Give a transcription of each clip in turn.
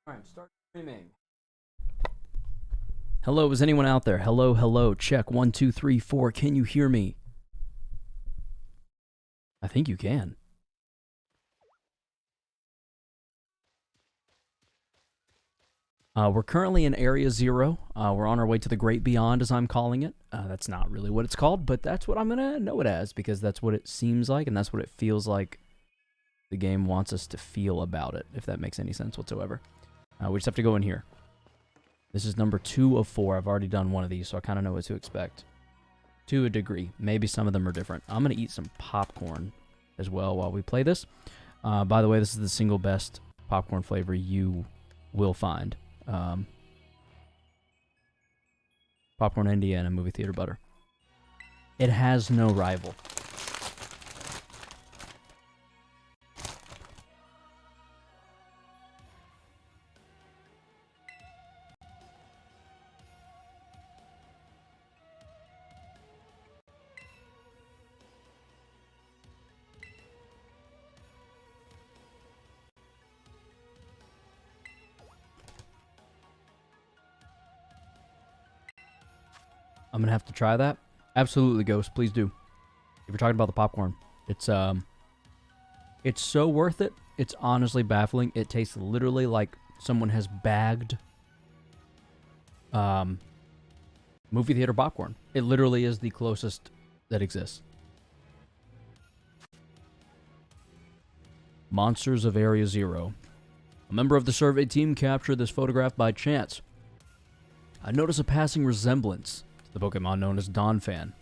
Alright, start streaming. Hello, is anyone out there? Hello, hello. Check 1, 2, 3, 4. Can you hear me? I think you can. We're currently in Area Zero. We're on our way to the Great Beyond, as I'm calling it. That's not really what it's called, but that's what I'm going to know it as, because that's what it seems like, and that's what it feels like the game wants us to feel about it, if that makes any sense whatsoever. We just have to go in here. This is number 2 of 4. I've already done one of these, so I kind of know what to expect. To a degree. Maybe some of them are different. I'm going to eat some popcorn as well while we play this. By the way, this is the single best popcorn flavor you will find. Popcorn Indiana movie theater butter. It has no rival. I'm gonna have to try that. Absolutely, Ghost. Please do. If you're talking about the popcorn, it's so worth it. It's honestly baffling. It tastes literally like someone has bagged movie theater popcorn. It literally is the closest that exists. Monsters of Area Zero. A member of the survey team captured this photograph by chance. I notice a passing resemblance to the Pokemon known as Donphan.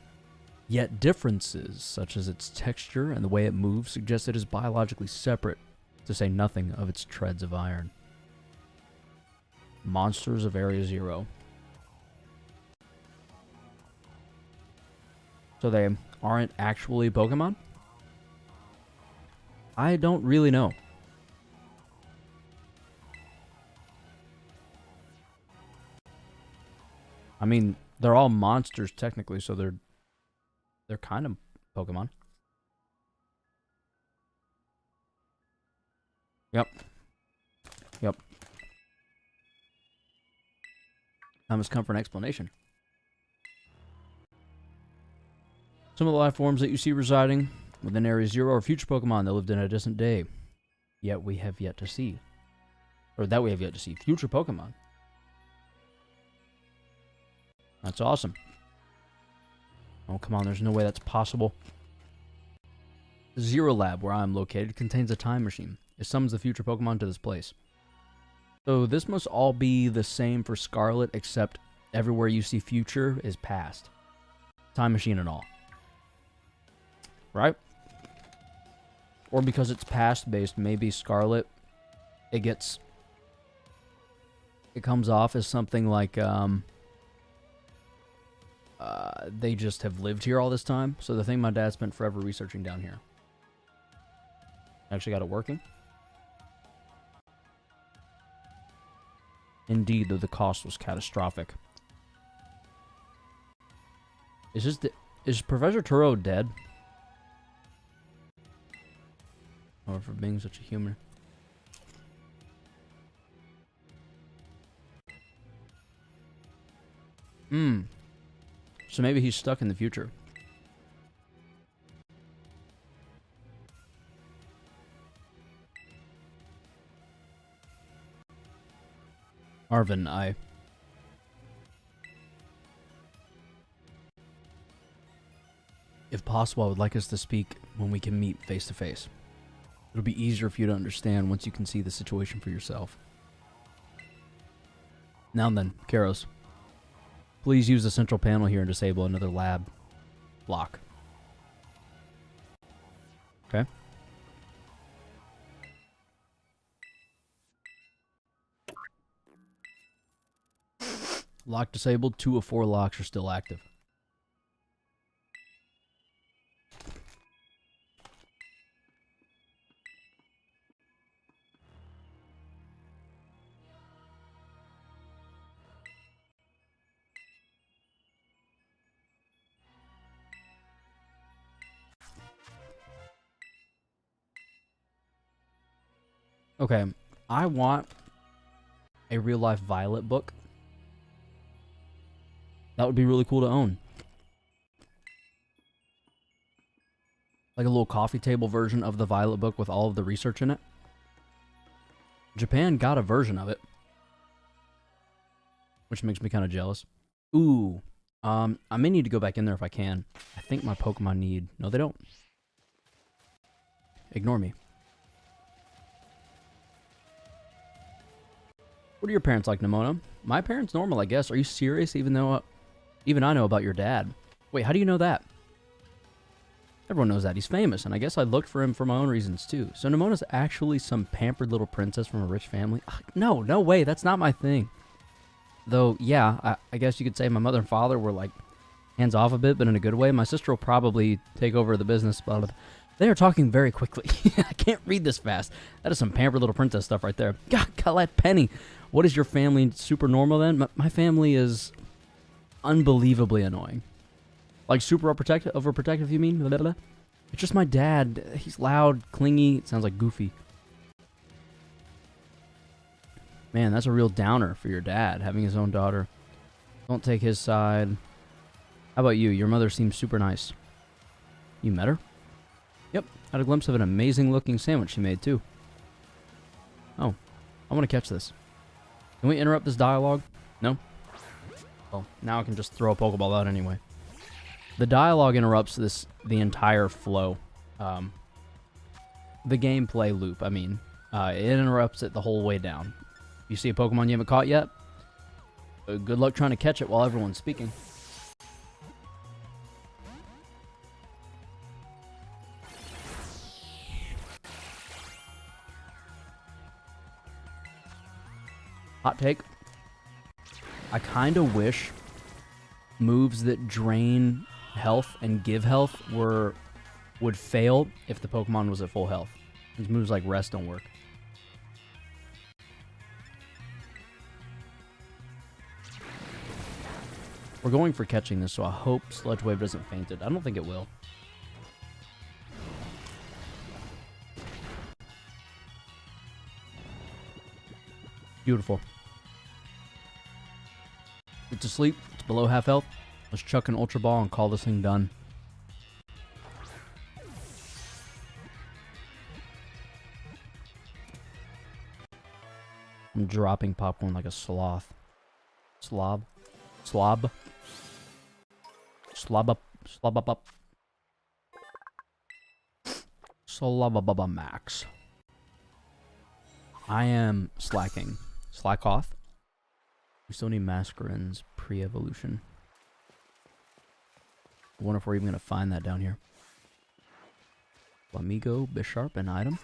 Yet differences, such as its texture and the way it moves, suggest it is biologically separate, to say nothing of its treads of iron. Monsters of Area Zero. So they aren't actually Pokemon? I don't really know. I mean, they're all monsters technically, so they're kind of Pokemon. Yep. Yep. Time has come for an explanation. Some of the life forms that you see residing within Area Zero are future Pokemon that lived in a distant day. Yet we have yet to see. Or that we have yet to see. Future Pokemon. That's awesome. Oh, come on. There's no way that's possible. The Zero Lab, where I am located, contains a time machine. It summons the future Pokemon to this place. So this must all be the same for Scarlet, except everywhere you see future is past. Time machine and all. Right? Or because it's past based, maybe Scarlet, it comes off as something like, they just have lived here all this time. So the thing my dad spent forever researching down here. Actually got it working. Indeed, though the cost was catastrophic. Is Professor Turo dead? Or for being such a human. So maybe he's stuck in the future. Arvin, if possible, I would like us to speak when we can meet face to face. It'll be easier for you to understand once you can see the situation for yourself. Now then, Karos. Please use the central panel here and disable another lab block. Okay. Lock disabled. 2 of 4 locks are still active. Okay, I want a real life Violet book. That would be really cool to own. Like a little coffee table version of the Violet book with all of the research in it. Japan got a version of it, which makes me kind of jealous. Ooh, I may need to go back in there if I can. I think my Pokemon need... No, they don't. Ignore me. What are your parents like, Nimona? My parents normal, I guess. Are you serious? Even though... even I know about your dad. Wait, how do you know that? Everyone knows that. He's famous, and I guess I looked for him for my own reasons, too. So Nimona's actually some pampered little princess from a rich family? No way. That's not my thing. Though, yeah, I guess you could say my mother and father were, like, hands off a bit, but in a good way. My sister will probably take over the business, but they are talking very quickly. I can't read this fast. That is some pampered little princess stuff right there. God, Colette Penny. What is your family? Super normal, then? My family is unbelievably annoying. Like super overprotective, you mean? Blah, blah, blah. It's just my dad. He's loud, clingy. It sounds like Goofy. Man, that's a real downer for your dad, having his own daughter. Don't take his side. How about you? Your mother seems super nice. You met her? Yep. Had a glimpse of an amazing looking sandwich she made, too. Oh. I want to catch this. Can we interrupt this dialogue? No? Well, now I can just throw a Pokeball out anyway. The dialogue interrupts the entire flow. The gameplay loop, I mean. It interrupts it the whole way down. You see a Pokemon you haven't caught yet? Good luck trying to catch it while everyone's speaking. Hot take. I kind of wish moves that drain health and give health would fail if the Pokemon was at full health. These moves like rest don't work. We're going for catching this, so I hope Sludge Wave doesn't faint it. I don't think it will. Beautiful. Get to sleep. It's below half health. Let's chuck an Ultra Ball and call this thing done. I'm dropping popcorn like a sloth. Slob. Slob. Slob up. Slob up up. Slobababa max. I am slacking. Slack off. We still need Mascarin's pre-evolution. I wonder if we're even going to find that down here. Flamigo, Bisharp, and item.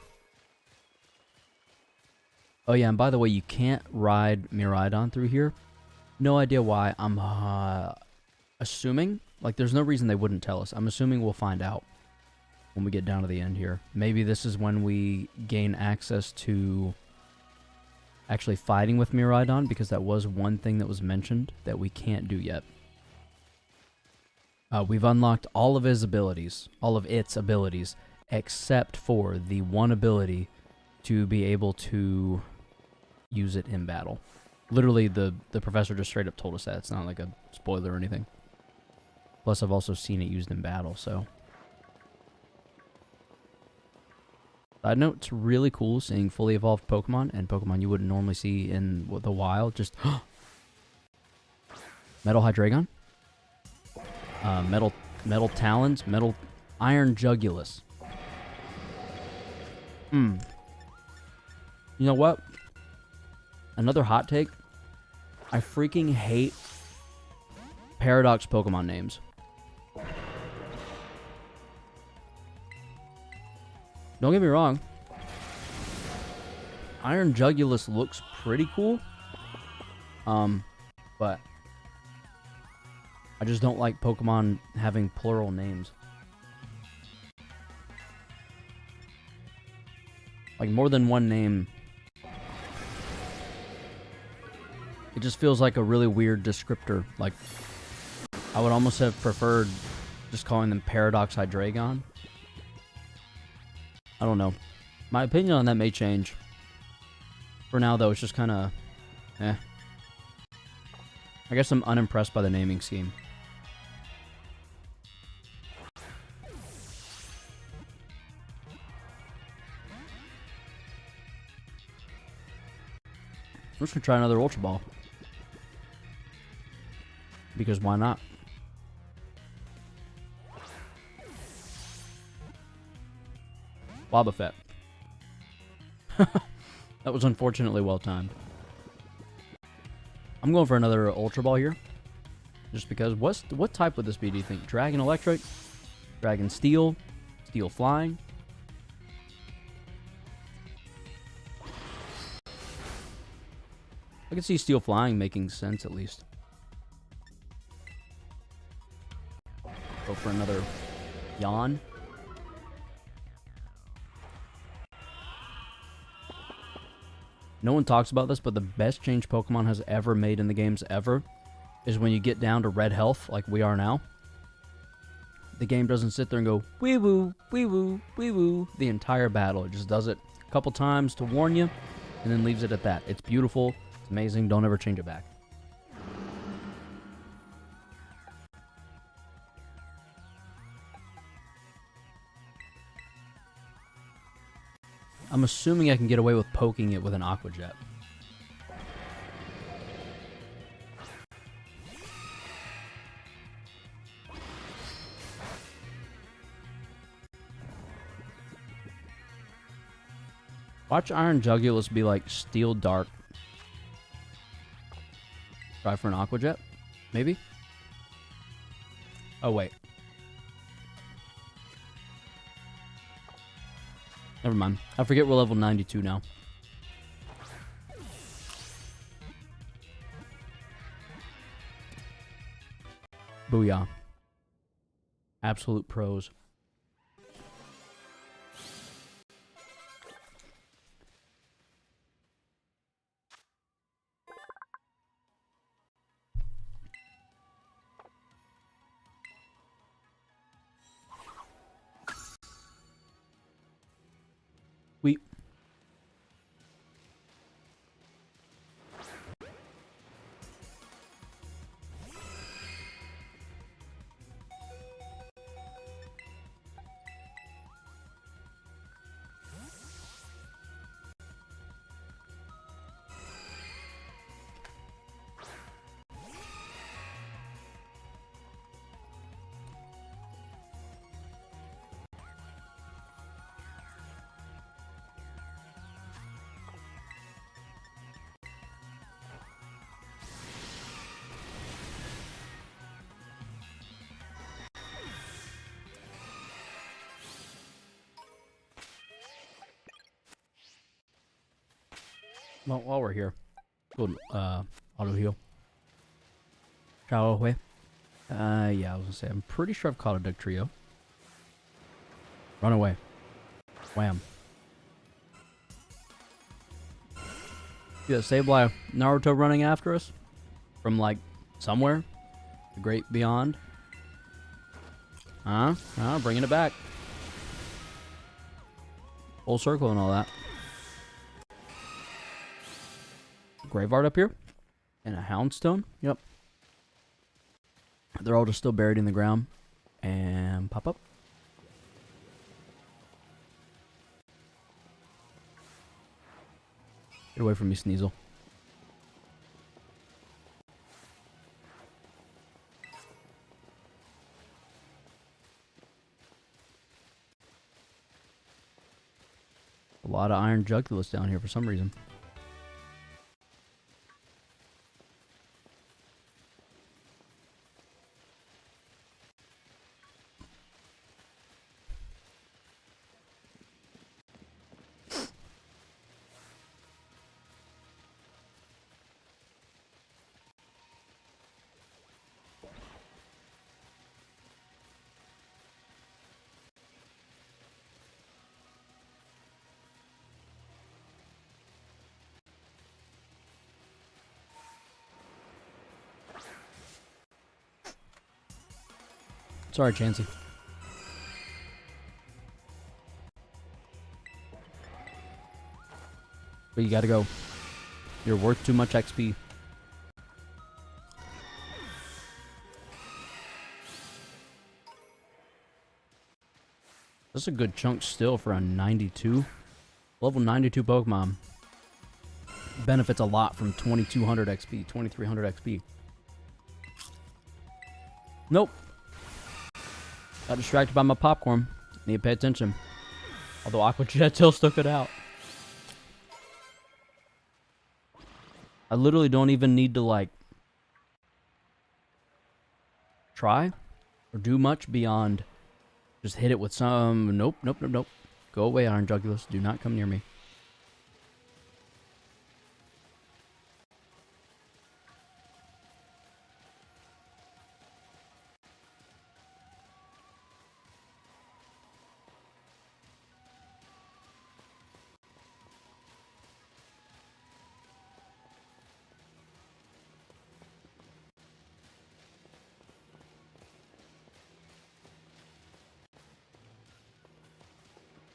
Oh yeah, and by the way, you can't ride Miraidon through here. No idea why. I'm assuming. Like, there's no reason they wouldn't tell us. I'm assuming we'll find out when we get down to the end here. Maybe this is when we gain access to actually fighting with Miraidon, because that was one thing that was mentioned that we can't do yet. We've unlocked all of its abilities, except for the one ability to be able to use it in battle. Literally, the professor just straight up told us that. It's not like a spoiler or anything. Plus, I've also seen it used in battle, so. Side note, it's really cool seeing fully evolved Pokemon, and Pokemon you wouldn't normally see in the wild. Just, Metal Hydreigon? Metal Talons? Metal Iron Jugulus. You know what? Another hot take. I freaking hate Paradox Pokemon names. Don't get me wrong. Iron Jugulus looks pretty cool. But I just don't like Pokemon having plural names. Like, more than one name. It just feels like a really weird descriptor. Like, I would almost have preferred just calling them Paradox Hydreigon. I don't know. My opinion on that may change. For now, though, it's just kind of Eh. I guess I'm unimpressed by the naming scheme. I'm just gonna try another Ultra Ball. Because why not? Wobbuffet. That was unfortunately well timed. I'm going for another Ultra Ball here. Just because. What type would this be, do you think? Dragon Electric? Dragon Steel? Steel Flying? I can see Steel Flying making sense at least. Go for another Yawn. No one talks about this, but the best change Pokemon has ever made in the games ever is when you get down to red health, like we are now. The game doesn't sit there and go, wee woo, wee woo, wee woo, the entire battle. It just does it a couple times to warn you, and then leaves it at that. It's beautiful. It's amazing. Don't ever change it back. I'm assuming I can get away with poking it with an Aqua Jet. Watch Iron Jugulus be like Steel Dark. Try for an Aqua Jet? Maybe? Oh, wait. Never mind. I forget we're level 92 now. Booyah. Absolute pros. We. Well, while we're here, go auto heal. Shallow away. Yeah, I was gonna say, I'm pretty sure I've caught a Dugtrio. Run away. Wham. See that Sableye Naruto running after us? From, like, somewhere? The great beyond? Bringing it back. Full circle and all that. Graveheart up here. And a Houndstone. Yep. They're all just still buried in the ground. And pop up. Get away from me, Sneasel. A lot of Iron Jugulus down here for some reason. Sorry, Chansey. But you gotta go. You're worth too much XP. That's a good chunk still for a 92. Level 92 Pokemon. Benefits a lot from 2200 XP, 2300 XP. Nope. Got distracted by my popcorn. Need to pay attention. Although Aqua Jet still stuck it out. I literally don't even need to, like, try or do much beyond just hit it with some... Nope, nope, nope, nope. Go away, Iron Jugulus. Do not come near me.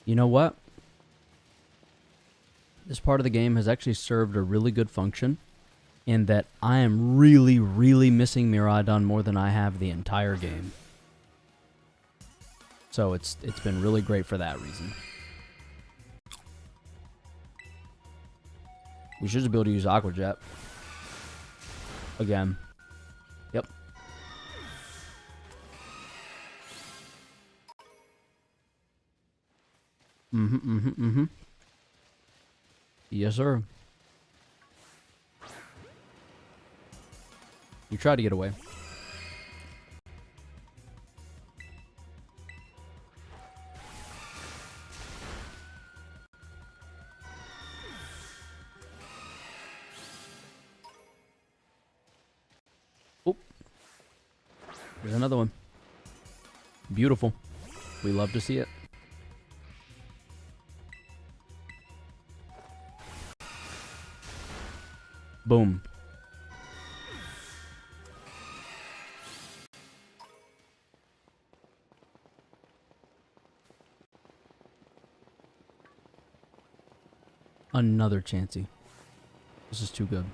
You know what? This part of the game has actually served a really good function in that I am really, really missing Miraidon more than I have the entire game. So it's been really great for that reason. We should just be able to use Aqua Jet. Again. Yep. Yes, sir. You tried to get away. Oh. There's another one. Beautiful. We love to see it. Boom. Another Chansey. This is too good.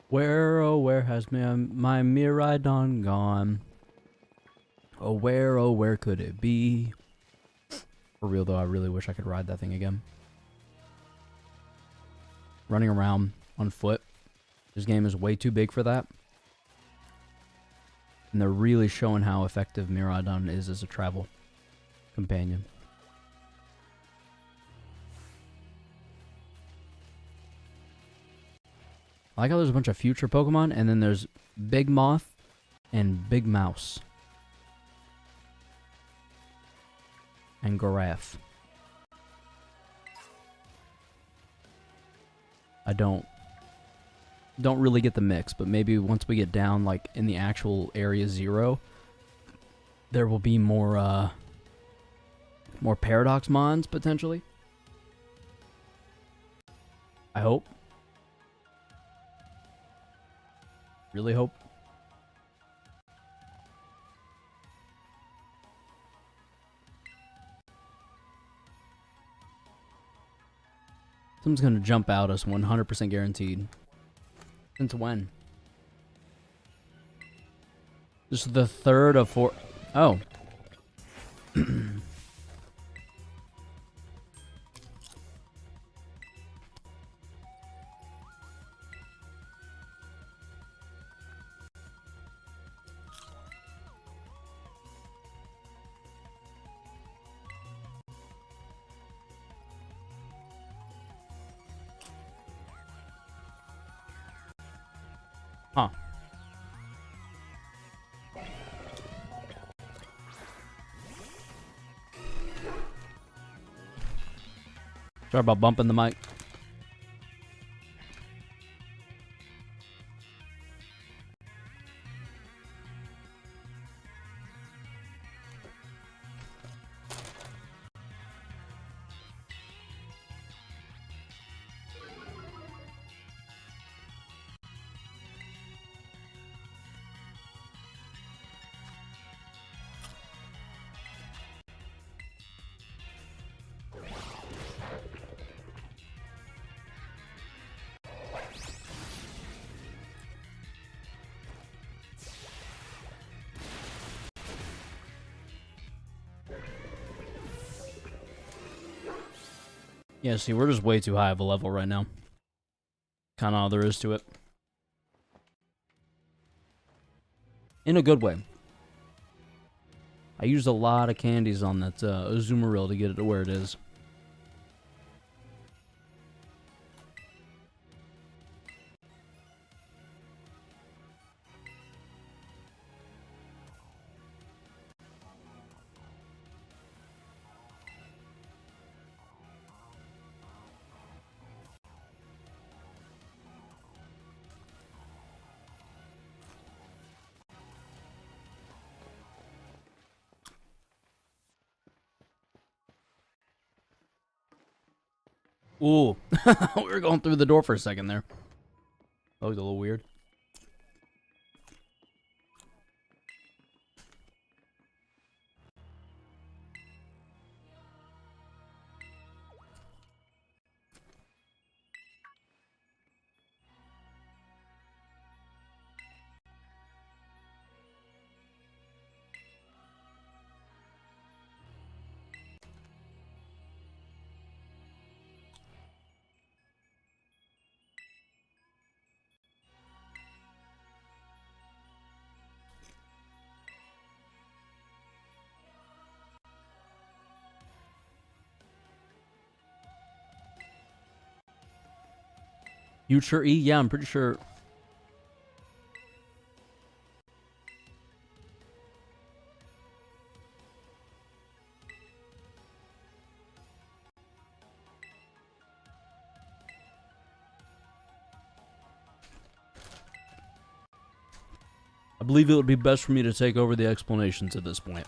Where, oh, where has my Miraidon gone? Oh, where could it be? For real, though, I really wish I could ride that thing again. Running around on foot. This game is way too big for that. And they're really showing how effective Miraidon is as a travel companion. I like how there's a bunch of future Pokemon, and then there's Big Moth and Big Mouse. And Giraffe. I don't really get the mix, but maybe once we get down, like, in the actual Area 0, there will be more Paradox Mons, potentially. I hope. Really hope. Something's gonna jump out us 100% guaranteed. Since when? This is the third of 4. Oh. Huh. Sorry about bumping the mic. Yeah, see, we're just way too high of a level right now. Kind of all there is to it. In a good way. I used a lot of candies on that Azumarill to get it to where it is. Ooh, we were going through the door for a second there. That looked a little weird. Future E? Yeah, I'm pretty sure. I believe it would be best for me to take over the explanations at this point.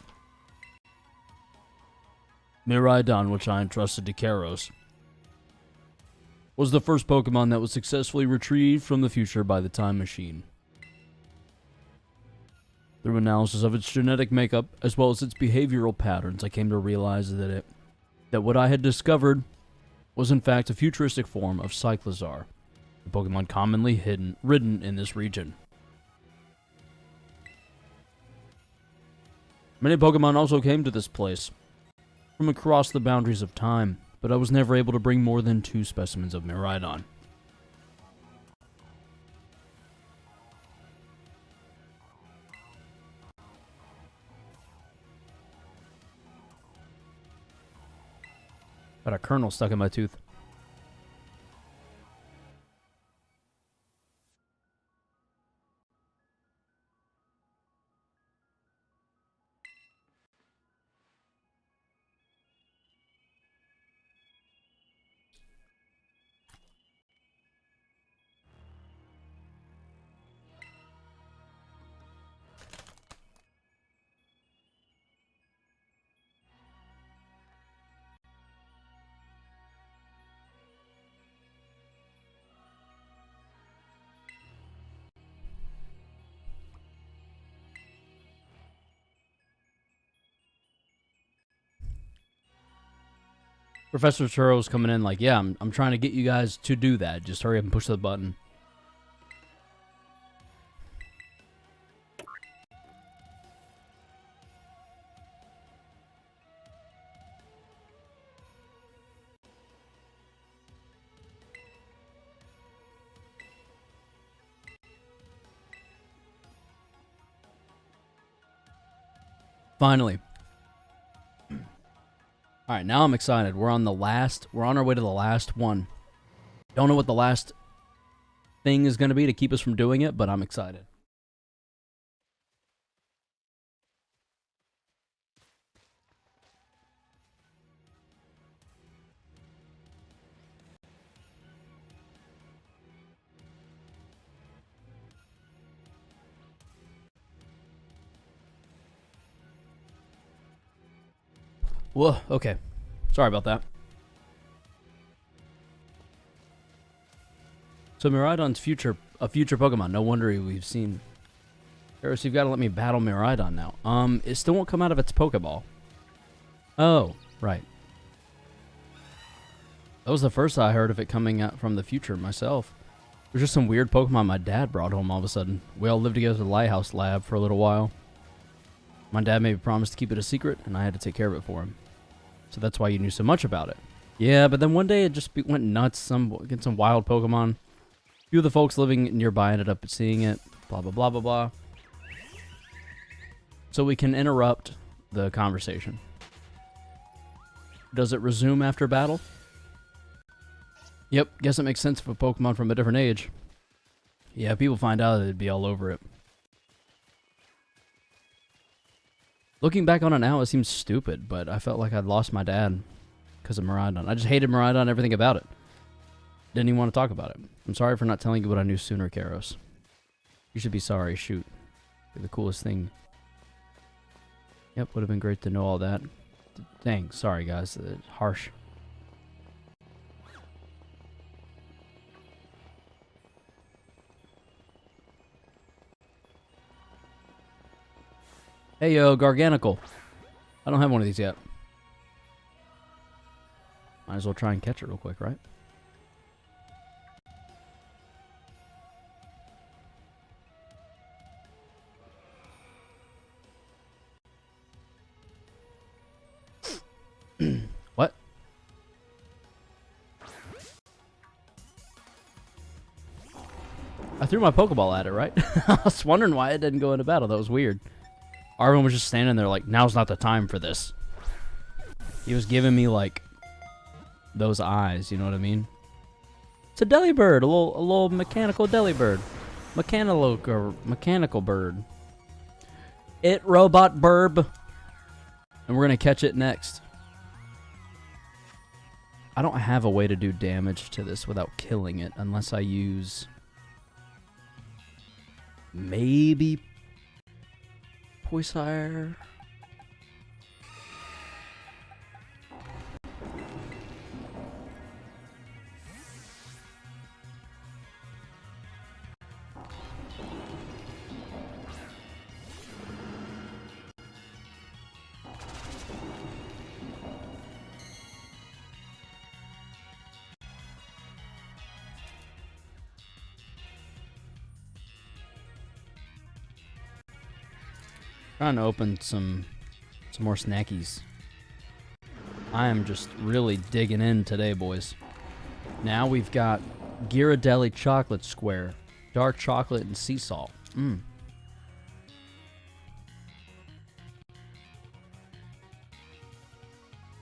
Miraidon, which I entrusted to Karos, was the first Pokemon that was successfully retrieved from the future by the Time Machine. Through analysis of its genetic makeup, as well as its behavioral patterns, I came to realize that what I had discovered was in fact a futuristic form of Cyclizar, a Pokemon commonly ridden in this region. Many Pokemon also came to this place from across the boundaries of time, but I was never able to bring more than 2 specimens of Miraidon. Got a kernel stuck in my tooth. Professor Turo's coming in like, yeah, I'm trying to get you guys to do that. Just hurry up and push the button. Finally. Alright, now I'm excited. We're on our way to the last one. Don't know what the last thing is going to be to keep us from doing it, but I'm excited. Whoa, okay. Sorry about that. So Miraidon's a future Pokemon. No wonder we've seen. Karos, you've got to let me battle Miraidon now. It still won't come out of its Pokeball. Oh, right. That was the first I heard of it coming out from the future myself. There's just some weird Pokemon my dad brought home all of a sudden. We all lived together at the Lighthouse Lab for a little while. My dad maybe promised to keep it a secret, and I had to take care of it for him. So that's why you knew so much about it. Yeah, but then one day it just went nuts. Get some wild Pokemon. A few of the folks living nearby ended up seeing it. Blah, blah, blah, blah, blah. So we can interrupt the conversation. Does it resume after battle? Yep, guess it makes sense if a Pokemon from a different age. Yeah, if people find out, they'd be all over it. Looking back on it now, it seems stupid, but I felt like I'd lost my dad because of Miraidon. I just hated Miraidon, everything about it. Didn't even want to talk about it. I'm sorry for not telling you what I knew sooner, Karos. You should be sorry, shoot. You're the coolest thing. Yep, would have been great to know all that. Dang, sorry guys, harsh. Hey yo, Garganical. I don't have one of these yet. Might as well try and catch it real quick, right? What? I threw my Pokeball at it, right? I was wondering why it didn't go into battle. That was weird. Arvin was just standing there like, now's not the time for this. He was giving me like those eyes, you know what I mean? It's a Delibird, a little mechanical Delibird. Mechanical bird. It robot burb. And we're gonna catch it next. I don't have a way to do damage to this without killing it unless I use maybe Poisire. Trying to open some more snackies. I am just really digging in today, boys. Now we've got Ghirardelli chocolate square, dark chocolate and sea salt. Mm.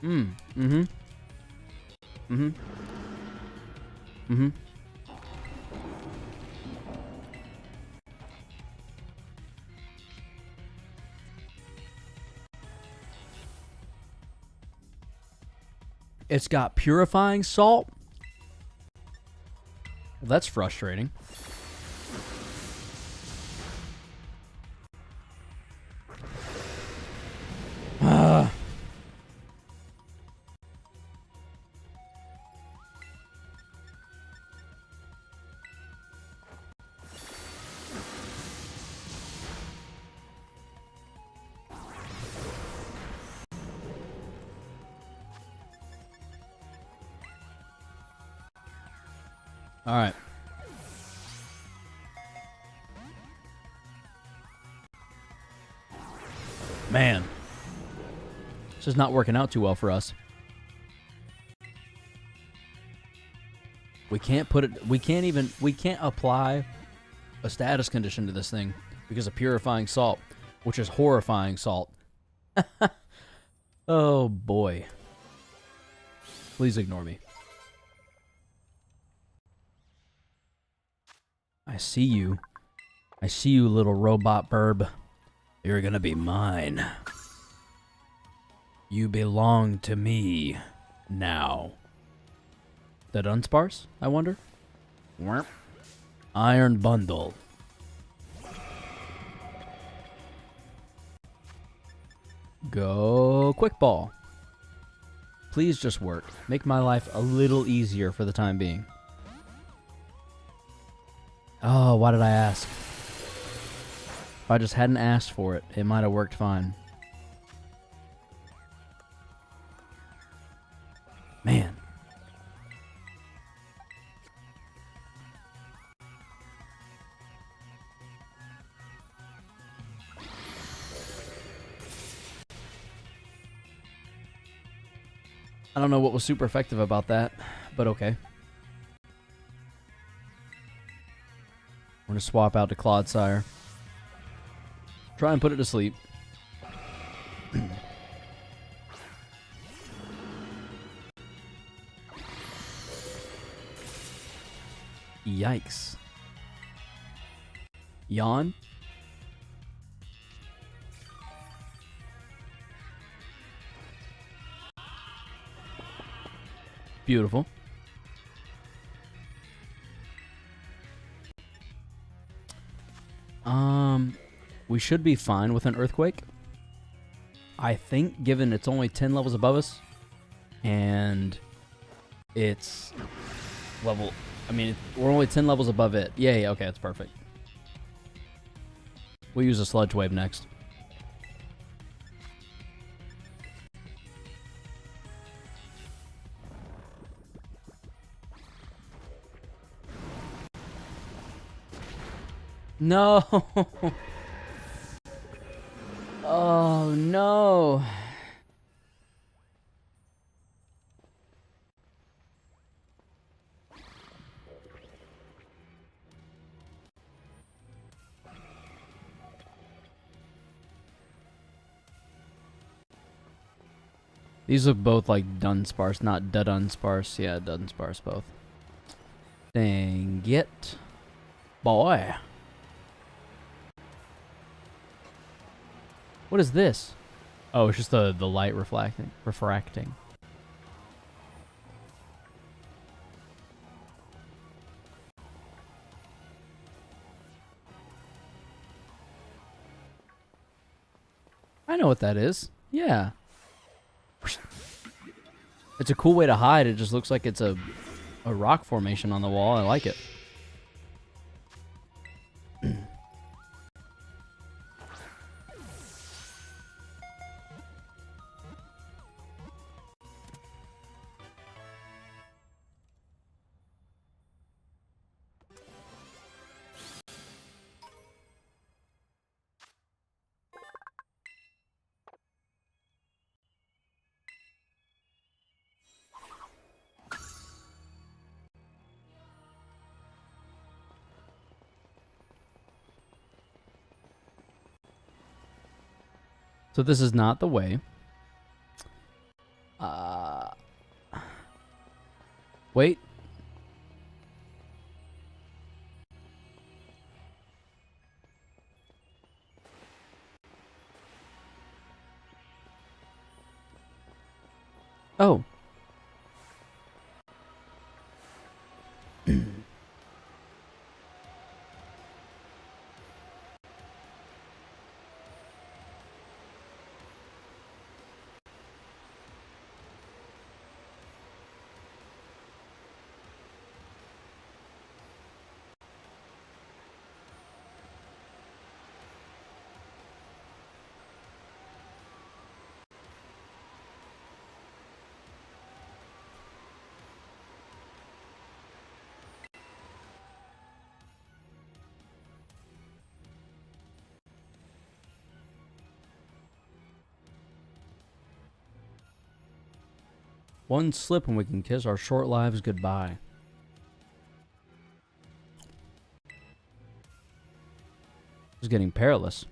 Mm. Mm-hmm. Mm-hmm. Mm-hmm. It's got purifying salt. Well, that's frustrating. All right. Man. This is not working out too well for us. We can't apply a status condition to this thing because of purifying salt, which is horrifying salt. Oh boy. Please ignore me. I see you. I see you, little robot burb. You're gonna be mine. You belong to me now. That Unsparce, I wonder? Iron Bundle. Go Quick Ball. Please just work. Make my life a little easier for the time being. Oh, why did I ask? If I just hadn't asked for it, it might have worked fine. Man. I don't know what was super effective about that, but okay. We're going to swap out to Clodsire. Try and put it to sleep. Yikes. Yawn? Beautiful. We should be fine with an Earthquake. I think, given it's only 10 levels above us, and it's level... I mean, we're only 10 levels above it. Yeah, okay, that's perfect. We'll use a Sludge Wave next. No! Oh, no! These look both like Dunsparce, not Dunsparce. Yeah, Dunsparce both. Dang it. Boy. What is this? Oh, it's just the light refracting. I know what that is. Yeah. It's a cool way to hide. It just looks like it's a rock formation on the wall. I like it. So this is not the way. Wait. Oh. One slip and we can kiss our short lives goodbye. It's getting perilous.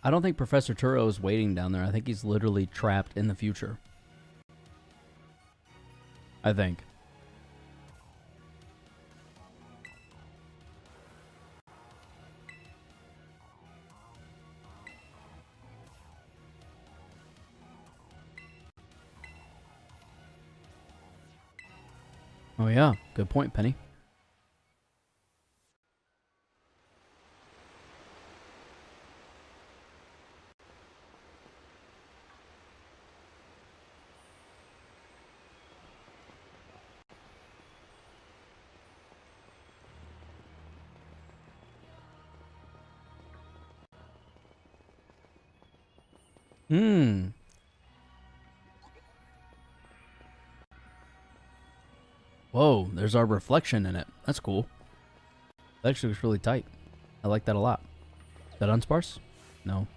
I don't think Professor Turo is waiting down there. I think he's literally trapped in the future. I think. Oh yeah, good point, Penny. Whoa, there's our reflection in it. That's cool. That actually looks really tight. I like that a lot. Is that Unsparce? No.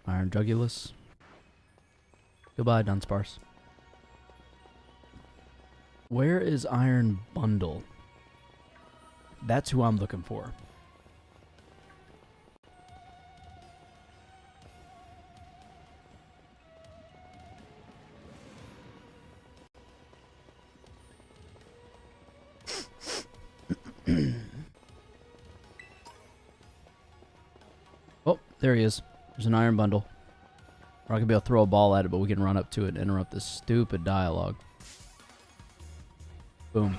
Iron Jugulus. Goodbye, Dunsparce. Where is Iron Bundle? That's who I'm looking for. Oh, there he is. There's an Iron Bundle. We're not going to be able to throw a ball at it, but we can run up to it and interrupt this stupid dialogue. Boom.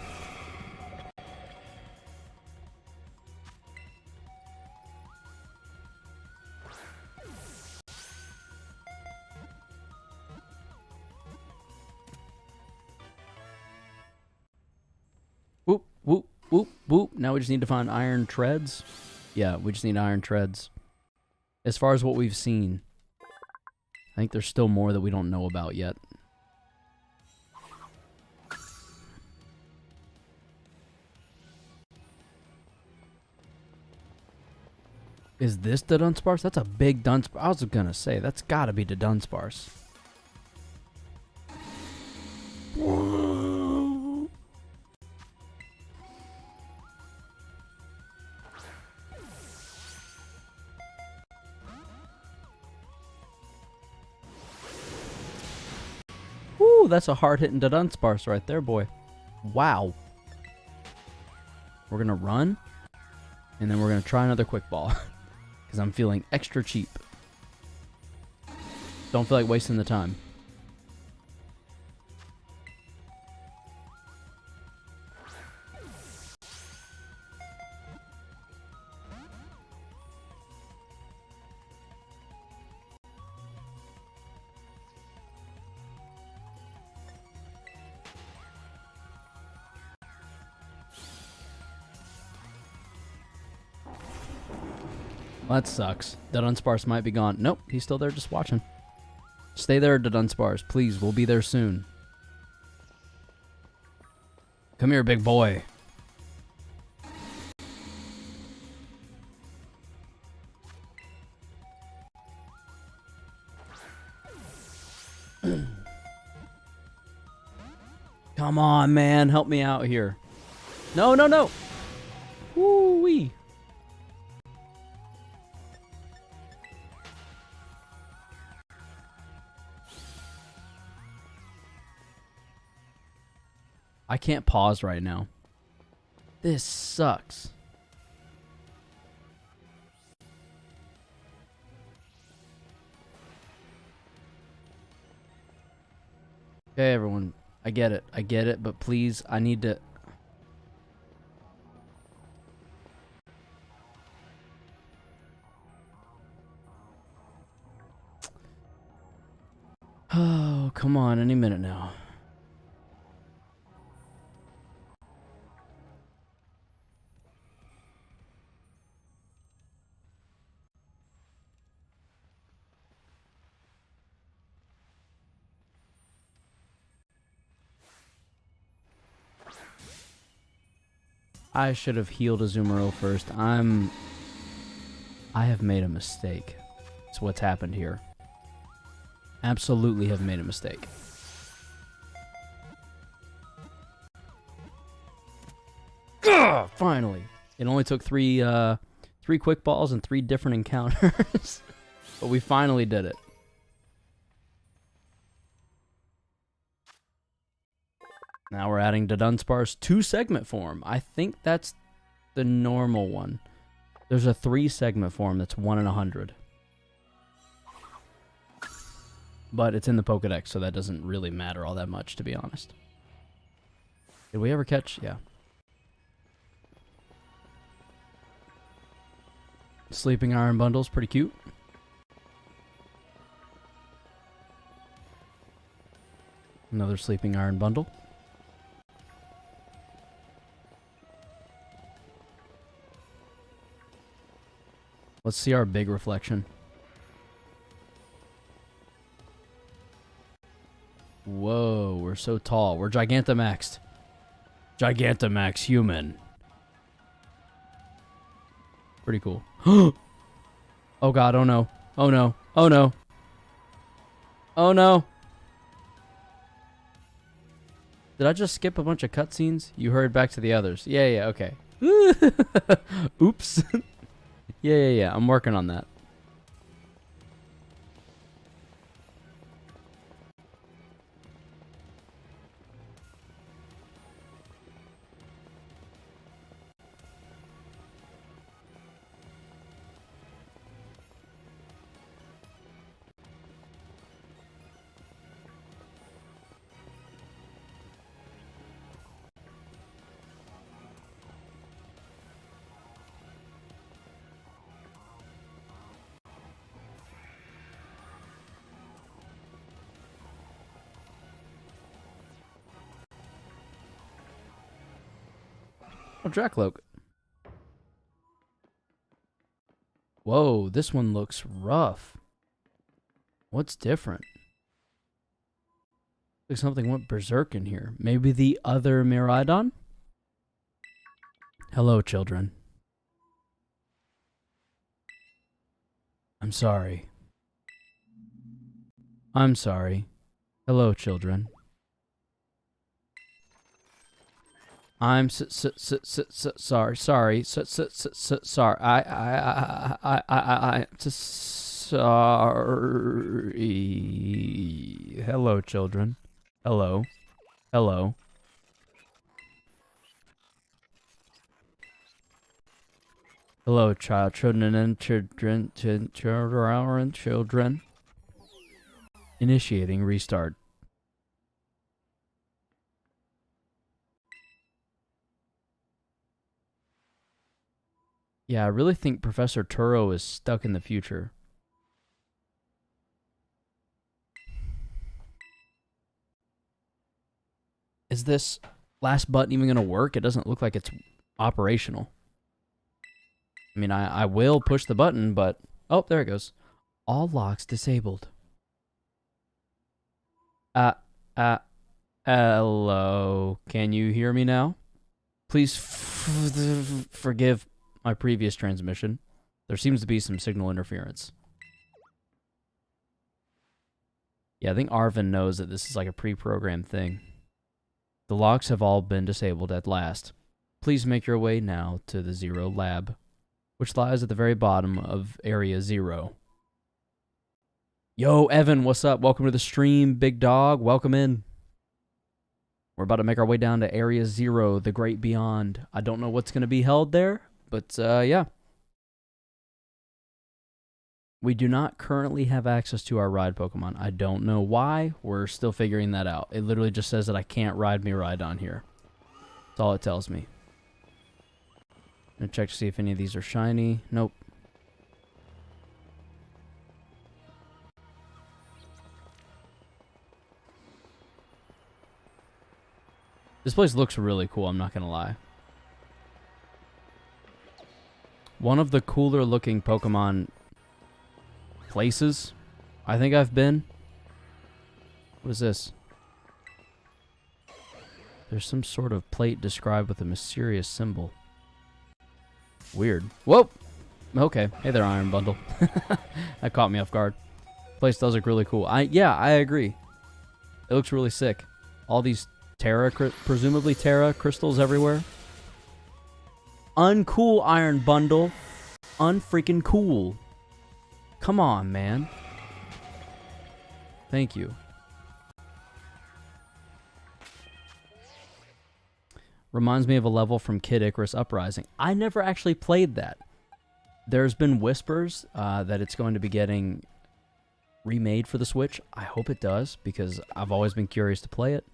Whoop, whoop, whoop, whoop. Now we just need to find iron treads. Yeah, we just need iron treads. As far as what we've seen, I think there's still more that we don't know about yet. Is this the Dunsparce? That's a big Dunsparce. I was gonna say, that's gotta be the Dunsparce. Woo, that's a hard hitting Dunsparce right there, boy. Wow. We're gonna run, and then we're gonna try another quick ball. Because I'm feeling extra cheap. Don't feel like wasting the time. Well, that sucks. That Dunsparce might be gone. Nope, he's still there just watching. Stay there, Dunsparce. Please, we'll be there soon. Come here, big boy. Come on, man. Help me out here. No, no, no. Woo-wee. I can't pause right now. This sucks. Okay, everyone. I get it, but please, I need to... Oh, come on, any minute now. I should have healed Azumarill first. I have made a mistake. That's what's happened here. Absolutely have made a mistake. Ugh, finally. It only took three quick balls and 3 different encounters. But we finally did it. Now we're adding the Dunsparce 2-segment form. I think that's the normal one. There's a 3-segment form that's 1 in 100. But it's in the Pokedex, so that doesn't really matter all that much, to be honest. Did we ever catch? Yeah. Sleeping Iron Bundle's pretty cute. Another Sleeping Iron Bundle. Let's see our big reflection. Whoa, we're so tall. We're Gigantamaxed. Gigantamax human. Pretty cool. Oh god, oh no. Oh no. Oh no. Oh no. Did I just skip a bunch of cutscenes? You hurried back to the others. Yeah, yeah, okay. Oops. Yeah. I'm working on that. Oh, Drakloak. Whoa, this one looks rough. What's different? Like something went berserk in here. Maybe the other Miraidon? Hello, children. I'm sorry. I'm sorry. Hello, children. I'm sorry. Sorry. Sorry. I'm sorry. Hello, children. Hello. Hello. Hello, children and children. Initiating restart. Yeah, I really think Professor Turo is stuck in the future. Is this last button even going to work? It doesn't look like it's operational. I mean, I will push the button, but... Oh, there it goes. All locks disabled. Hello. Can you hear me now? Please forgive my previous transmission. There seems to be some signal interference. Yeah, I think Arven knows that this is like a pre-programmed thing. The locks have all been disabled at last. Please make your way now to the Zero Lab, which lies at the very bottom of Area 0. Yo, Evan, what's up? Welcome to the stream, big dog. Welcome in. We're about to make our way down to Area 0, the Great Beyond. I don't know what's going to be held there, but yeah. We do not currently have access to our ride Pokemon. I don't know why. We're still figuring that out. It literally just says that I can't ride Miraidon here. That's all it tells me. I'm going to check to see if any of these are shiny. Nope. This place looks really cool, I'm not going to lie. One of the cooler looking Pokemon places I think I've been. What is this? There's some sort of plate described with a mysterious symbol. Weird. Whoa! Okay. Hey there, Iron Bundle. That caught me off guard. Place does look really cool. Yeah, I agree. It looks really sick. All these presumably Terra crystals everywhere. Uncool, Iron Bundle. Unfreaking cool. Come on, man. Thank you. Reminds me of a level from Kid Icarus Uprising. I never actually played that. There's been whispers that it's going to be getting remade for the Switch. I hope it does, because I've always been curious to play it.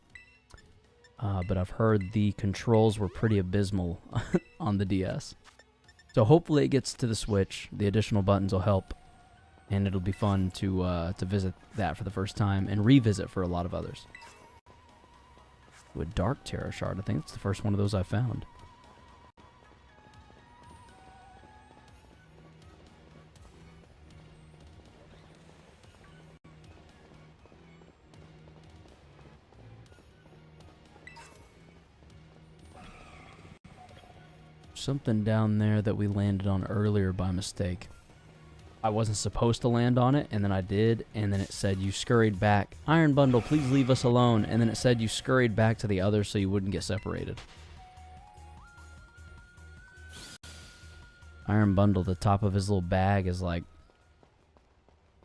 But I've heard the controls were pretty abysmal on the DS. So hopefully it gets to the Switch. The additional buttons will help. And it'll be fun to visit that for the first time and revisit for a lot of others. With Dark Terra Shard, I think it's the first one of those I found. Something down there that we landed on earlier by mistake. I wasn't supposed to land on it, and then I did, and then it said you scurried back. Iron Bundle, please leave us alone. And then it said you scurried back to the other so you wouldn't get separated. Iron Bundle, the top of his little bag is like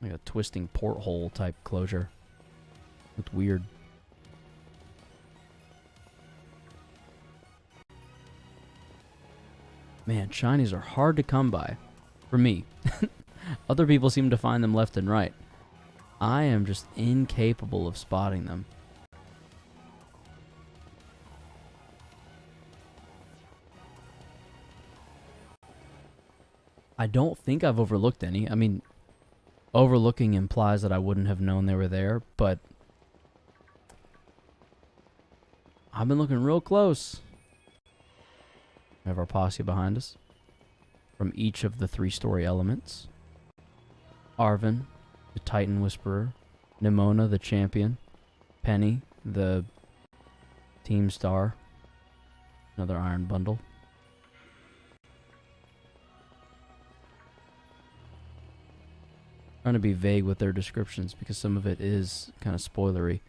a twisting porthole type closure. Looked weird. Man, shinies are hard to come by. For me. Other people seem to find them left and right. I am just incapable of spotting them. I don't think I've overlooked any. I mean, overlooking implies that I wouldn't have known they were there, but I've been looking real close. We have our posse behind us from each of the 3-story elements. Arven, the Titan Whisperer. Nimona, the champion. Penny, the team star. Another Iron Bundle. Trying to be vague with their descriptions because some of it is kind of spoilery.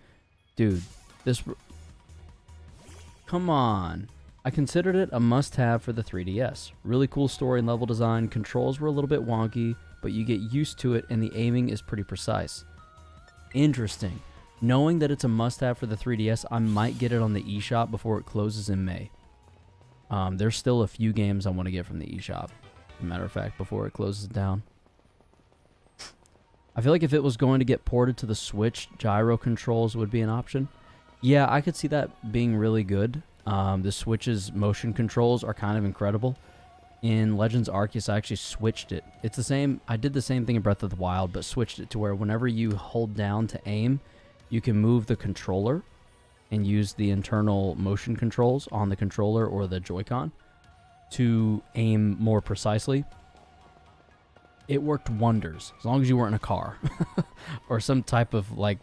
Dude, this... Come on. I considered it a must-have for the 3DS. Really cool story and level design. Controls were a little bit wonky, but you get used to it and the aiming is pretty precise. Interesting. Knowing that it's a must-have for the 3DS, I might get it on the eShop before it closes in May. There's still a few games I want to get from the eShop, as a matter of fact, before it closes down. I feel like if it was going to get ported to the Switch, gyro controls would be an option. Yeah, I could see that being really good. The Switch's motion controls are kind of incredible. In Legends Arceus, I actually switched it. It's the same. I did the same thing in Breath of the Wild, but switched it to where whenever you hold down to aim, you can move the controller and use the internal motion controls on the controller or the Joy-Con to aim more precisely. It worked wonders, as long as you weren't in a car or some type of like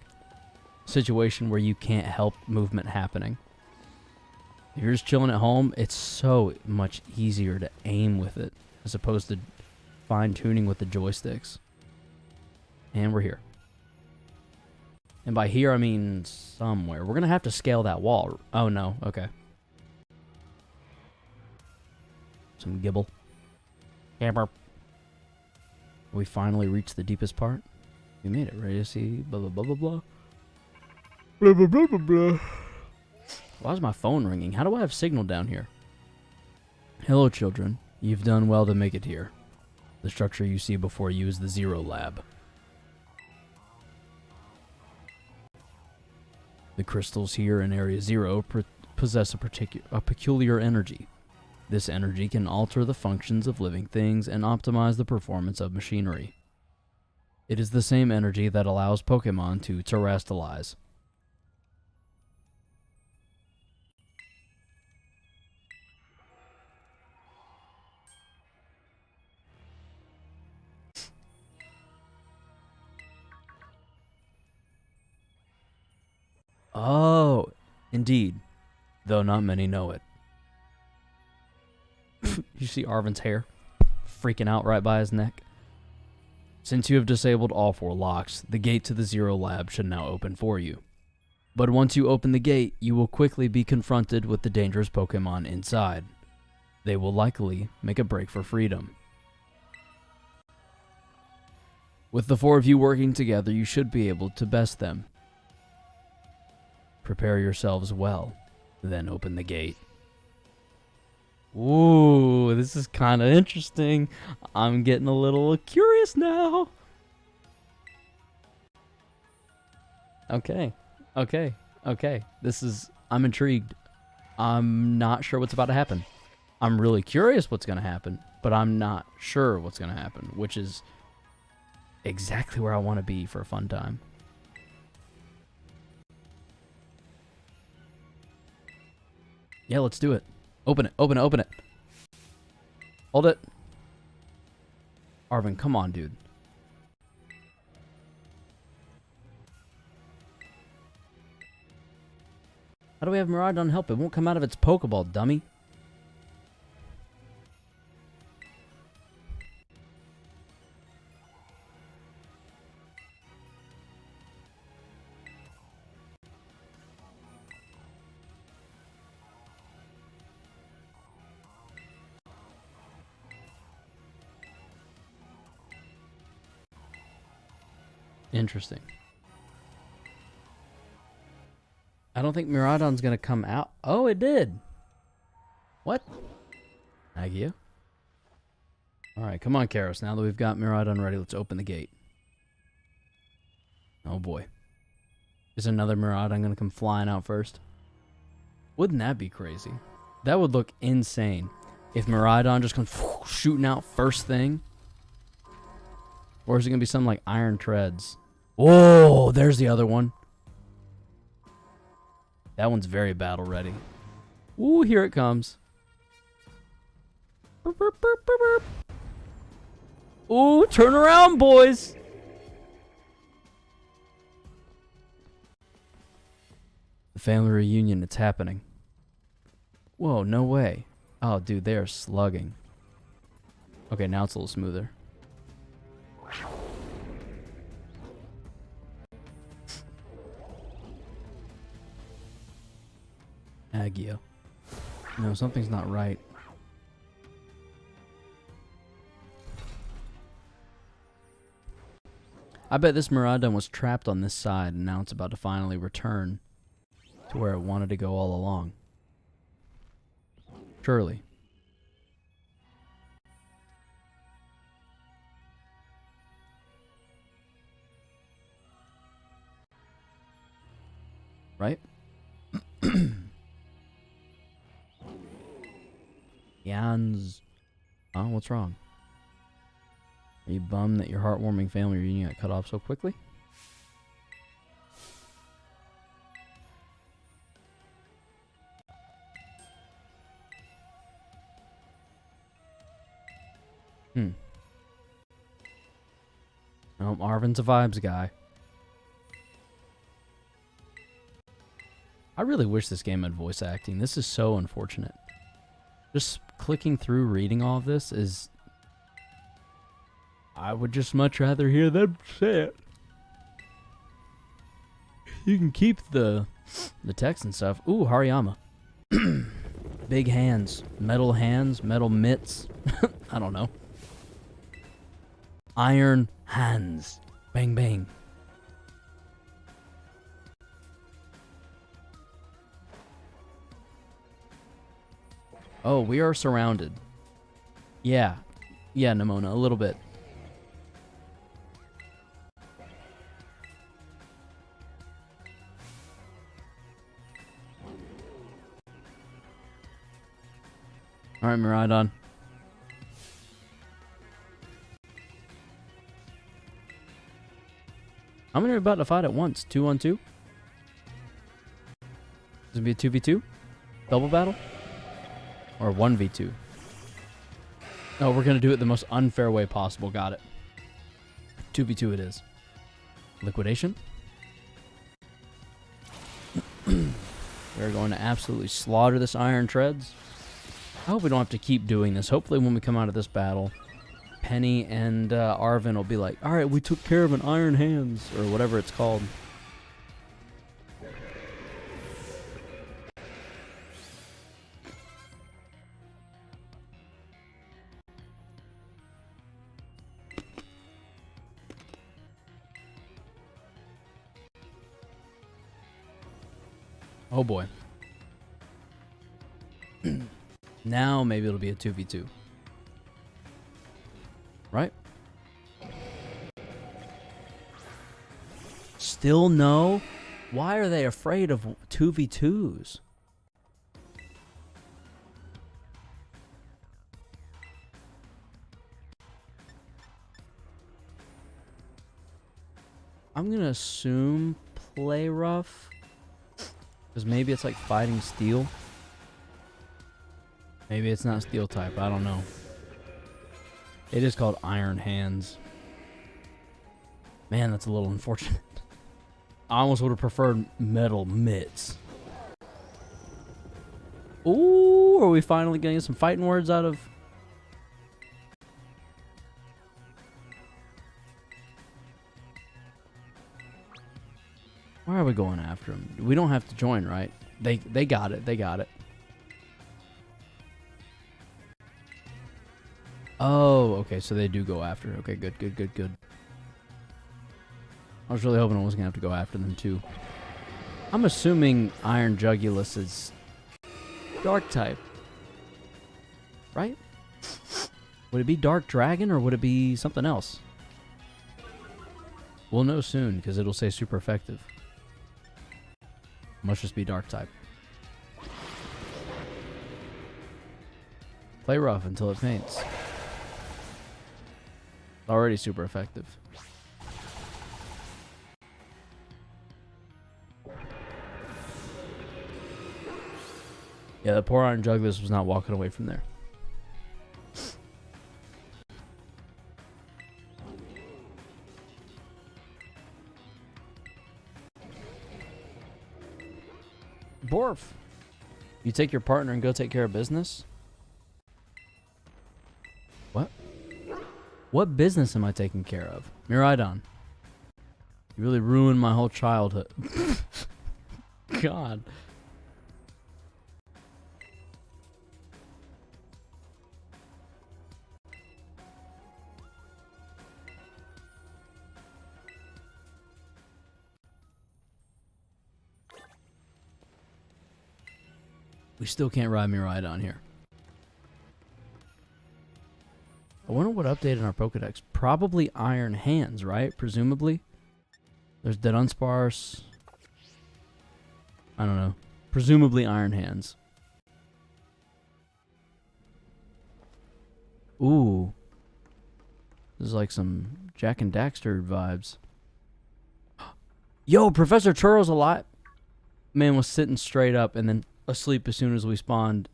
situation where you can't help movement happening. If you're just chilling at home, it's so much easier to aim with it as opposed to fine-tuning with the joysticks. And we're here. And by here, I mean somewhere. We're going to have to scale that wall. Oh, no. Okay. Some gibble. Camper. We finally reached the deepest part. We made it. Ready to see blah, blah, blah, blah, blah. Blah, blah, blah, blah, blah. Why is my phone ringing? How do I have signal down here? Hello, children. You've done well to make it here. The structure you see before you is the Zero Lab. The crystals here in Area Zero possess a peculiar energy. This energy can alter the functions of living things and optimize the performance of machinery. It is the same energy that allows Pokemon to terrestrialize. Oh, indeed. Though not many know it. You see Arven's hair freaking out right by his neck. Since you have disabled all 4 locks, the gate to the Zero Lab should now open for you. But once you open the gate, you will quickly be confronted with the dangerous Pokemon inside. They will likely make a break for freedom. With the 4 of you working together, you should be able to best them. Prepare yourselves well, then open the gate. Ooh, this is kind of interesting. I'm getting a little curious now. Okay. I'm intrigued. I'm not sure what's about to happen. I'm really curious what's going to happen, but I'm not sure what's going to happen, which is exactly where I want to be for a fun time. Yeah, let's do it. Open it. Hold it. Arven, come on, dude. How do we have Miraidon help? It won't come out of its Pokeball, dummy. Interesting. I don't think Miraidon's gonna come out. Oh, it did. What? Agio? Alright, come on, Karos. Now that we've got Miraidon ready, let's open the gate. Oh boy. Is another Miraidon gonna come flying out first? Wouldn't that be crazy? That would look insane. If Miraidon just comes shooting out first thing. Or is it gonna be something like Iron Treads? Whoa, there's the other one. That one's very battle ready. Ooh, here it comes. Burp, burp, burp, burp, burp. Ooh, turn around, boys. The family reunion, it's happening. Whoa, no way. Oh, dude, they are slugging. Okay, now it's a little smoother. Agio. No, something's not right. I bet this Miraidon was trapped on this side and now it's about to finally return to where it wanted to go all along. Surely. Right? Jans. Oh, what's wrong? Are you bummed that your heartwarming family reunion got cut off so quickly? No, Arven's a vibes guy. I really wish this game had voice acting. This is so unfortunate. Just clicking through reading all of this is... I would just much rather hear them say it. You can keep the text and stuff. Ooh, Hariyama. Big hands. Metal mitts. I don't know. Iron hands. Bang, bang. Oh, we are surrounded. Yeah. Yeah, Nimona, a little bit. Alright, Miraidon. How many are about to fight at once? 2-on-2? Is it be a 2v2? Double battle? Or 1v2? No, we're going to do it the most unfair way possible. Got it. 2v2 it is. Liquidation. We're going to absolutely slaughter this Iron Treads. I hope we don't have to keep doing this. Hopefully when we come out of this battle, Penny and Arven will be like, alright, we took care of an Iron Hands, or whatever it's called. Oh boy. Now maybe it'll be a 2v2. Right? Still no? Why are they afraid of 2v2s? I'm gonna assume play rough. Because maybe it's like fighting steel. Maybe it's not steel type. I don't know. It is called Iron Hands. Man, that's a little unfortunate. I almost would have preferred metal mitts. Ooh, are we finally getting some fighting words out of... Why are we going after him? We don't have to join, right? They got it. They got it. Oh, okay. So they do go after. Okay, good, good, good, good. I was really hoping I wasn't going to have to go after them, too. I'm assuming Iron Jugulus is Dark type. Right? Would it be Dark Dragon, or would it be something else? We'll know soon, because it'll say super effective. Must just be Dark type. Play rough until it faints. Already super effective. Yeah, the poor Iron Jugulus was not walking away from there. Borf! You take your partner and go take care of business? What? What business am I taking care of? Miraidon. You really ruined my whole childhood. God. We still can't ride Miraidon here. I wonder what updated our Pokedex. Probably Iron Hands, right? Presumably. There's Dead Unsparse. I don't know. Presumably Iron Hands. Ooh. This is like some Jak and Daxter vibes. Yo, Professor Churro's alive. Man was sitting straight up and then asleep as soon as we spawned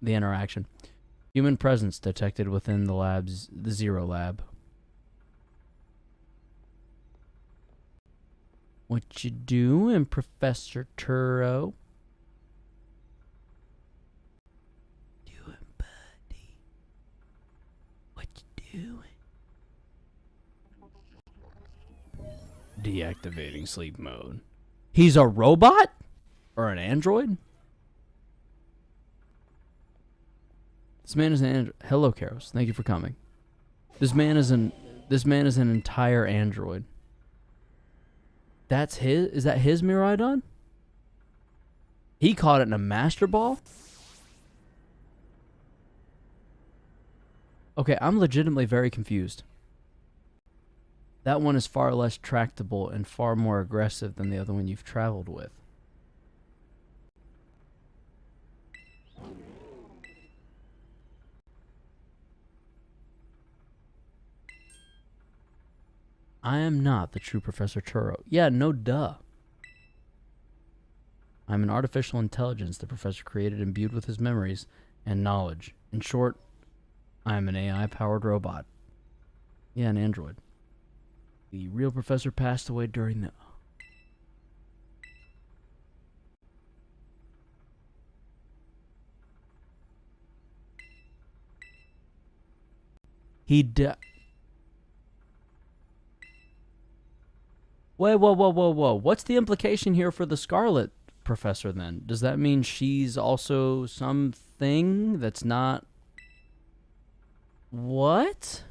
the interaction. Human presence detected within the lab's the Zero Lab. What you doing, Professor Churro? Doing, buddy? What you doing? Deactivating sleep mode. He's a robot? Or an android? This man is an android. Hello, Karos. Thank you for coming. This man is an entire android. That's his? Is that his Miraidon? He caught it in a Master Ball? Okay, I'm legitimately very confused. That one is far less tractable and far more aggressive than the other one you've traveled with. I am not the true Professor Churro. Yeah, no duh. I'm an artificial intelligence the professor created imbued with his memories and knowledge. In short, I am an AI-powered robot. Yeah, an android. The real professor passed away during the... He died... Wait, whoa. What's the implication here for the Scarlet Professor, then? Does that mean she's also something that's not... What?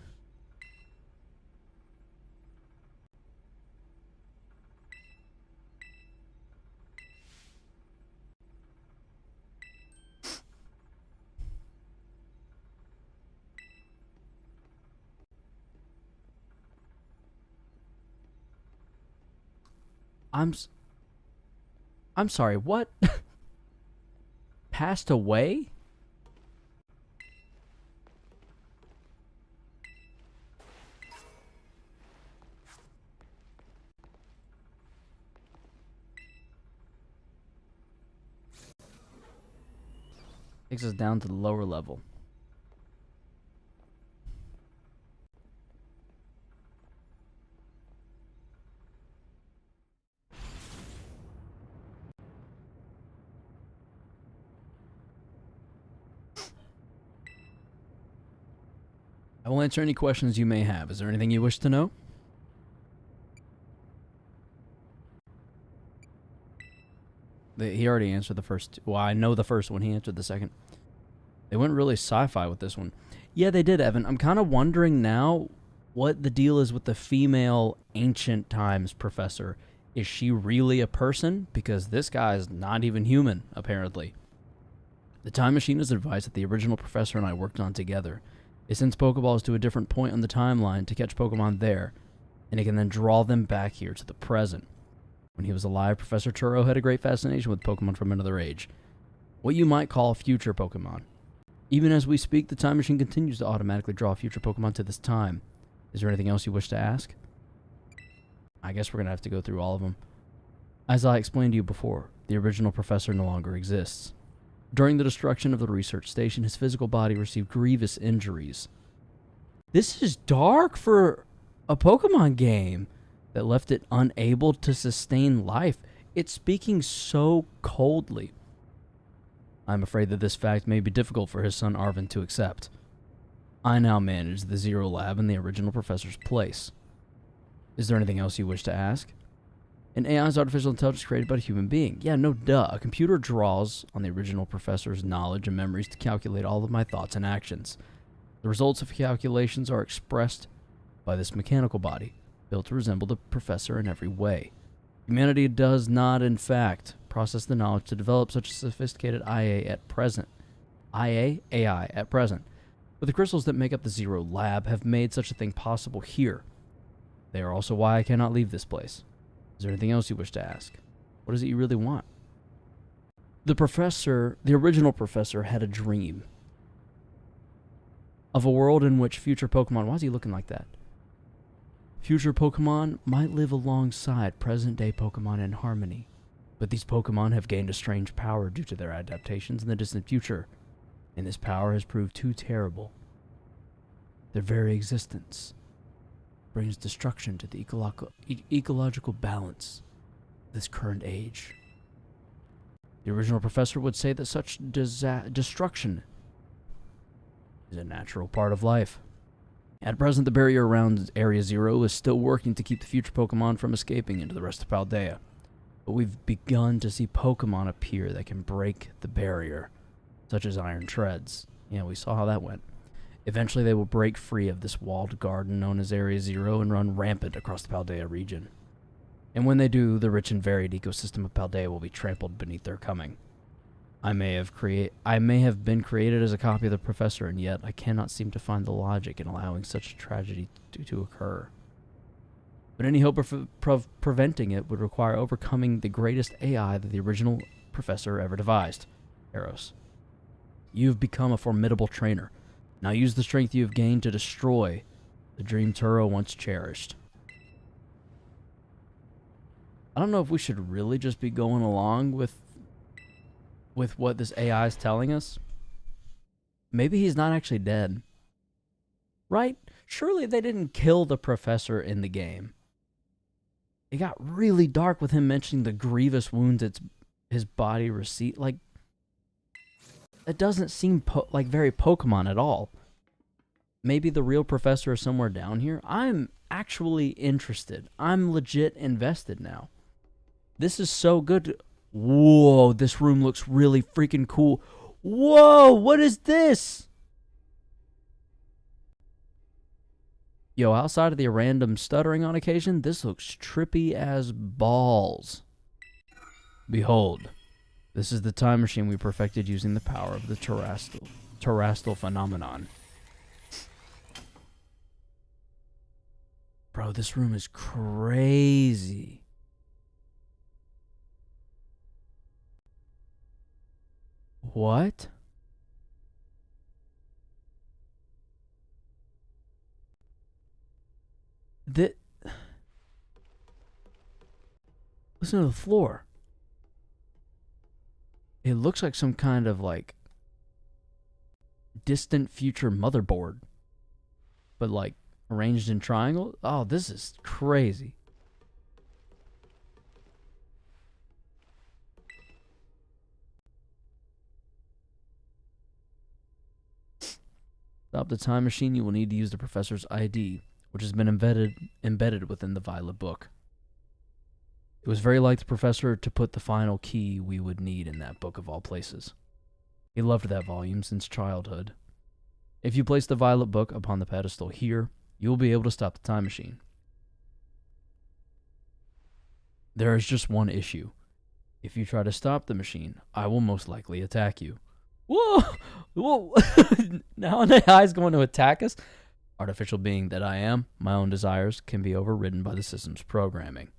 I'm sorry, what? Passed away? Takes us down to the lower level. I will answer any questions you may have. Is there anything you wish to know? He already answered the first. Well, I know the first one. He answered the second. They went really sci-fi with this one. Yeah, they did, Evan. I'm kind of wondering now what the deal is with the female ancient times professor. Is she really a person? Because this guy is not even human, apparently. The time machine is a device that the original professor and I worked on together. It sends Pokeballs to a different point on the timeline to catch Pokemon there, and it can then draw them back here to the present. When he was alive, Professor Turo had a great fascination with Pokemon from another age. What you might call future Pokemon. Even as we speak, the time machine continues to automatically draw future Pokemon to this time. Is there anything else you wish to ask? I guess we're going to have to go through all of them. As I explained to you before, the original professor no longer exists. During the destruction of the research station, his physical body received grievous injuries. This is dark for a Pokemon game that left it unable to sustain life. It's speaking so coldly. I'm afraid that this fact may be difficult for his son Arven to accept. I now manage the Zero Lab in the original professor's place. Is there anything else you wish to ask? An AI is artificial intelligence created by a human being. Yeah, no duh. A computer draws on the original professor's knowledge and memories to calculate all of my thoughts and actions. The results of calculations are expressed by this mechanical body, built to resemble the professor in every way. Humanity does not, in fact, process the knowledge to develop such a sophisticated AI at present. AI at present. But the crystals that make up the Zero Lab have made such a thing possible here. They are also why I cannot leave this place. Is there anything else you wish to ask? What is it you really want? The original professor, had a dream of a world in which future Pokemon... Why is he looking like that? Future Pokemon might live alongside present-day Pokemon in harmony, but these Pokemon have gained a strange power due to their adaptations in the distant future, and this power has proved too terrible. Their very existence brings destruction to the ecological balance of this current age. The original professor would say that such destruction is a natural part of life. At present, the barrier around Area Zero is still working to keep the future Pokemon from escaping into the rest of Paldea. But we've begun to see Pokemon appear that can break the barrier, such as Iron Treads. Yeah, we saw how that went. Eventually, they will break free of this walled garden known as Area Zero and run rampant across the Paldea region. And when they do, the rich and varied ecosystem of Paldea will be trampled beneath their coming. I may have been created as a copy of the professor, and yet I cannot seem to find the logic in allowing such a tragedy to occur. But any hope of preventing it would require overcoming the greatest AI that the original professor ever devised, Eros. You've become a formidable trainer. Now use the strength you have gained to destroy the dream Turo once cherished. I don't know if we should really just be going along with what this AI is telling us. Maybe he's not actually dead. Right? Surely they didn't kill the professor in the game. It got really dark with him mentioning the grievous wounds his body received. Like, it doesn't seem like very Pokemon at all. Maybe the real professor is somewhere down here. I'm actually interested. I'm legit invested now. This is so good. Whoa, this room looks really freaking cool. Whoa, what is this? Yo, outside of the random stuttering on occasion, this looks trippy as balls. Behold, this is the time machine we perfected using the power of the terrestrial phenomenon. Bro, this room is crazy. What? Listen to the floor. It looks like some kind of like distant future motherboard, but like arranged in triangle. Oh, this is crazy. Stop the time machine. You will need to use the professor's ID, which has been embedded within the Violet book. It was very like the professor to put the final key we would need in that book of all places. He loved that volume since childhood. If you place the Violet book upon the pedestal here, you'll be able to stop the time machine. There is just one issue. If you try to stop the machine, I will most likely attack you. Whoa! Whoa! Now an AI is going to attack us? Artificial being that I am, my own desires can be overridden by the system's programming.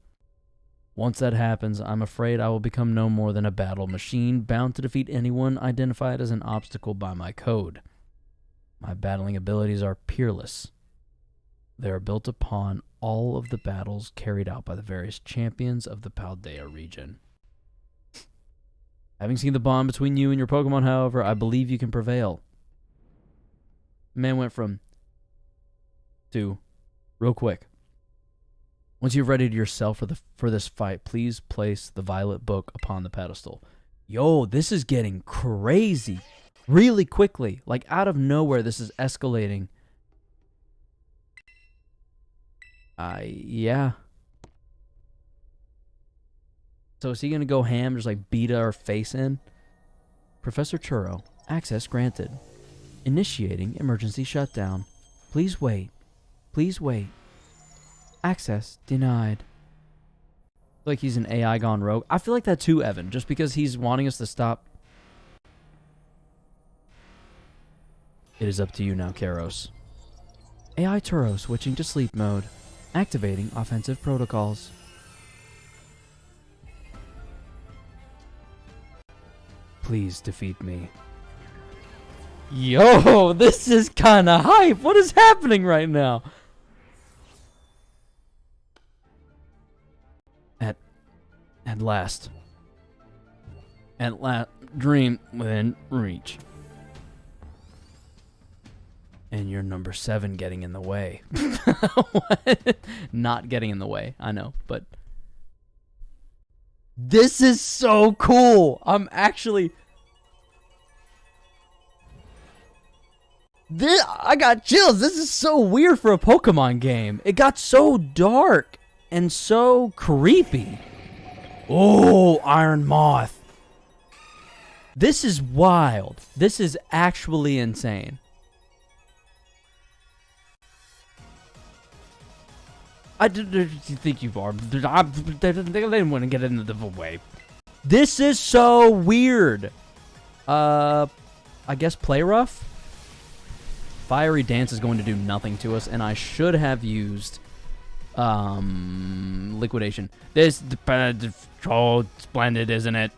Once that happens, I'm afraid I will become no more than a battle machine bound to defeat anyone identified as an obstacle by my code. My battling abilities are peerless. They are built upon all of the battles carried out by the various champions of the Paldea region. Having seen the bond between you and your Pokemon, however, I believe you can prevail. Man went from to real quick. Once you've readied yourself for this fight, please place the Violet Book upon the pedestal. Yo, this is getting crazy. Really quickly. Like, out of nowhere, this is escalating. Yeah. So is he going to go ham, just like beat our face in? Professor Churro, access granted. Initiating emergency shutdown. Please wait. Please wait. Access denied. Like he's an AI gone rogue. I feel like that too, Evan, just because he's wanting us to stop. It is up to you now, Karos. AI Turo switching to sleep mode. Activating offensive protocols. Please defeat me. Yo, this is kind of hype. What is happening right now? At last. At last, dream within reach. And you're number 7 getting in the way. What? Not getting in the way, I know, but... This is so cool! I'm actually... I got chills! This is so weird for a Pokemon game. It got so dark and so creepy. Oh, Iron Moth. This is wild. This is actually insane. I didn't think you are. They didn't want to get into the way. This is so weird. I guess Play Rough? Fiery Dance is going to do nothing to us, and I should have used Liquidation. This oh, splendid, isn't it?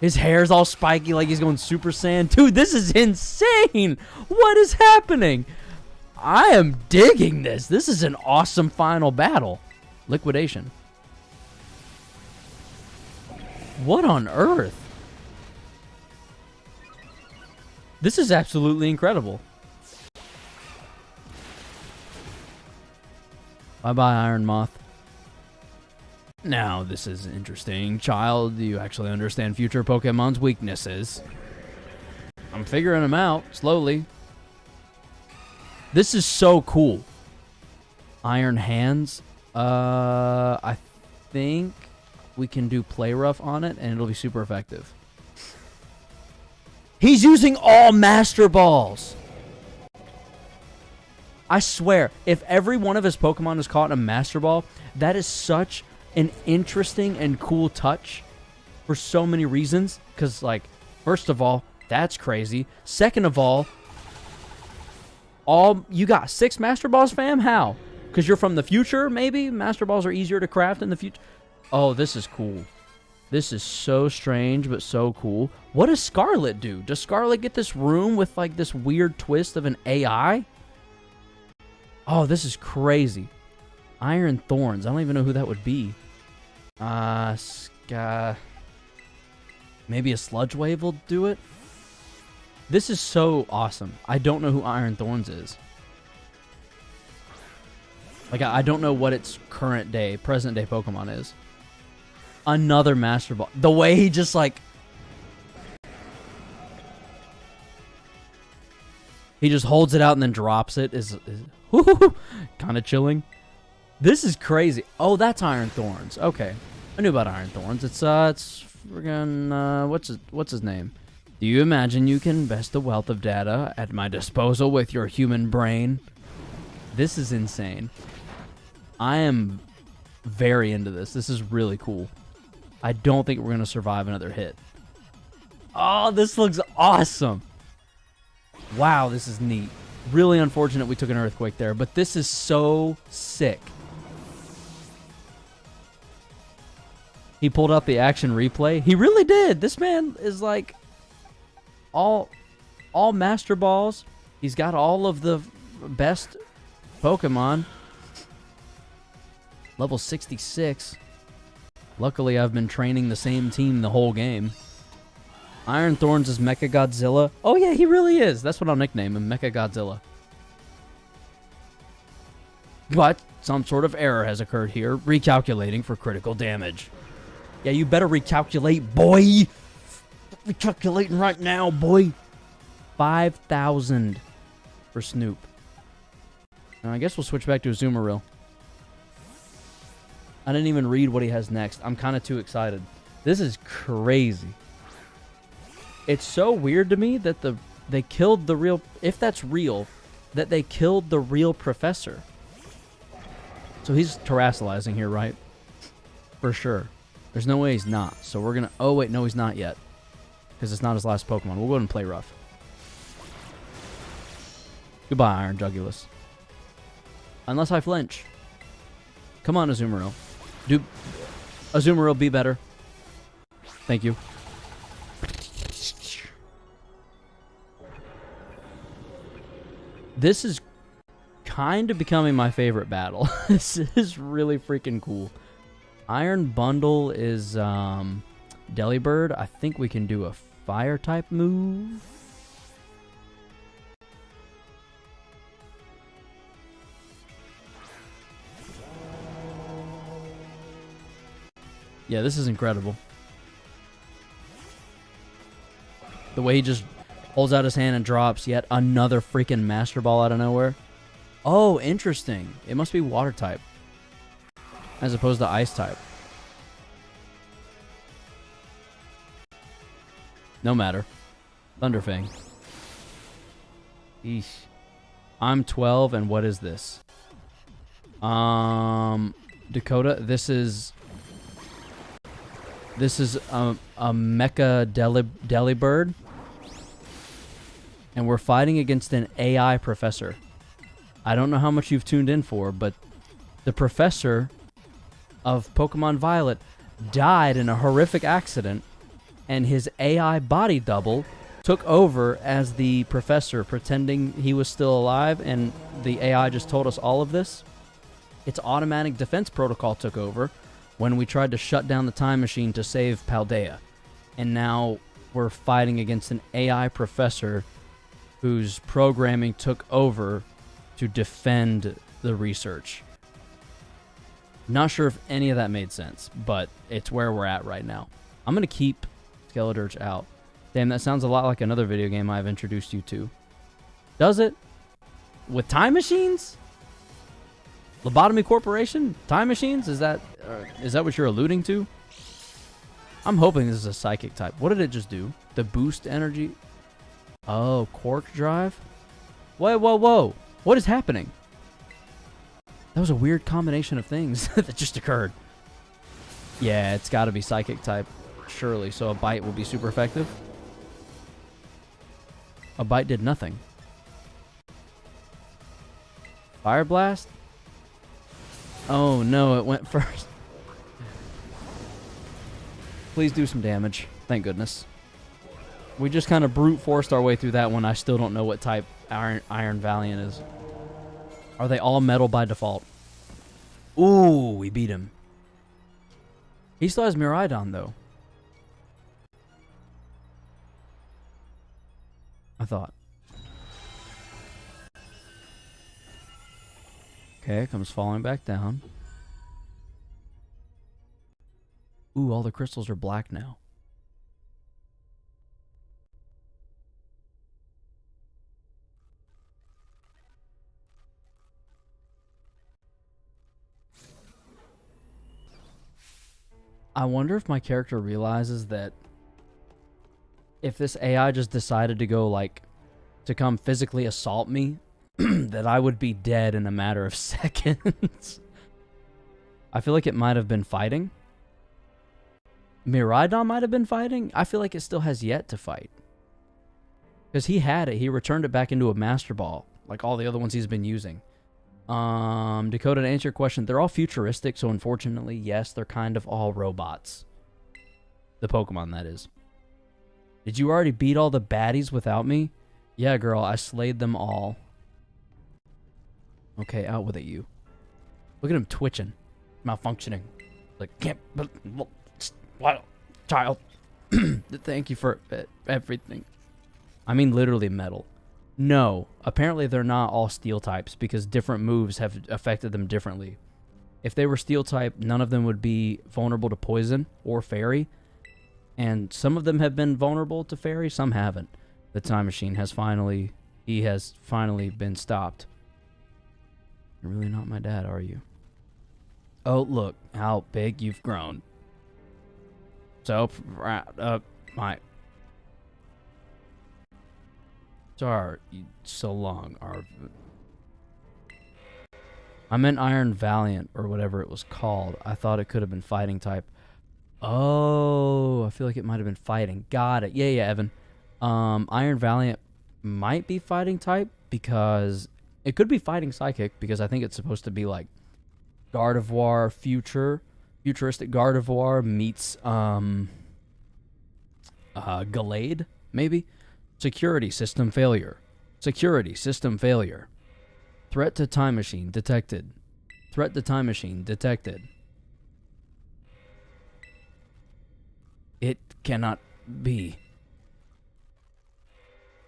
His hair's all spiky like he's going Super Saiyan. Dude, this is insane. What is happening? I am digging this. This is an awesome final battle. Liquidation. What on earth? This is absolutely incredible. Bye-bye, Iron Moth. Now, this is interesting. Child, do you actually understand future Pokemon's weaknesses? I'm figuring them out, slowly. This is so cool. Iron Hands. I think we can do Play Rough on it, and it'll be super effective. He's using all Master Balls! I swear, if every one of his Pokemon is caught in a Master Ball, that is such an interesting and cool touch for so many reasons. Because, like, first of all, that's crazy. Second of all, you got 6 Master Balls, fam? How? Because you're from the future, maybe? Master Balls are easier to craft in the future. Oh, this is cool. This is so strange, but so cool. What does Scarlet do? Does Scarlet get this room with, like, this weird twist of an AI? Oh, this is crazy. Iron Thorns. I don't even know who that would be. Maybe a Sludge Wave will do it? This is so awesome. I don't know who Iron Thorns is. Like, I don't know what its present day Pokemon is. Another Master Ball. The way he just, like... He just holds it out and then drops it is kind of chilling. This is crazy. Oh, that's Iron Thorns. Okay. I knew about Iron Thorns. It's friggin', what's his name? Do you imagine you can invest the wealth of data at my disposal with your human brain? This is insane. I am very into this. This is really cool. I don't think we're going to survive another hit. Oh, this looks awesome. Wow, this is neat. Really unfortunate we took an earthquake there, but this is so sick. He pulled out the action replay. He really did. This man is like all Master Balls. He's got all of the best Pokemon. Level 66. Luckily, I've been training the same team the whole game. Iron Thorns is Mecha Godzilla. Oh yeah, he really is. That's what I'll nickname him, Mecha Godzilla. But some sort of error has occurred here, recalculating for critical damage. Yeah, you better recalculate, boy. Recalculating right now, boy. 5,000 for Snoop. Now, I guess we'll switch back to Azumarill. I didn't even read what he has next. I'm kind of too excited. This is crazy. It's so weird to me that they killed the real... If that's real, that they killed the real professor. So he's terrasilizing here, right? For sure. There's no way he's not. So we're going to... Oh, wait. No, he's not yet. Because it's not his last Pokemon. We'll go ahead and play rough. Goodbye, Iron Jugulus. Unless I flinch. Come on, Azumarill. Azumarill, be better. Thank you. This is kind of becoming my favorite battle. This is really freaking cool. Iron Bundle is Delibird. I think we can do a fire type move. Yeah, this is incredible. The way he just holds out his hand and drops yet another freaking Master Ball out of nowhere. Oh, interesting. It must be water type as opposed to ice type. No matter. Thunderfang. Eesh. I'm 12, and what is this? Dakota, this is a Mecha Delibird. And we're fighting against an AI professor. I don't know how much you've tuned in for, but the professor of Pokemon Violet died in a horrific accident, and his AI body double took over as the professor, pretending he was still alive, and the AI just told us all of this. Its automatic defense protocol took over when we tried to shut down the time machine to save Paldea. And now we're fighting against an AI professor whose programming took over to defend the research. Not sure if any of that made sense, but it's where we're at right now. I'm going to keep Skeledirge out. Damn, that sounds a lot like another video game I've introduced you to. Does it? With time machines? Lobotomy Corporation? Time machines? Is that what you're alluding to? I'm hoping this is a psychic type. What did it just do? The boost energy? Oh, Quark Drive? Whoa, whoa, whoa. What is happening? That was a weird combination of things that just occurred. Yeah, it's got to be psychic type, surely. So a bite will be super effective. A bite did nothing. Fire Blast? Oh no, it went first. Please do some damage. Thank goodness. We just kind of brute forced our way through that one. I still don't know what type Iron Valiant is. Are they all metal by default? Ooh, we beat him. He still has Miraidon, though. I thought. Okay, it comes falling back down. Ooh, all the crystals are black now. I wonder if my character realizes that if this AI just decided to go, like, to come physically assault me, that I would be dead in a matter of seconds. I feel like it might have been fighting. Miraidon might have been fighting. I feel like it still has yet to fight. Because he had it. He returned it back into a Master Ball, like all the other ones he's been using. Dakota, to answer your question, they're all futuristic, so unfortunately, yes, they're kind of all robots. The Pokemon, that is. Did you already beat all the baddies without me? Yeah, girl, I slayed them all. Okay, out with it, you. Look at him twitching. Malfunctioning. Like, can't... What? Child. Thank you for everything. I mean literally metal. No, apparently they're not all steel types because different moves have affected them differently. If they were steel type, none of them would be vulnerable to poison or fairy. And some of them have been vulnerable to fairy, some haven't. The time machine has finally... He has finally been stopped. You're really not my dad, are you? Oh, look how big you've grown. So, my... Sorry, so long. I meant Iron Valiant, or whatever it was called. I thought it could have been fighting type. Oh, I feel like it might have been fighting. Got it. Yeah, Evan. Iron Valiant might be fighting type, because... It could be fighting psychic, because I think it's supposed to be like Gardevoir futuristic Gardevoir meets Gallade, maybe? Security system failure. Security system failure. Threat to time machine detected. Threat to time machine detected. It cannot be.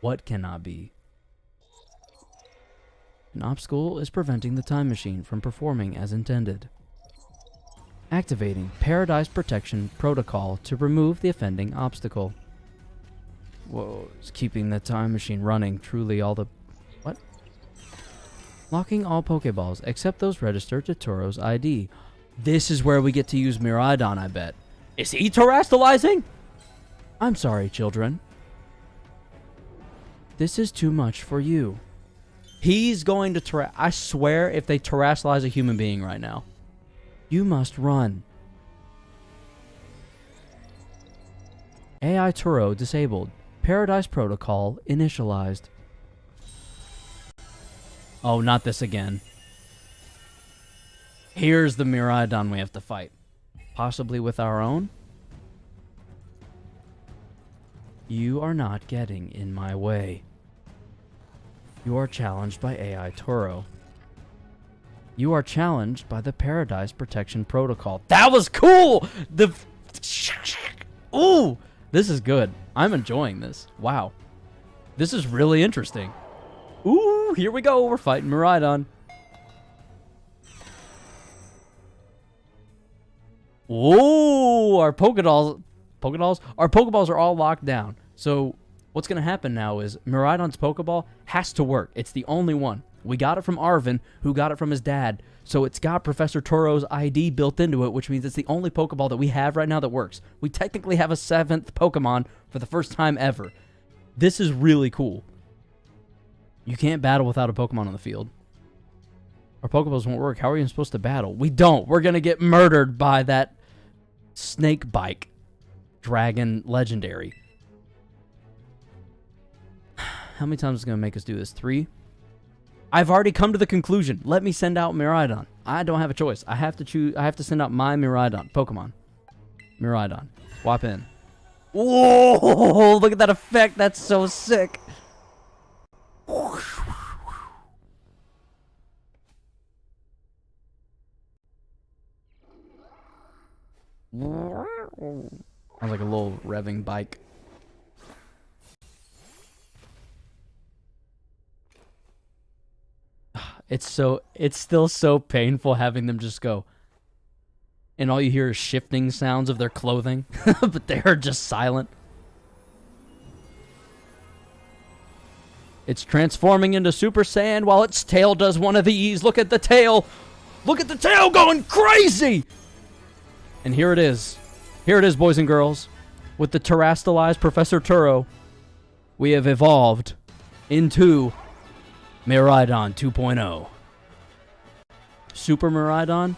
What cannot be? An obstacle is preventing the time machine from performing as intended. Activating Paradise Protection Protocol to remove the offending obstacle. Whoa, it's keeping the time machine running. Truly all the... What? Locking all Pokeballs except those registered to Turo's ID. This is where we get to use Miraidon, I bet. Is he terastallizing? I'm sorry, children. This is too much for you. He's going to I swear if they terastallize a human being right now. You must run. AI Turo disabled. Paradise Protocol initialized. Oh, not this again. Here's the Miraidon we have to fight. Possibly with our own? You are not getting in my way. You are challenged by AI Turo. You are challenged by the Paradise Protection Protocol. That was cool! Ooh! This is good. I'm enjoying this. Wow. This is really interesting. Ooh, here we go. We're fighting Miraidon. Ooh, our Pokédolls... Our Pokeballs are all locked down. So... What's going to happen now is Miraidon's Pokeball has to work. It's the only one. We got it from Arvin, who got it from his dad. So it's got Professor Turo's ID built into it, which means it's the only Pokeball that we have right now that works. We technically have a 7th Pokemon for the first time ever. This is really cool. You can't battle without a Pokemon on the field. Our Pokeballs won't work. How are you even supposed to battle? We don't. We're going to get murdered by that Snake Bike Dragon Legendary. How many times is it going to make us do this? 3? I've already come to the conclusion. Let me send out Miraidon. I don't have a choice. I have to choose. I have to send out my Miraidon. Pokemon. Miraidon. Swap in. Whoa! Look at that effect. That's so sick. Sounds like a little revving bike. It's still so painful having them just go. And all you hear is shifting sounds of their clothing. But they are just silent. It's transforming into Super Saiyan while its tail does one of these. Look at the tail. Look at the tail going crazy. And here it is. Here it is, boys and girls. With the terastallized Professor Turo, we have evolved into Miraidon 2.0. Super Miraidon?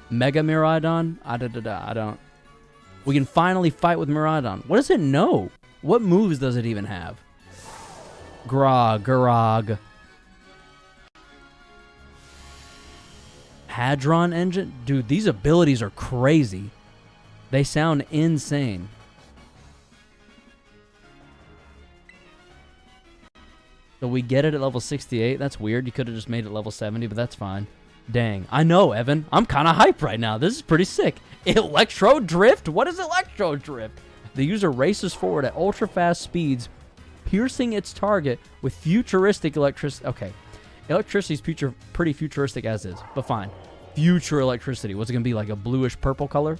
Mega Miraidon? I don't. We can finally fight with Miraidon. What does it know? What moves does it even have? Garog. Hadron Engine? Dude, these abilities are crazy. They sound insane. So we get it at level 68. That's weird. You could have just made it level 70, but that's fine. Dang. I know, Evan. I'm kind of hyped right now. This is pretty sick. Electro Drift? What is Electro Drift? The user races forward at ultra-fast speeds, piercing its target with futuristic electricity. Okay. Electricity's pretty futuristic as is, but fine. Future electricity. What's it going to be, like a bluish-purple color?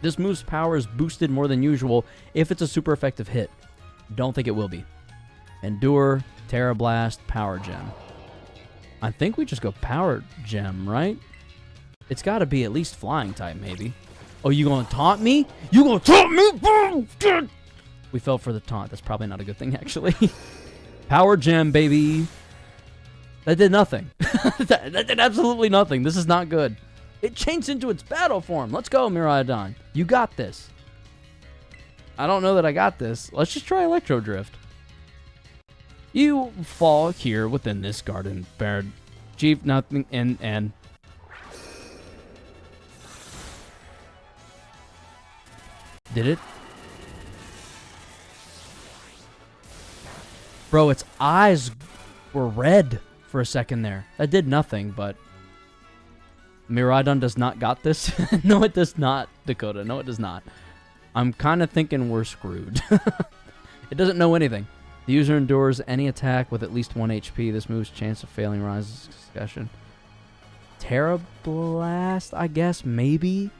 This move's power is boosted more than usual if it's a super effective hit. Don't think it will be. Endure, Terra Blast, Power Gem. I think we just go Power Gem, right? It's got to be at least Flying type, maybe. Oh, you gonna taunt me? You gonna taunt me? We fell for the taunt. That's probably not a good thing, actually. Power Gem, baby. That did nothing. that did absolutely nothing. This is not good. It changed into its battle form. Let's go, Miraidon. You got this. I don't know that I got this. Let's just try Electro Drift. You fall here within this garden, Baird. Chief, nothing, and... Did it? Bro, its eyes were red for a second there. That did nothing, but... Miraidon does not got this. No, it does not, Dakota. No, it does not. I'm kind of thinking we're screwed. It doesn't know anything. The user endures any attack with at least 1 HP. This move's chance of failing rises discussion. Terra Blast, I guess, maybe?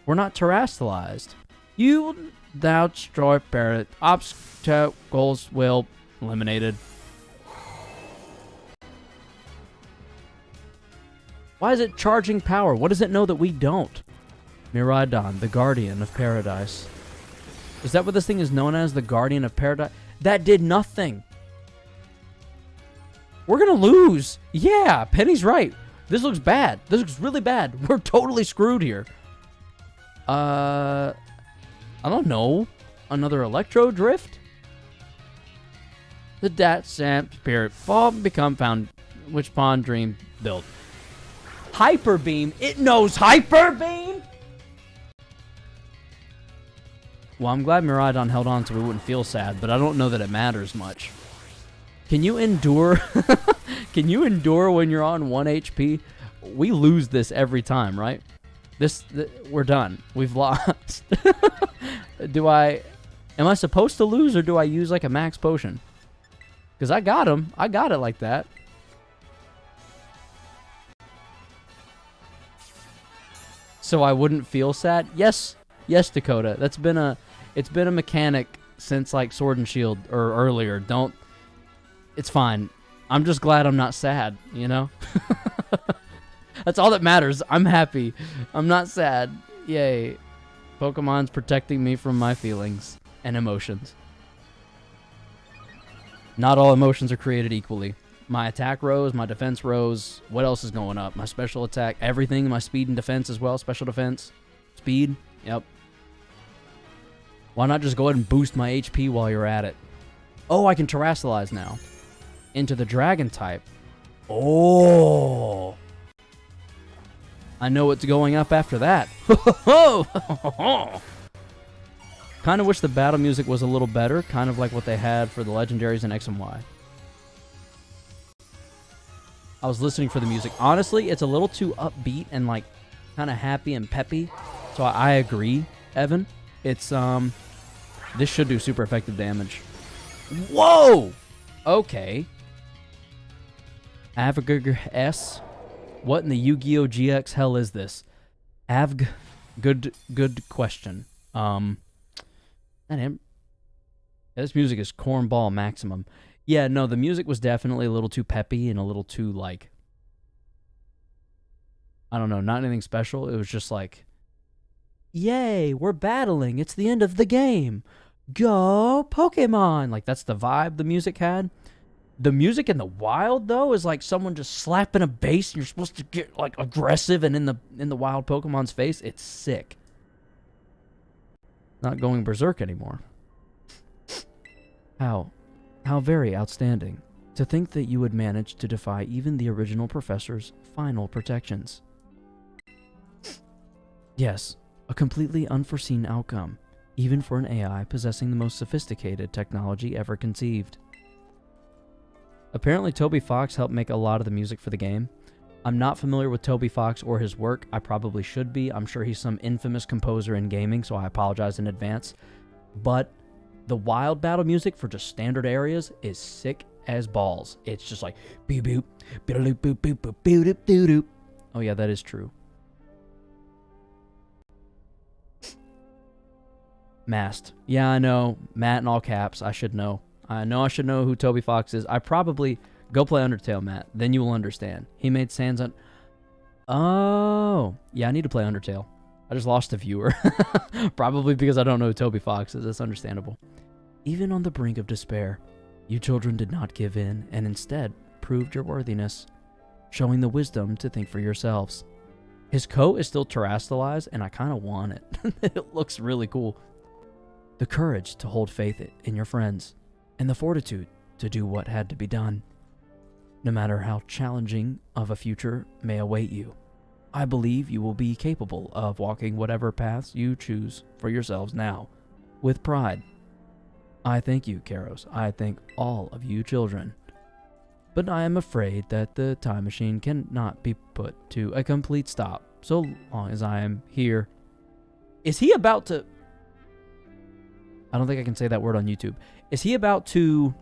We're not terastallized. You thou destroy parrot. Obstacles will eliminated. Why is it charging power? What does it know that we don't? Miraidon, the Guardian of Paradise. Is that what this thing is known as? The Guardian of Paradise? That did nothing. We're going to lose. Yeah, Penny's right. This looks bad. This looks really bad. We're totally screwed here. I don't know. Another Electro Drift? The Dat Samp Spirit Fall become found. Which Pawn Dream built? Hyper Beam. It knows Hyper Beam? Well, I'm glad Miraidon held on so we wouldn't feel sad, but I don't know that it matters much. Can you endure? Can you endure when you're on 1 HP? We lose this every time, right? We're done. We've lost. Am I supposed to lose, or do I use like a max potion? Because I got him. I got it like that. So I wouldn't feel sad? Yes, Dakota. It's been a mechanic since like Sword and Shield or earlier. It's fine. I'm just glad I'm not sad, you know? That's all that matters. I'm happy. I'm not sad. Yay. Pokemon's protecting me from my feelings and emotions. Not all emotions are created equally. My attack rose, my defense rose. What else is going up? My special attack, everything. My speed and defense as well. Special defense. Speed. Yep. Why not just go ahead and boost my HP while you're at it? Oh, I can Terastallize now. Into the Dragon type. Oh. I know what's going up after that. Kind of wish the battle music was a little better. Kind of like what they had for the legendaries in X and Y. I was listening for the music. Honestly, it's a little too upbeat and like kind of happy and peppy. So I agree, Evan. It's this should do super effective damage. Whoa! Okay. Avgg S. What in the Yu-Gi-Oh! GX hell is this? Avg. Good question. This music is cornball maximum. Yeah, no, the music was definitely a little too peppy and a little too, like, I don't know, not anything special. It was just like, yay, we're battling. It's the end of the game. Go Pokemon. Like, that's the vibe the music had. The music in the wild though is like someone just slapping a bass and you're supposed to get like aggressive, and in the wild Pokemon's face, it's sick. Not going berserk anymore. How very outstanding. To think that you would manage to defy even the original professor's final protections. Yes, a completely unforeseen outcome, even for an AI possessing the most sophisticated technology ever conceived. Apparently Toby Fox helped make a lot of the music for the game. I'm not familiar with Toby Fox or his work. I probably should be. I'm sure he's some infamous composer in gaming, so I apologize in advance. But the wild battle music for just standard areas is sick as balls. It's just like beep boop, boop boop boop boop boop boop boop. Oh yeah, that is true. Mast. Yeah, I know. Matt in all caps. I should know. I know I should know who Toby Fox is. I probably... Go play Undertale, Matt. Then you will understand. He made Sans on... Oh. Yeah, I need to play Undertale. I just lost a viewer. Probably because I don't know who Toby Fox is. That's understandable. Even on the brink of despair, you children did not give in and instead proved your worthiness, showing the wisdom to think for yourselves. His coat is still terrestrialized, and I kind of want it. It looks really cool. The courage to hold faith in your friends, and the fortitude to do what had to be done. No matter how challenging of a future may await you, I believe you will be capable of walking whatever paths you choose for yourselves now, with pride. I thank you, Karos. I thank all of you children. But I am afraid that the time machine cannot be put to a complete stop so long as I am here. Is he about to... I don't think I can say that word on YouTube. Is he about to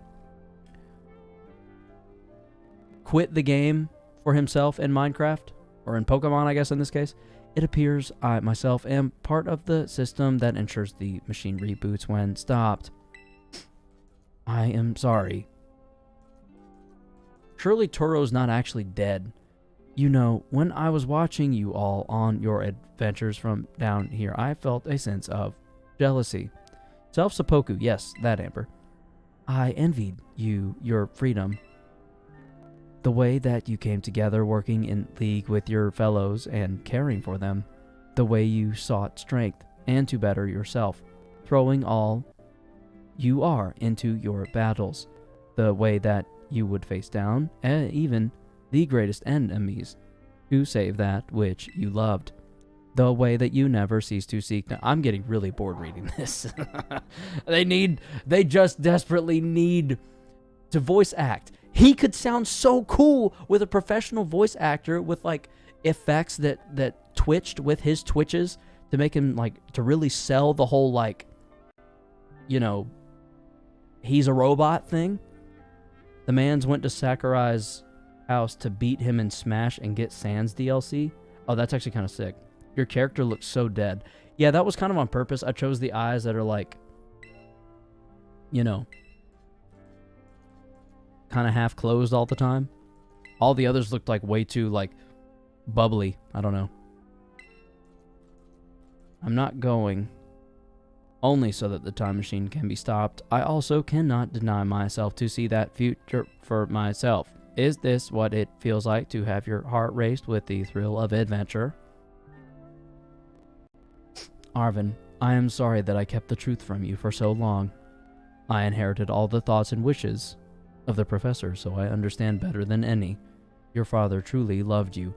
quit the game for himself in Minecraft? Or in Pokemon, I guess in this case? It appears I myself am part of the system that ensures the machine reboots when stopped. I am sorry. Surely Toro's not actually dead. You know, when I was watching you all on your adventures from down here, I felt a sense of jealousy. Self-seppuku, yes, that, Amber. I envied you your freedom. The way that you came together working in league with your fellows and caring for them. The way you sought strength and to better yourself, throwing all you are into your battles. The way that you would face down even the greatest enemies to save that which you loved. The way that you never cease to seek. Now, I'm getting really bored reading this. They just desperately need to voice act. He could sound so cool with a professional voice actor with like effects that twitched with his twitches to make him like to really sell the whole like, you know, he's a robot thing. The mans went to Sakurai's house to beat him in Smash and get Sans DLC. Oh, that's actually kind of sick. Your character looks so dead. Yeah, that was kind of on purpose. I chose the eyes that are like, you know, kind of half closed all the time. All the others looked like way too like bubbly. I don't know. I'm not going only so that the time machine can be stopped. I also cannot deny myself to see that future for myself. Is this what it feels like to have your heart raced with the thrill of adventure? Arven, I am sorry that I kept the truth from you for so long. I inherited all the thoughts and wishes of the professor, so I understand better than any. Your father truly loved you.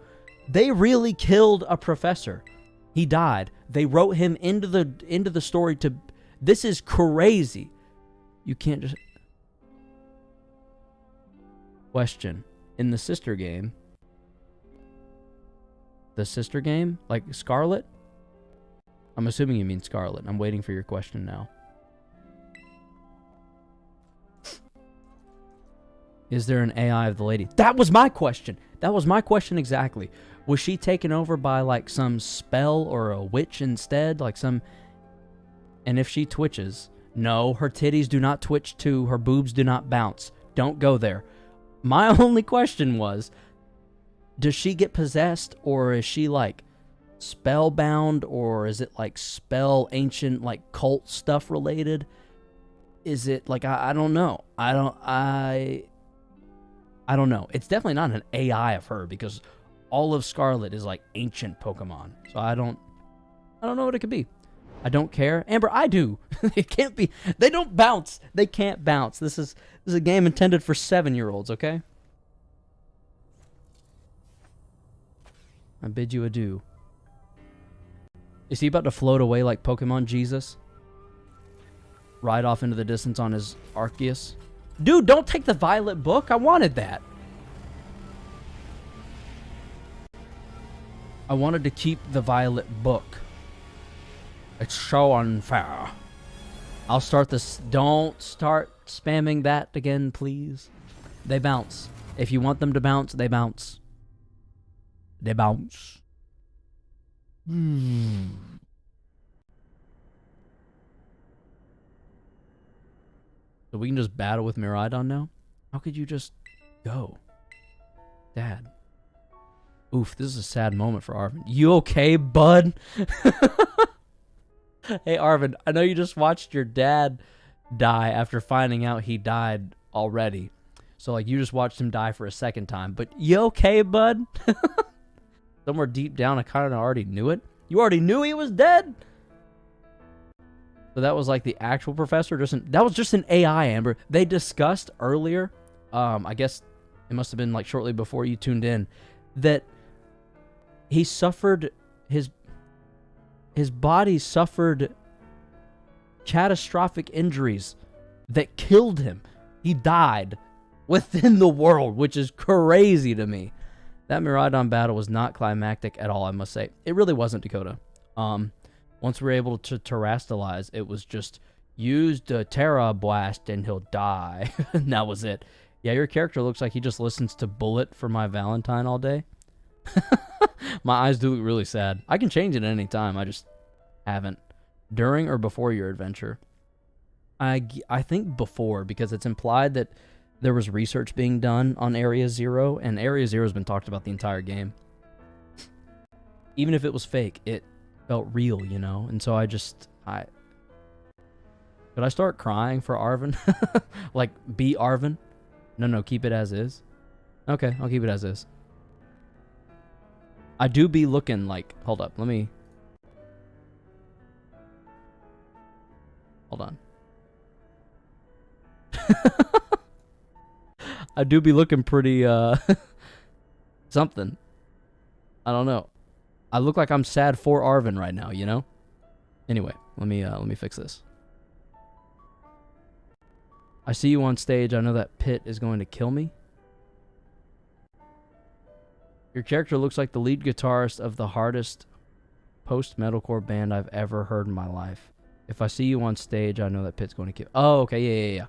They really killed a professor. He died. They wrote him into the story to... This is crazy. You can't just... Question. In the sister game... The sister game? Like Scarlet? I'm assuming you mean Scarlet. I'm waiting for your question now. Is there an AI of the lady? That was my question. That was my question exactly. Was she taken over by like some spell or a witch instead? Like some... And if she twitches... No, her titties do not twitch too. Her boobs do not bounce. Don't go there. My only question was... Does she get possessed, or is she like spellbound, or is it like spell ancient like cult stuff related? Is it like I don't know. I don't know. It's definitely not an AI of her because all of Scarlet is like ancient Pokemon. So I don't know what it could be. I don't care. Amber, I do. It can't be. They don't bounce. They can't bounce. This is a game intended for 7-year-olds, okay? I bid you adieu. Is he about to float away like Pokemon Jesus? Ride off into the distance on his Arceus? Dude, don't take the violet book. I wanted that. I wanted to keep the violet book. It's so unfair. I'll start this. Don't start spamming that again, please. They bounce. If you want them to bounce, they bounce. They bounce. So we can just battle with Miraidon now? How could you just go? Dad. Oof, this is a sad moment for Arven. You okay, bud? Hey, Arven, I know you just watched your dad die after finding out he died already. So, like, you just watched him die for a second time. But you okay, bud? Somewhere deep down, I kind of already knew it. You already knew he was dead? So that was like the actual professor? That was just an AI, Amber. They discussed earlier, I guess it must have been like shortly before you tuned in, that he suffered, his body suffered catastrophic injuries that killed him. He died within the world, which is crazy to me. That Miraidon battle was not climactic at all, I must say. It really wasn't, Dakota. Once we were able to terrastalize, it was just use the Terra Blast and he'll die. And that was it. Yeah, your character looks like he just listens to Bullet for My Valentine all day. My eyes do look really sad. I can change it at any time. I just haven't. During or before your adventure? I think before, because it's implied that there was research being done on Area Zero, and Area Zero has been talked about the entire game. Even if it was fake, it felt real, you know? And so Could I start crying for Arven? Like, be Arven? No, keep it as is. Okay, I'll keep it as is. I do be looking like... Hold up, let me... Hold on. I do be looking pretty, something. I don't know. I look like I'm sad for Arven right now, you know? Anyway, let me fix this. I see you on stage. I know that Pit is going to kill me. Your character looks like the lead guitarist of the hardest post-metalcore band I've ever heard in my life. If I see you on stage, I know that Pit's going to kill... Oh, okay, yeah.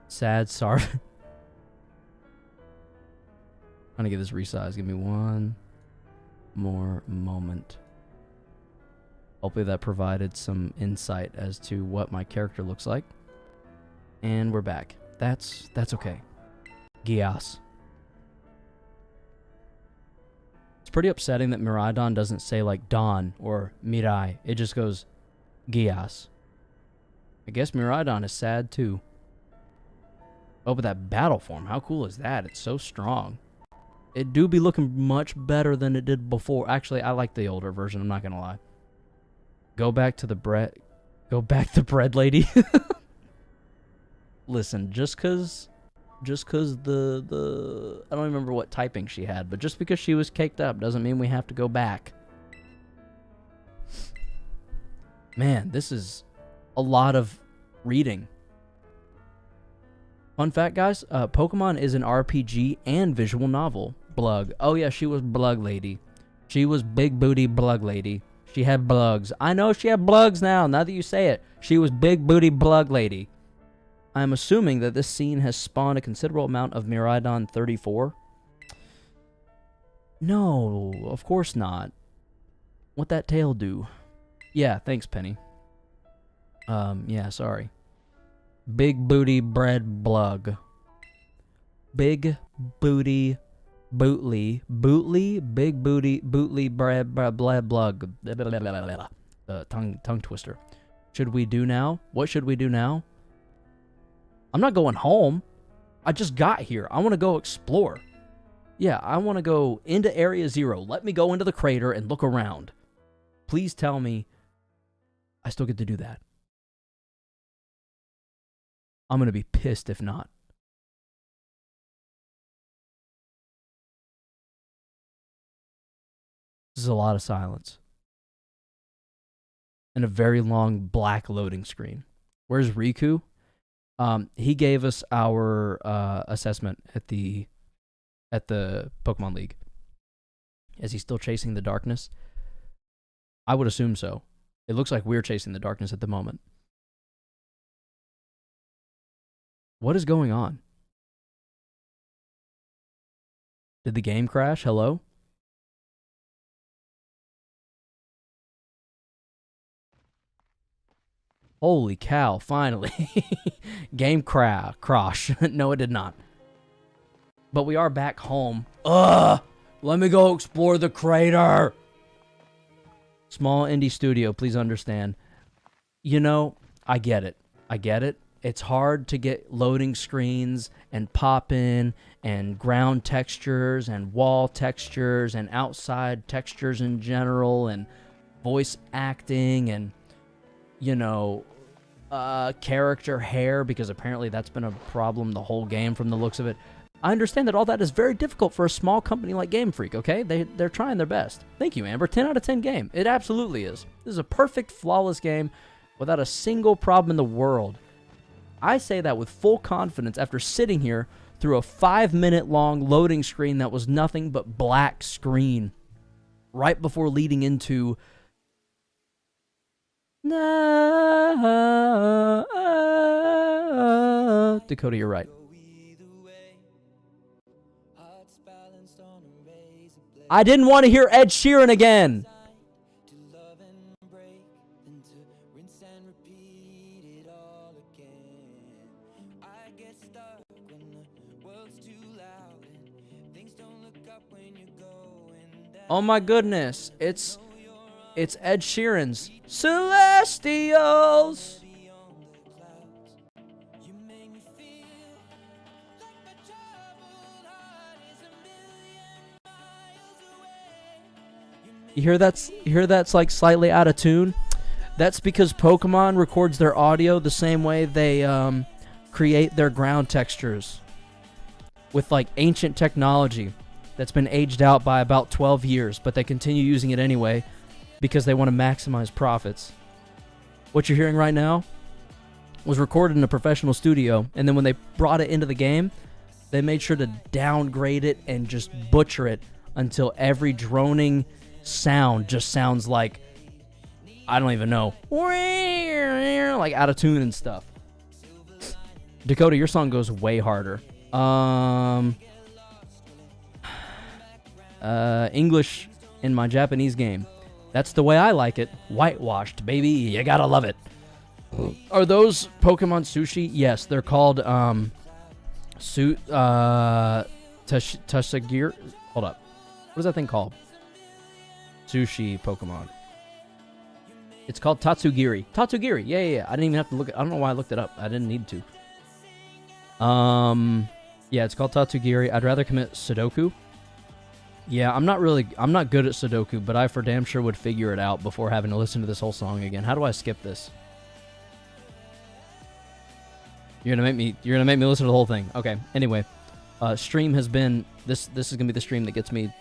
Sad, sorry. I'm gonna get this resized. Give me one more moment. Hopefully that provided some insight as to what my character looks like. And we're back. That's okay. Gias. It's pretty upsetting that Miraidon doesn't say like Dawn or Mirai. It just goes Gias. I guess Miraidon is sad too. Oh, but that battle form, how cool is that? It's so strong. It do be looking much better than it did before. Actually, I like the older version, I'm not gonna lie. Go back to bread lady. Listen, just cause the I don't remember what typing she had, but just because she was caked up doesn't mean we have to go back. Man, this is a lot of reading. Fun fact, guys, Pokemon is an RPG and visual novel. Blug. Oh yeah, she was Blug Lady. She was Big Booty Blug Lady. She had blugs. I know she had blugs now that you say it. She was Big Booty Blug Lady. I'm assuming that this scene has spawned a considerable amount of Miraidon 34. No, of course not. What that tail do? Yeah, thanks, Penny. Yeah, sorry. Big Booty Bread Blug. Big Booty Bootly. Big Booty Bootly Bread Blug. Tongue twister. Should we do now? What should we do now? I'm not going home. I just got here. I want to go explore. Yeah, I want to go into Area Zero. Let me go into the crater and look around. Please tell me I still get to do that. I'm going to be pissed if not. This is a lot of silence. And a very long black loading screen. Where's Riku? He gave us our assessment at the Pokemon League. Is he still chasing the darkness? I would assume so. It looks like we're chasing the darkness at the moment. What is going on? Did the game crash? Hello? Holy cow, finally. Game crash. No, it did not. But we are back home. Ugh! Let me go explore the crater! Small indie studio, please understand. You know, I get it. It's hard to get loading screens and pop-in and ground textures and wall textures and outside textures in general and voice acting and, you know, character hair, because apparently that's been a problem the whole game from the looks of it. I understand that all that is very difficult for a small company like Game Freak, okay? They're trying their best. Thank you, Amber. 10 out of 10 game. It absolutely is. This is a perfect, flawless game without a single problem in the world. I say that with full confidence after sitting here through a 5-minute long loading screen that was nothing but black screen right before leading into Dakota, you're right. I didn't want to hear Ed Sheeran again. Oh my goodness, it's Ed Sheeran's Celestials. You hear that's like slightly out of tune? That's because Pokemon records their audio the same way they create their ground textures with like ancient technology that's been aged out by about 12 years, but they continue using it anyway because they want to maximize profits. What you're hearing right now was recorded in a professional studio, and then when they brought it into the game, they made sure to downgrade it and just butcher it until every droning sound just sounds like, I don't even know, like out of tune and stuff. Dakota, your song goes way harder. English in my Japanese game. That's the way I like it. Whitewashed, baby. You gotta love it. Are those Pokemon sushi? Yes, they're called Tatsugiri. Hold up. What is that thing called? Sushi Pokemon. It's called Tatsugiri. Tatsugiri. Yeah. I didn't even have to look at, I don't know why I looked it up. I didn't need to. Yeah, it's called Tatsugiri. I'd rather commit Sudoku. Yeah, I'm not good at Sudoku, but I for damn sure would figure it out before having to listen to this whole song again. How do I skip this? You're gonna make me listen to the whole thing. Okay. Anyway, stream has been this is gonna be the stream that gets me.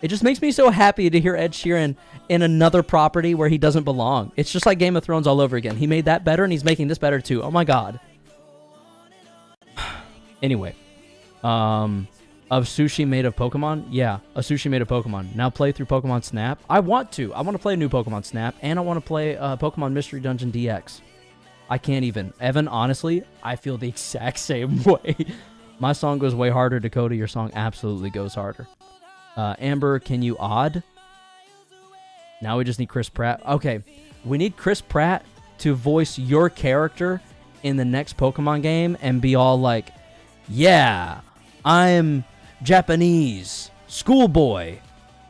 It just makes me so happy to hear Ed Sheeran in another property where he doesn't belong. It's just like Game of Thrones all over again. He made that better, and he's making this better too. Oh my god. Anyway. Of sushi made of Pokemon? Yeah, a sushi made of Pokemon. Now play through Pokemon Snap. I want to play a new Pokemon Snap, and I want to play Pokemon Mystery Dungeon DX. I can't even. Evan, honestly, I feel the exact same way. My song goes way harder. Dakota, your song absolutely goes harder. Amber, can you odd? Now we just need Chris Pratt. Okay, we need Chris Pratt to voice your character in the next Pokemon game and be all like, yeah, I'm Japanese schoolboy.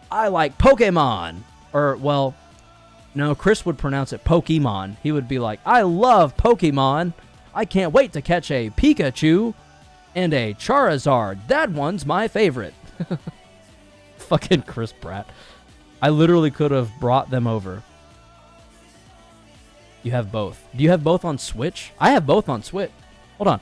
I like Pokemon. Or, well, No, Chris would pronounce it Pokemon. He would be like, I love Pokemon. I can't wait to catch a Pikachu and a Charizard. That one's my favorite. Fucking Chris Pratt. I literally could have brought them over. You have both. Do you have both on Switch? I have both on Switch. Hold on.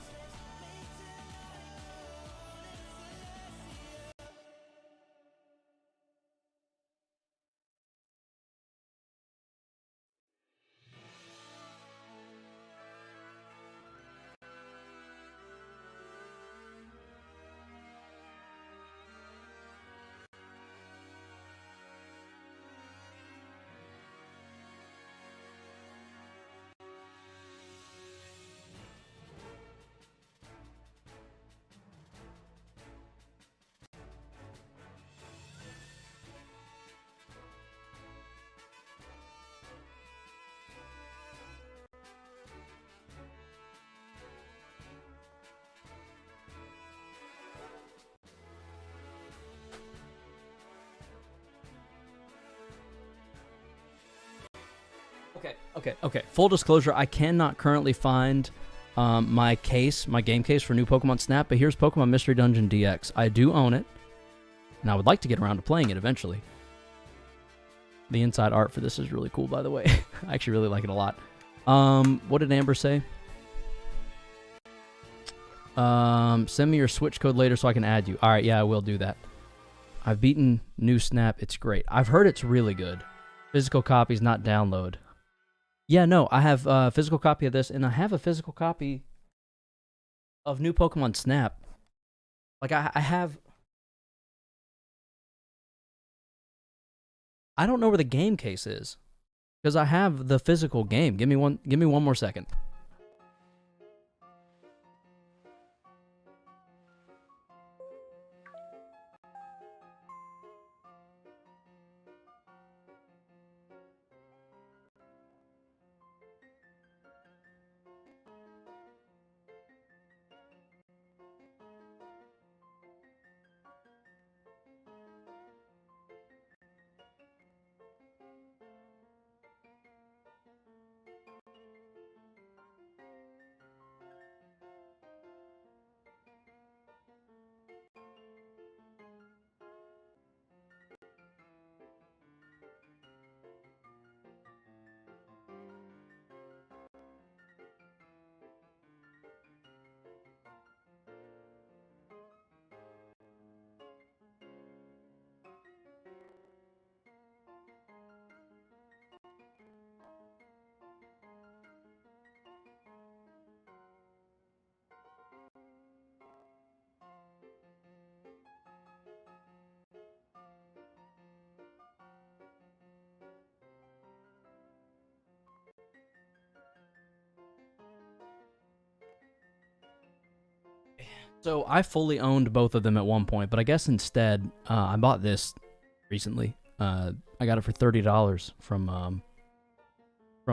Okay. Full disclosure, I cannot currently find my game case for new Pokemon Snap, but here's Pokemon Mystery Dungeon DX. I do own it, and I would like to get around to playing it eventually. The inside art for this is really cool, by the way. I actually really like it a lot. What did Amber say? Send me your Switch code later so I can add you. All right, yeah, I will do that. I've beaten New Snap. It's great. I've heard it's really good. Physical copies, not download. Yeah, no, I have a physical copy of this, and I have a physical copy of new Pokemon Snap. Like, I have... I don't know where the game case is, because I have the physical game. Give me one more second. So I fully owned both of them at one point, but I guess instead I bought this recently. I got it for $30 from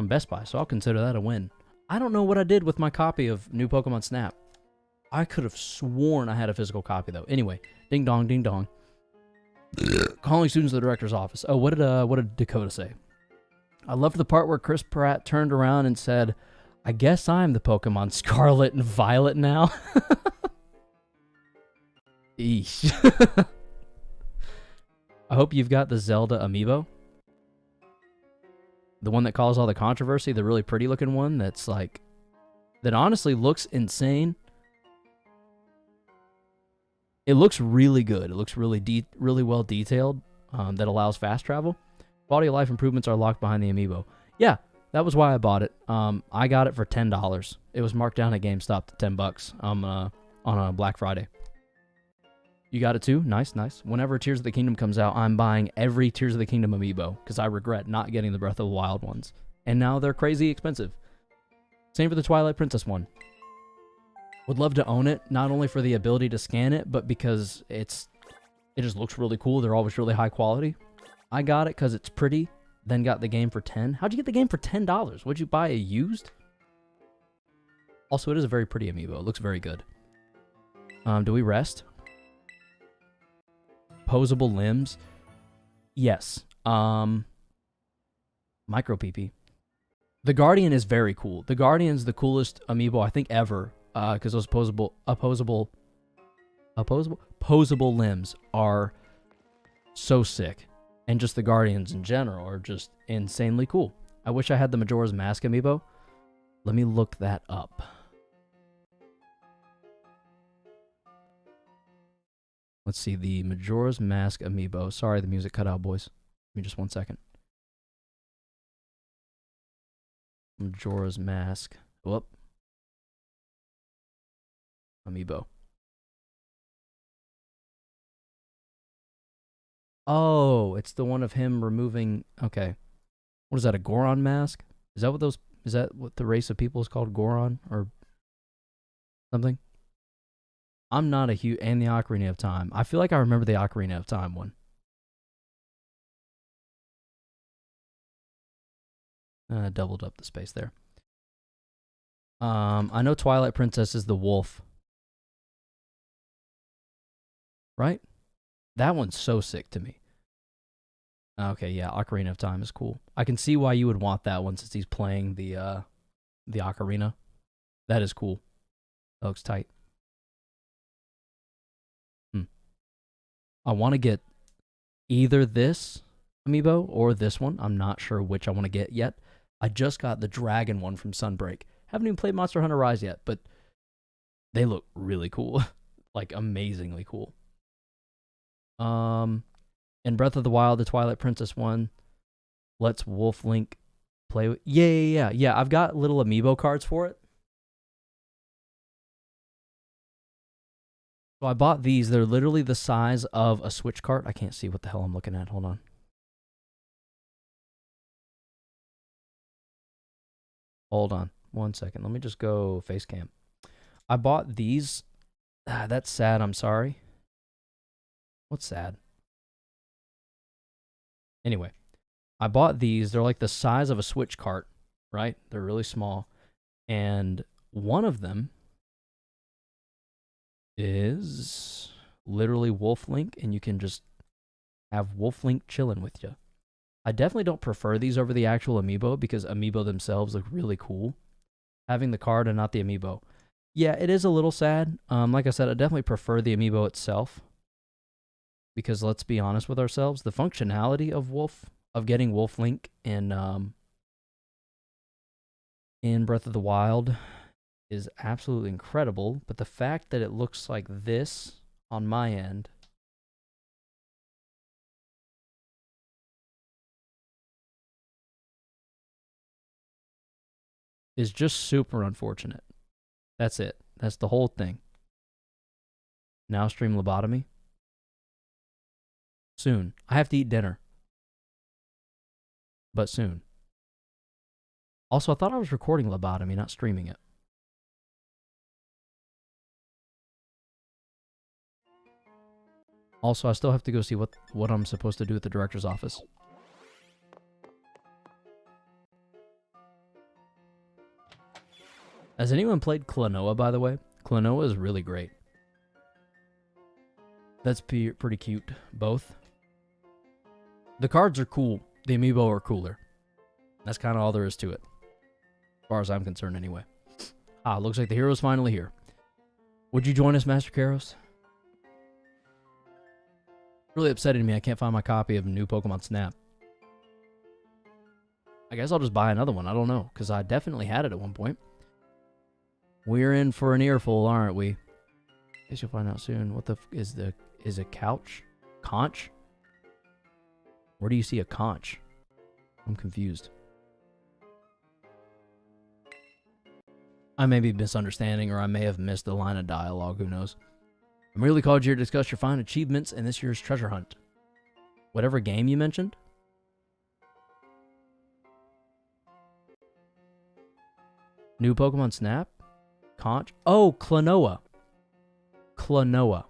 Best Buy, so I'll consider that a win. I don't know what I did with my copy of new Pokemon Snap. I could have sworn I had a physical copy though. Anyway, ding dong, ding dong. Calling students to the director's office. Oh, what did Dakota say? I loved the part where Chris Pratt turned around and said, "I guess I'm the Pokemon Scarlet and Violet now." Eesh. I hope you've got the Zelda amiibo. The one that caused all the controversy, the really pretty looking one that's like, that honestly looks insane. It looks really good. It looks really well detailed. That allows fast travel. Quality of life improvements are locked behind the amiibo. Yeah, that was why I bought it. I got it for $10. It was marked down at GameStop to $10 on a Black Friday. You got it too? Nice, nice. Whenever Tears of the Kingdom comes out, I'm buying every Tears of the Kingdom amiibo because I regret not getting the Breath of the Wild ones. And now they're crazy expensive. Same for the Twilight Princess one. Would love to own it, not only for the ability to scan it, but because it just looks really cool. They're always really high quality. I got it because it's pretty, then got the game for $10. How'd you get the game for $10? Would you buy a used? Also, it is a very pretty amiibo. It looks very good. Do we rest? Posable limbs? Yes. Micro PP. The Guardian is very cool. The Guardian's the coolest amiibo I think ever, because those posable limbs are so sick, and just the Guardians in general are just insanely cool. I wish I had the Majora's Mask amiibo. Let me look that up. Let's see, the Majora's Mask amiibo. Sorry, the music cut out, boys. Give me just 1 second. Majora's Mask. Whoop. Amiibo. Oh, it's the one of him removing... Okay. What is that, a Goron mask? Is that what the race of people is called, Goron? Or something? I'm not a huge... And the Ocarina of Time. I feel like I remember the Ocarina of Time one. Doubled up the space there. I know Twilight Princess is the wolf. Right? That one's so sick to me. Okay, yeah, Ocarina of Time is cool. I can see why you would want that one since he's playing the ocarina. That is cool. That looks tight. I want to get either this amiibo or this one. I'm not sure which I want to get yet. I just got the dragon one from Sunbreak. Haven't even played Monster Hunter Rise yet, but they look really cool. Like, amazingly cool. In Breath of the Wild, the Twilight Princess one lets Wolf Link play with... Yeah, I've got little amiibo cards for it. So I bought these. They're literally the size of a Switch cart. I can't see what the hell I'm looking at. Hold on. Hold on 1 second. Let me just go face cam. I bought these. That's sad. I'm sorry. What's sad? Anyway, I bought these. They're like the size of a Switch cart, right? They're really small. And one of them is literally Wolf Link, and you can just have Wolf Link chilling with you. I definitely don't prefer these over the actual amiibo because amiibo themselves look really cool. Having the card and not the amiibo. Yeah, it is a little sad. Like I said, I definitely prefer the amiibo itself. Because let's be honest with ourselves, the functionality of getting Wolf Link in Breath of the Wild is absolutely incredible. But the fact that it looks like this on my end is just super unfortunate. That's it. That's the whole thing. Now stream lobotomy. Soon. I have to eat dinner. But soon. Also, I thought I was recording lobotomy, not streaming it. Also, I still have to go see what I'm supposed to do at the director's office. Has anyone played Klonoa, by the way? Klonoa is really great. That's pretty cute. Both. The cards are cool. The amiibo are cooler. That's kind of all there is to it. As far as I'm concerned, anyway. Looks like the hero's finally here. Would you join us, Master Karos? Really upsetting me I can't find my copy of New Pokemon Snap. I guess I'll just buy another one. I don't know, because I definitely had it at one point. We're in for an earful, aren't we? Guess you'll find out soon. What the is a couch? Conch? Where do you see a conch? I'm confused. I may be misunderstanding, or I may have missed a line of dialogue. Who knows? I merely called you here to discuss your fine achievements in this year's treasure hunt. Whatever game you mentioned? New Pokemon Snap? Conch? Oh, Klonoa. Klonoa.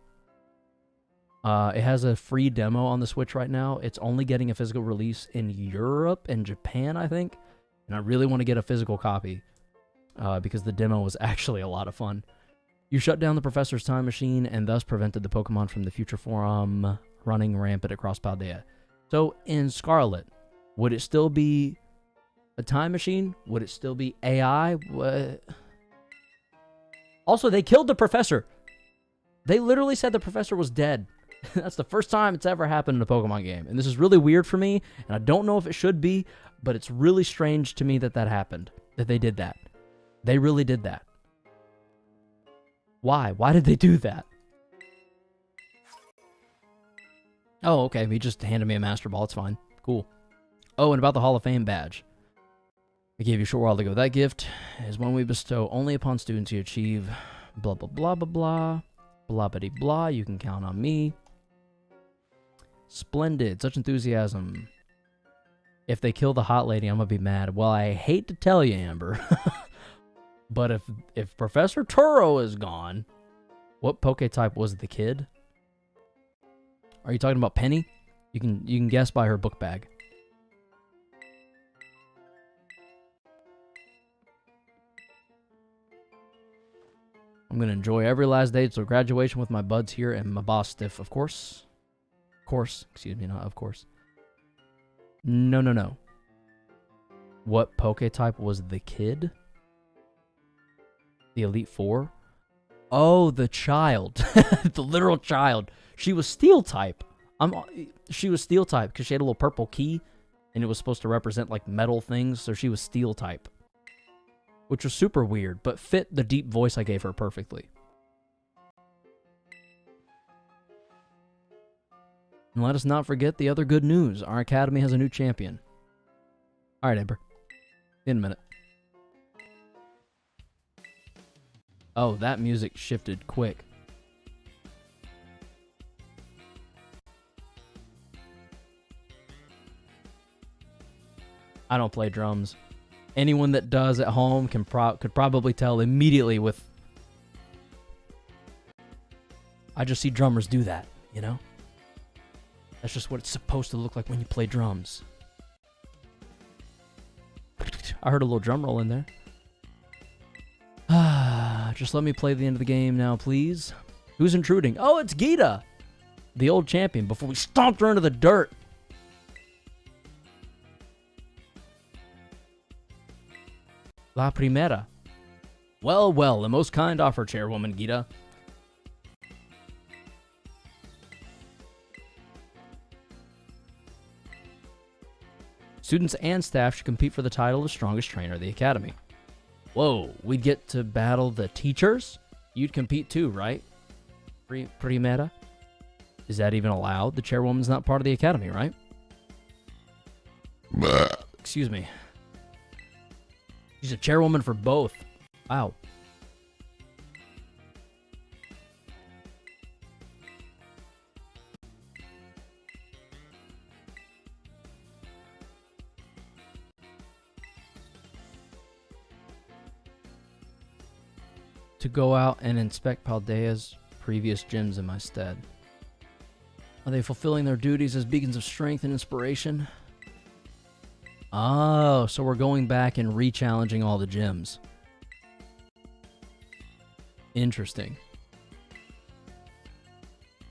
It has a free demo on the Switch right now. It's only getting a physical release in Europe and Japan, I think. And I really want to get a physical copy because the demo was actually a lot of fun. You shut down the professor's time machine and thus prevented the Pokemon from the future forum running rampant across Paldea. So in Scarlet, would it still be A time machine? Would it still be AI? What? Also, they killed the professor. They literally said the professor was dead. That's the first time it's ever happened in a Pokemon game. And this is really weird for me, and I don't know if it should be, but it's really strange to me that that happened, that they did that. They really did that. Why? Why did they do that? Oh, okay. He just handed me a Master Ball. It's fine. Cool. Oh, and about the Hall of Fame badge. I gave you a short while ago. That gift is one we bestow only upon students who achieve blah, blah, blah, blah, blah. Blah, blah, blah. You can count on me. Splendid. Such enthusiasm. If they kill the hot lady, I'm going to be mad. Well, I hate to tell you, Amber. But if Professor Turo is gone, what Poke-type was the kid? Are you talking about Penny? You can guess by her book bag. I'm going to enjoy every last day till graduation with my buds here and my boss stiff, of course. Of course. Excuse me, not of course. No. What Poke-type was the kid? The Elite Four? Oh, the child. The literal child. She was Steel-type. She was Steel-type because she had a little purple key, and it was supposed to represent, like, metal things, so she was Steel-type. Which was super weird, but fit the deep voice I gave her perfectly. And let us not forget the other good news. Our academy has a new champion. Alright, Amber. In a minute. Oh, that music shifted quick. I don't play drums. Anyone that does at home could probably tell immediately with... I just see drummers do that, you know? That's just what it's supposed to look like when you play drums. I heard a little drum roll in there. Just let me play the end of the game now, please. Who's intruding? Oh, it's Gita! The old champion, before we stomped her into the dirt. La Primera. Well, a most kind offer, Chairwoman Gita. Students and staff should compete for the title of strongest trainer of the academy. Whoa, we'd get to battle the teachers? You'd compete too, right? Primera? Is that even allowed? The chairwoman's not part of the academy, right? Excuse me. She's a chairwoman for both. Wow. To go out and inspect Paldea's previous gyms in my stead. Are they fulfilling their duties as beacons of strength and inspiration? Oh, so we're going back and re-challenging all the gyms. Interesting.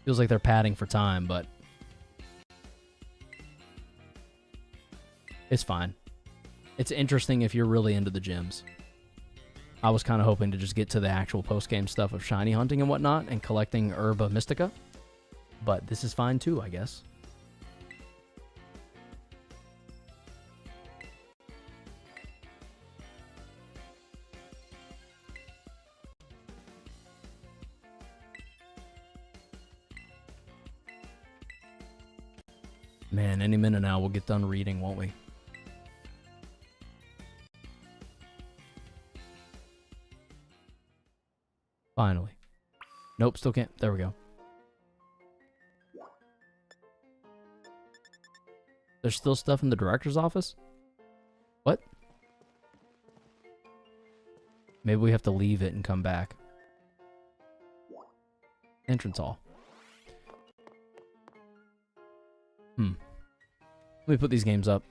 Feels like they're padding for time, but it's fine. It's interesting if you're really into the gyms. I was kind of hoping to just get to the actual post-game stuff of shiny hunting and whatnot and collecting Herba Mystica. But this is fine too, I guess. Man, any minute now we'll get done reading, won't we? Finally. Nope, still can't. There we go. There's still stuff in the director's office? What? Maybe we have to leave it and come back. Entrance hall. Let me put these games up.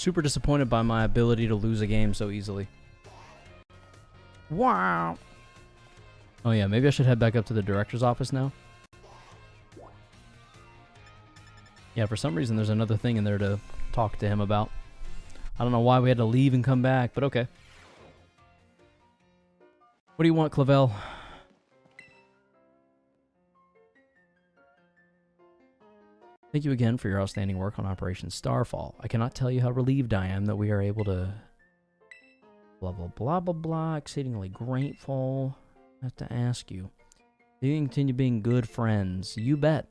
super disappointed by my ability to lose a game so easily. Wow. Oh yeah, maybe I should head back up to the director's office now. Yeah, for some reason there's another thing in there to talk to him about. I don't know why we had to leave and come back, but okay. What do you want, Clavel? Thank you again for your outstanding work on Operation Starfall. I cannot tell you how relieved I am that we are able to... Blah, blah, blah, blah, blah. Exceedingly grateful. I have to ask you. Do you continue being good friends? You bet.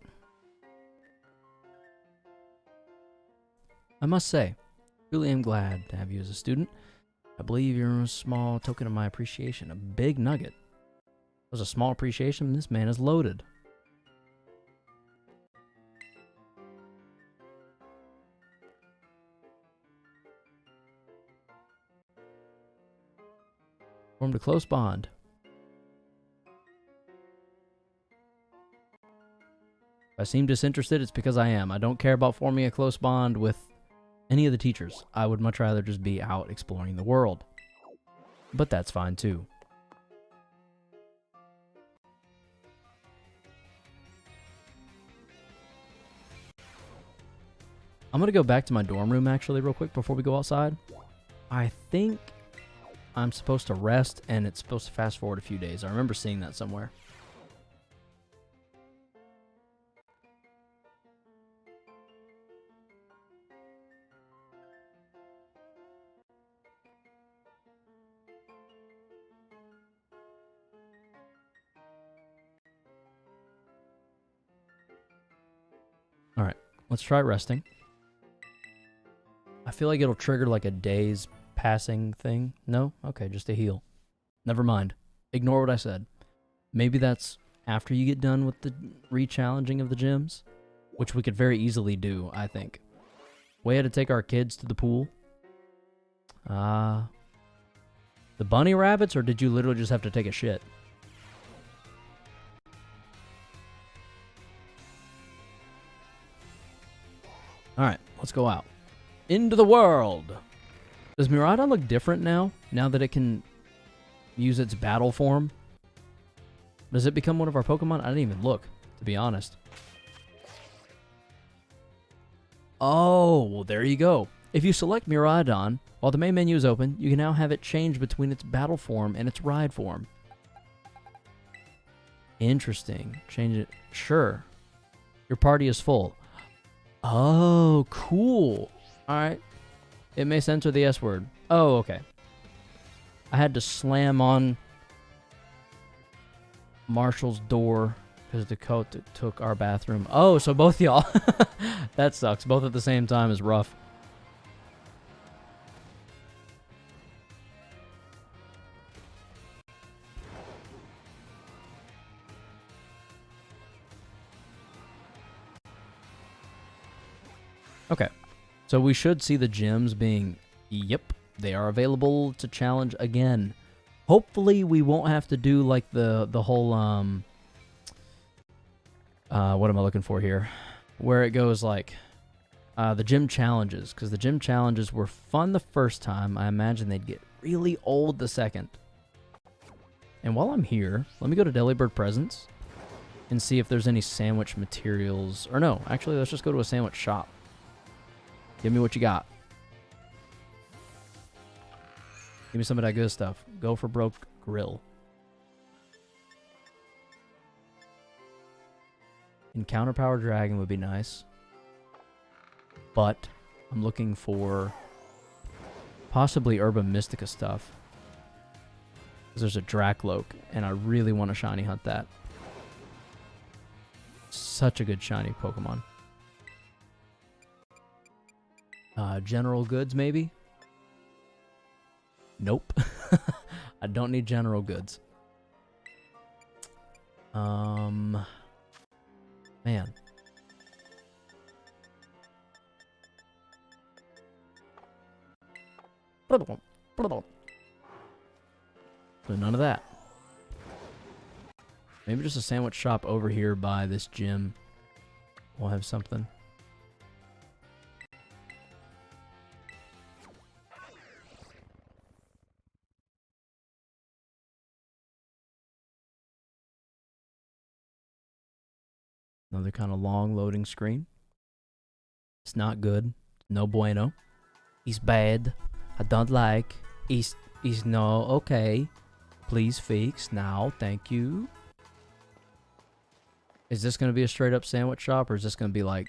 I must say, really am glad to have you as a student. I believe you're a small token of my appreciation. A big nugget. It was a small appreciation. This man is loaded. Formed a close bond. If I seem disinterested, it's because I am. I don't care about forming a close bond with any of the teachers. I would much rather just be out exploring the world. But that's fine too. I'm gonna go back to my dorm room actually real quick before we go outside. I think I'm supposed to rest and it's supposed to fast forward a few days. I remember seeing that somewhere. Alright, let's try resting. I feel like it'll trigger like a day's passing thing. No? Okay, just a heal. Never mind. Ignore what I said. Maybe that's after you get done with the re-challenging of the gyms, which we could very easily do, I think. We had to take our kids to the pool. The bunny rabbits, or did you literally just have to take a shit? Alright, let's go out. Into the world! Does Miraidon look different now that it can use its battle form? Does it become one of our Pokemon? I didn't even look, to be honest. Oh, well there you go. If you select Miraidon, while the main menu is open, you can now have it change between its battle form and its ride form. Interesting. Change it. Sure. Your party is full. Oh, cool. Alright. It may censor the S word. Oh, okay. I had to slam on Marshall's door because Dakota took our bathroom. Oh, so both y'all. That sucks. Both at the same time is rough. Okay. So we should see the gyms being, yep, they are available to challenge again. Hopefully we won't have to do like the whole, what am I looking for here? Where it goes like, the gym challenges, because the gym challenges were fun the first time. I imagine they'd get really old the second. And while I'm here, let me go to Delibird Presents and see if there's any sandwich materials. Or no, actually, let's just go to a sandwich shop. Give me what you got. Give me some of that good stuff. Go for broke grill. Encounter Power Dragon would be nice. But I'm looking for possibly Herba Mystica stuff. Because there's a Dracloak, and I really want to shiny hunt that. Such a good shiny Pokemon. General goods, maybe? Nope. I don't need general goods. Man. So none of that. Maybe just a sandwich shop over here by this gym. We'll have something. Another kind of long loading screen. It's not good. No bueno. He's bad. I don't like. He's no okay. Please fix now. Thank you. Is this going to be a straight up sandwich shop, or is this going to be like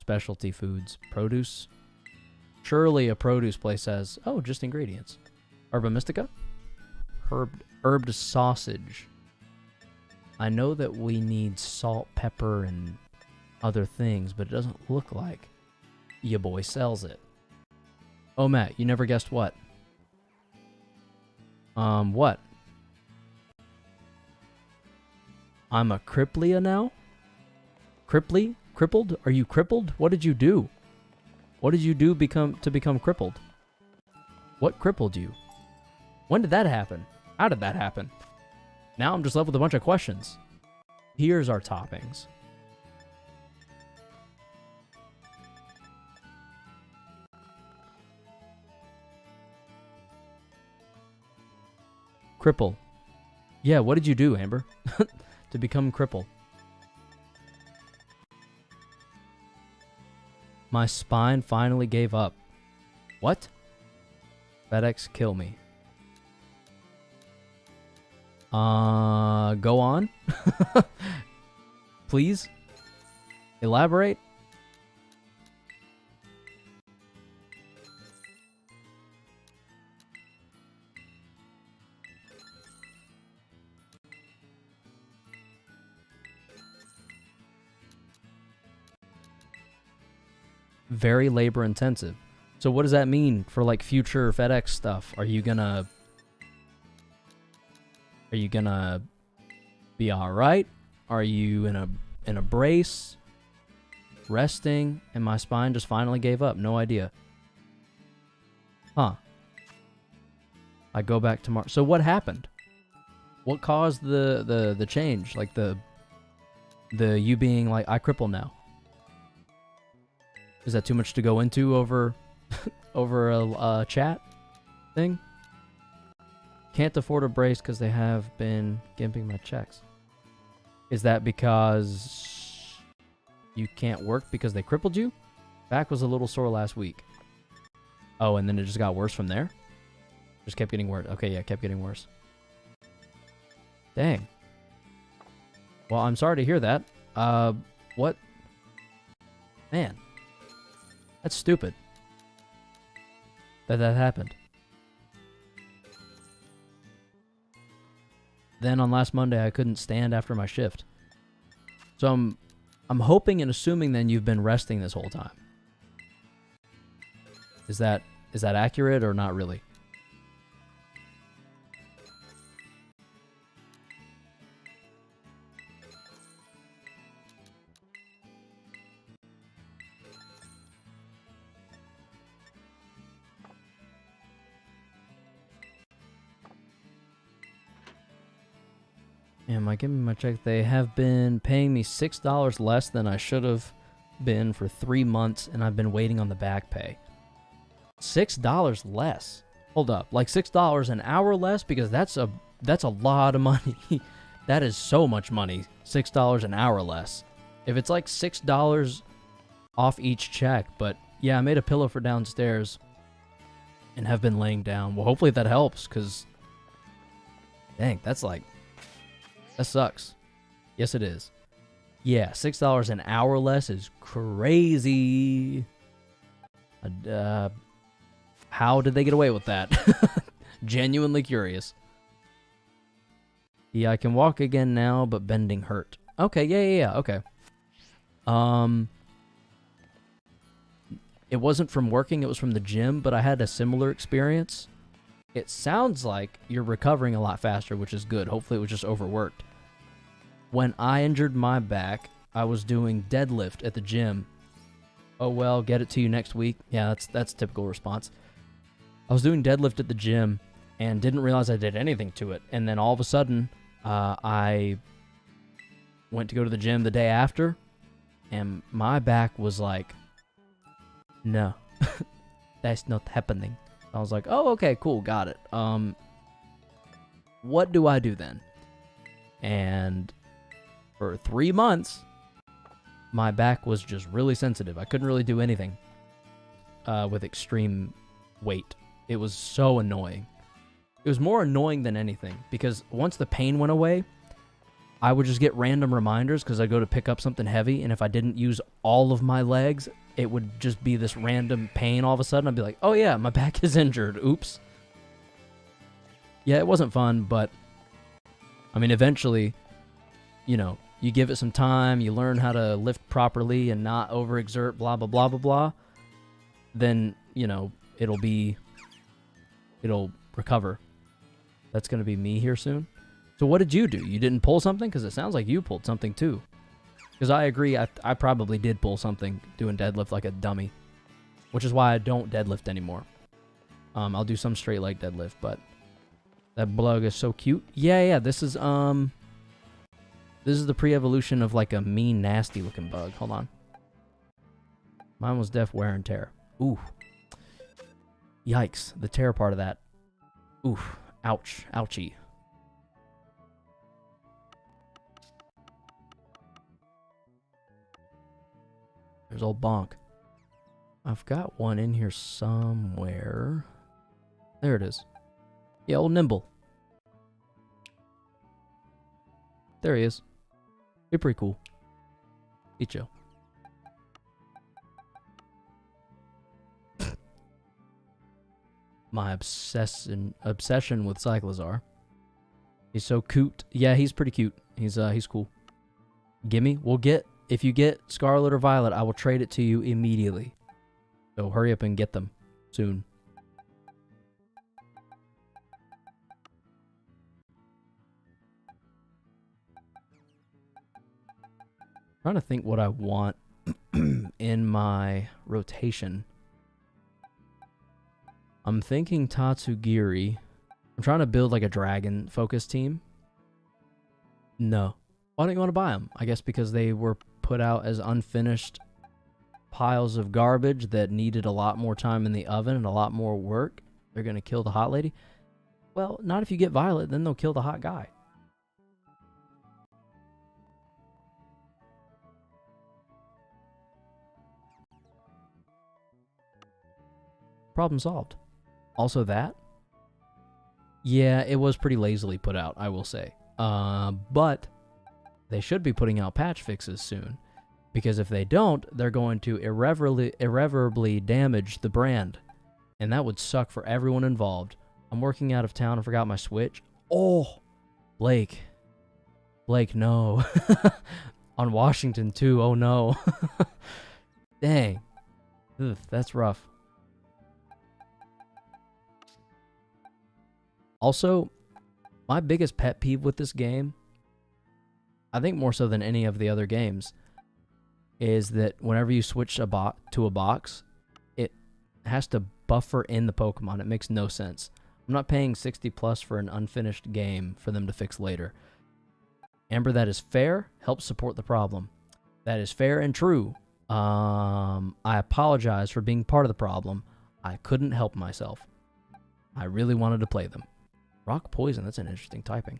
specialty foods? Produce? Surely a produce place says, oh, just ingredients. Herba Mystica? Herbed sausage. I know that we need salt, pepper, and other things, but it doesn't look like your boy sells it. Oh, Matt, you never guessed what? What? I'm a cripplia now? Cripply? Crippled? Are you crippled? What did you do? What did you do to become crippled? What crippled you? When did that happen? How did that happen? Now I'm just left with a bunch of questions. Here's our toppings. Cripple. Yeah, what did you do, Amber? To become cripple. My spine finally gave up. What? FedEx kill me. Go on. Please? Elaborate? Very labor intensive. So what does that mean for like future FedEx stuff? Are you gonna be all right? Are you in a brace, resting, and my spine just finally gave up? No idea. Huh. I go back tomorrow. So what happened? What caused the change? Like the you being like, I cripple now. Is that too much to go into over over a chat thing? Can't afford a brace because they have been gimping my checks. Is that because you can't work because they crippled you? Back was a little sore last week. Oh, and then it just got worse from there? Just kept getting worse. Okay, yeah, it kept getting worse. Dang. Well, I'm sorry to hear that. What? Man. That's stupid. That happened. Then on last Monday, I couldn't stand after my shift. So I'm hoping and assuming then you've been resting this whole time. Is that accurate or not really? Am I giving my check? They have been paying me $6 less than I should have been for 3 months, and I've been waiting on the back pay. $6 less? Hold up, like $6 an hour less? Because that's a lot of money. That is so much money. $6 an hour less. If it's like $6 off each check, but yeah, I made a pillow for downstairs and have been laying down. Well, hopefully that helps, because dang, that's like, that sucks. Yes, it is. Yeah, $6 an hour less is crazy. How did they get away with that? Genuinely curious. Yeah, I can walk again now, but bending hurt. Okay, yeah, okay. It wasn't from working, it was from the gym, but I had a similar experience. It sounds like you're recovering a lot faster, which is good. Hopefully it was just overworked. When I injured my back, I was doing deadlift at the gym. Oh well, get it to you next week. Yeah, that's typical response. I was doing deadlift at the gym and didn't realize I did anything to it. And then all of a sudden, I went to go to the gym the day after, and my back was like, no, that's not happening. I was like, oh, okay, cool, got it. What do I do then? And for 3 months, my back was just really sensitive. I couldn't really do anything with extreme weight. It was so annoying. It was more annoying than anything because once the pain went away, I would just get random reminders because I'd go to pick up something heavy, and if I didn't use all of my legs, it would just be this random pain all of a sudden. I'd be like, oh yeah, my back is injured. Oops. Yeah, it wasn't fun, but I mean, eventually, you know, you give it some time, you learn how to lift properly and not overexert, blah, blah, blah, blah, blah, then, you know, it'll recover. That's going to be me here soon. So what did you do? You didn't pull something? Because it sounds like you pulled something too. Because I agree, I probably did pull something doing deadlift like a dummy. Which is why I don't deadlift anymore. I'll do some straight leg deadlift, but that bug is so cute. Yeah, this is the pre-evolution of like a mean, nasty looking bug. Hold on. Mine was def wear and tear. Ooh. Yikes. The tear part of that. Ooh. Ouch. Ouchie. There's old Bonk. I've got one in here somewhere. There it is. Yeah, old Nimble. There he is. You're pretty cool. Be chill. My obsession with Cyclizar. He's so cute. Yeah, he's pretty cute. He's cool. Gimme. If you get Scarlet or Violet, I will trade it to you immediately. So hurry up and get them soon. Trying to think what I want in my rotation. I'm thinking Tatsugiri. I'm trying to build like a dragon focused team. No. Why don't you want to buy them? I guess because they were put out as unfinished piles of garbage that needed a lot more time in the oven and a lot more work. They're going to kill the hot lady. Well, not if you get Violet, then they'll kill the hot guy. Problem solved. Also that? Yeah, it was pretty lazily put out, I will say. But they should be putting out patch fixes soon. Because if they don't, they're going to irreparably damage the brand. And that would suck for everyone involved. I'm working out of town and forgot my Switch. Oh! Blake, no. On Washington, too. Oh, no. Dang. Ugh, that's rough. Also, my biggest pet peeve with this game, I think more so than any of the other games, is that whenever you switch to a box, it has to buffer in the Pokemon. It makes no sense. I'm not paying 60 plus for an unfinished game for them to fix later. Amber, that is fair. Helps support the problem. That is fair and true. I apologize for being part of the problem. I couldn't help myself. I really wanted to play them. Rock Poison, that's an interesting typing.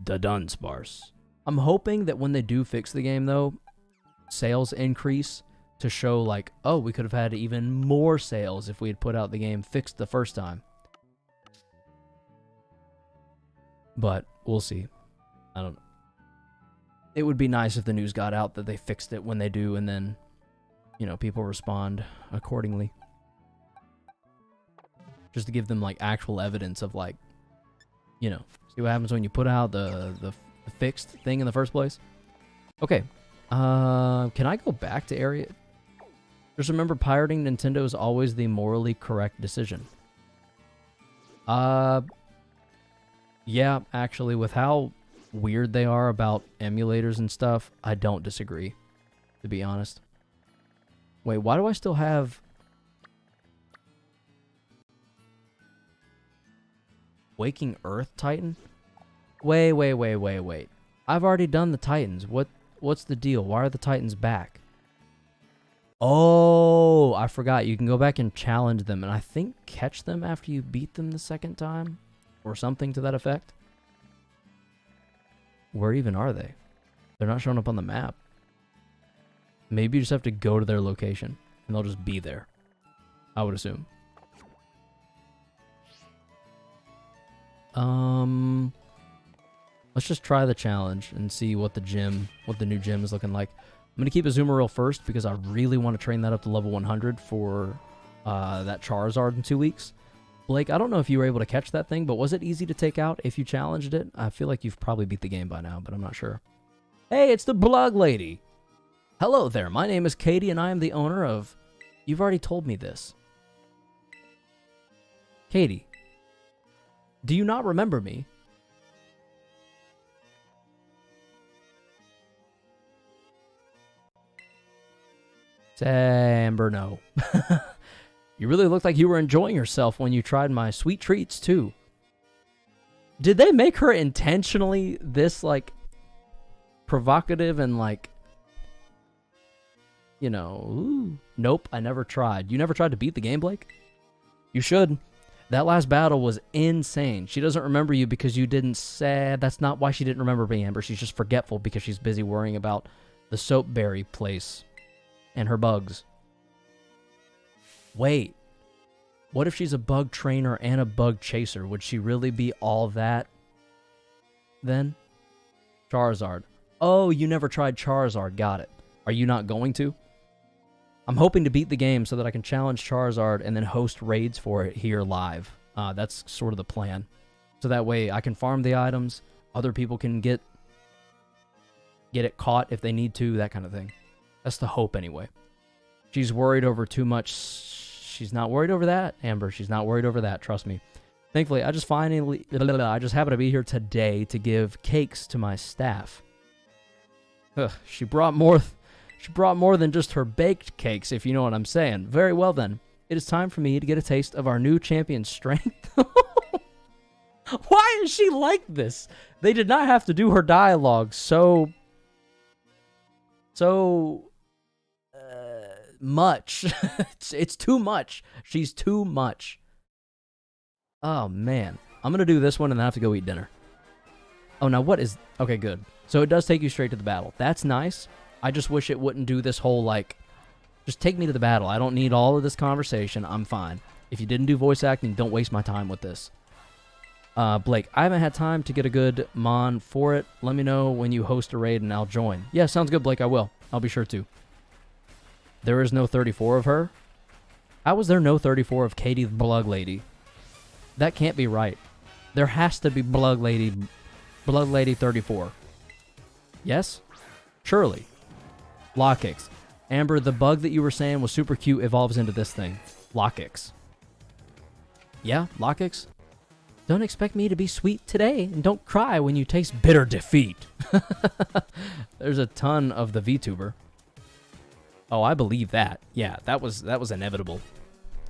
The Dunsparce. I'm hoping that when they do fix the game, though, sales increase to show, like, oh, we could have had even more sales if we had put out the game fixed the first time. But we'll see. I don't know. It would be nice if the news got out that they fixed it when they do, and then, you know, people respond accordingly. Just to give them, like, actual evidence of, like, you know, see what happens when you put out the fixed thing in the first place. Okay. Can I go back to area? Just remember, pirating Nintendo is always the morally correct decision. Yeah, actually, with how weird they are about emulators and stuff, I don't disagree, to be honest. Wait, why do I still have... Waking Earth Titan? Wait. I've already done the Titans. What's the deal? Why are the Titans back? Oh, I forgot. You can go back and challenge them, and I think catch them after you beat them the second time? Or something to that effect? Where even are they? They're not showing up on the map. Maybe you just have to go to their location, and they'll just be there. I would assume. Let's just try the challenge and see what the new gym is looking like. I'm gonna keep Azumarill first because I really want to train that up to level 100 for that Charizard in 2 weeks. Blake, I don't know if you were able to catch that thing, but was it easy to take out if you challenged it? I feel like you've probably beat the game by now, but I'm not sure. Hey, it's the Blog Lady. Hello there. My name is Katie, and I am the owner of... You've already told me this. Katie, do you not remember me? Amber, no. You really looked like you were enjoying yourself when you tried my sweet treats, too. Did they make her intentionally this, like, provocative and, like, you know, ooh. Nope, I never tried. You never tried to beat the game, Blake? You should. That last battle was insane. She doesn't remember you because you didn't say... That's not why she didn't remember me, Amber. She's just forgetful because she's busy worrying about the Soapberry place and her bugs. Wait. What if she's a bug trainer and a bug chaser? Would she really be all that then? Charizard. Oh, you never tried Charizard. Got it. Are you not going to? I'm hoping to beat the game so that I can challenge Charizard and then host raids for it here live. That's sort of the plan. So that way I can farm the items, other people can get it caught if they need to, that kind of thing. That's the hope anyway. She's worried over too much. She's not worried over that, Amber. She's not worried over that, trust me. Thankfully, I just happen to be here today to give cakes to my staff. Ugh, she brought more than just her baked cakes, if you know what I'm saying. Very well then. It is time for me to get a taste of our new champion's strength. Why is she like this? They did not have to do her dialogue so much. It's too much. She's too much. Oh, man. I'm going to do this one and then I have to go eat dinner. Oh, now what is... Okay, good. So it does take you straight to the battle. That's nice. I just wish it wouldn't do this whole, like... Just take me to the battle. I don't need all of this conversation. I'm fine. If you didn't do voice acting, don't waste my time with this. Blake, I haven't had time to get a good mon for it. Let me know when you host a raid and I'll join. Yeah, sounds good, Blake. I will. I'll be sure to. There is no 34 of her? How was there no 34 of Katie the Blug Lady? That can't be right. There has to be Blug Lady 34. Yes? Surely. Lockix. Amber, the bug that you were saying was super cute evolves into this thing. Lockix. Yeah, Lockix? Don't expect me to be sweet today, and don't cry when you taste bitter defeat. There's a ton of the VTuber. Oh, I believe that. Yeah, that was inevitable.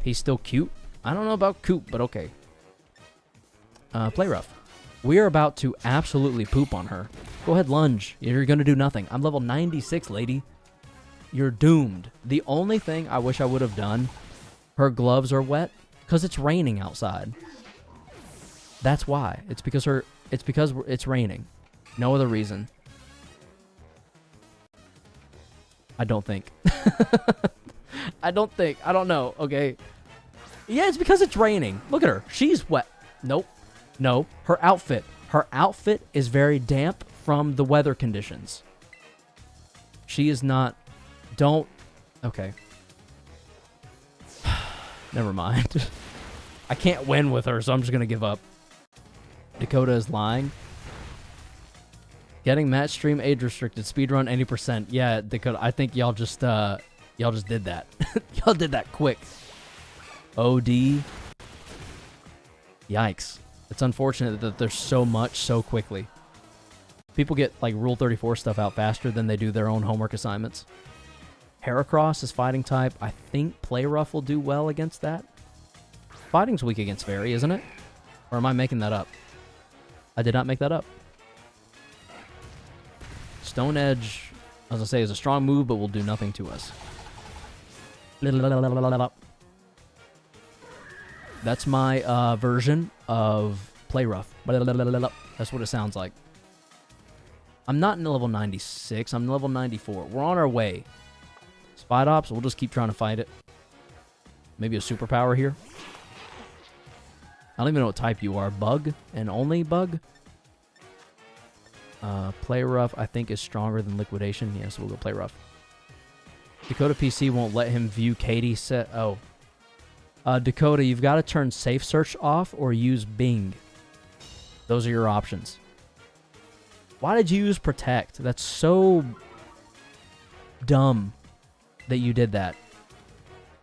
He's still cute? I don't know about cute, but okay. Play rough. We are about to absolutely poop on her. Go ahead, lunge. You're gonna do nothing. I'm level 96, lady. You're doomed. The only thing I wish I would have done, her gloves are wet, because it's raining outside. That's why. It's because it's raining. No other reason. I don't think. I don't know, okay? Yeah, it's because it's raining. Look at her. She's wet. Nope. No. Her outfit. Her outfit is very damp from the weather conditions. She is not... Don't... Okay. Never mind. I can't win with her, so I'm just going to give up. Dakota is lying. Getting match stream age restricted. Speedrun 80%. Yeah, Dakota, I think y'all just did that. Y'all did that quick. OD. Yikes. It's unfortunate that there's so much so quickly. People get like Rule 34 stuff out faster than they do their own homework assignments. Heracross is fighting type. I think Play Rough will do well against that. Fighting's weak against Fairy, isn't it? Or am I making that up? I did not make that up. Stone Edge, as I say, is a strong move, but will do nothing to us. That's my version of Play Rough. That's what it sounds like. I'm not in level 96. I'm level 94. We're on our way. Fight Ops, we'll just keep trying to fight it. Maybe a superpower here. I don't even know what type you are. Bug and only bug? Play rough, I think, is stronger than liquidation. Yeah, so we'll go play rough. Dakota PC won't let him view Katie set. Oh. Dakota, you've got to turn safe search off or use Bing. Those are your options. Why did you use protect? That's so dumb that you did that.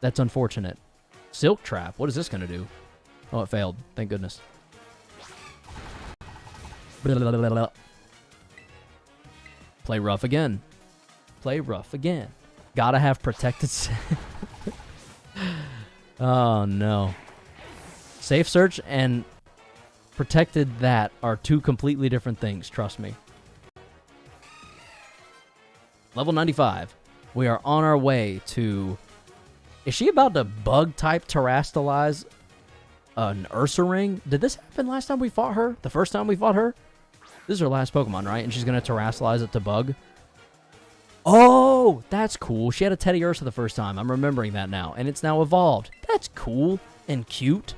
That's unfortunate. Silk trap. What is this going to do? Oh, it failed. Thank goodness. Play rough again. Play rough again. Gotta have protected. Oh, no. Safe search and protected that are two completely different things. Trust me. Level 95. We are on our way to... Is she about to bug-type Terrastalize an Ursaring? Did this happen last time we fought her? The first time we fought her? This is her last Pokemon, right? And she's going to Terrastalize it to bug? Oh, that's cool. She had a Teddiursa the first time. I'm remembering that now. And it's now evolved. That's cool and cute.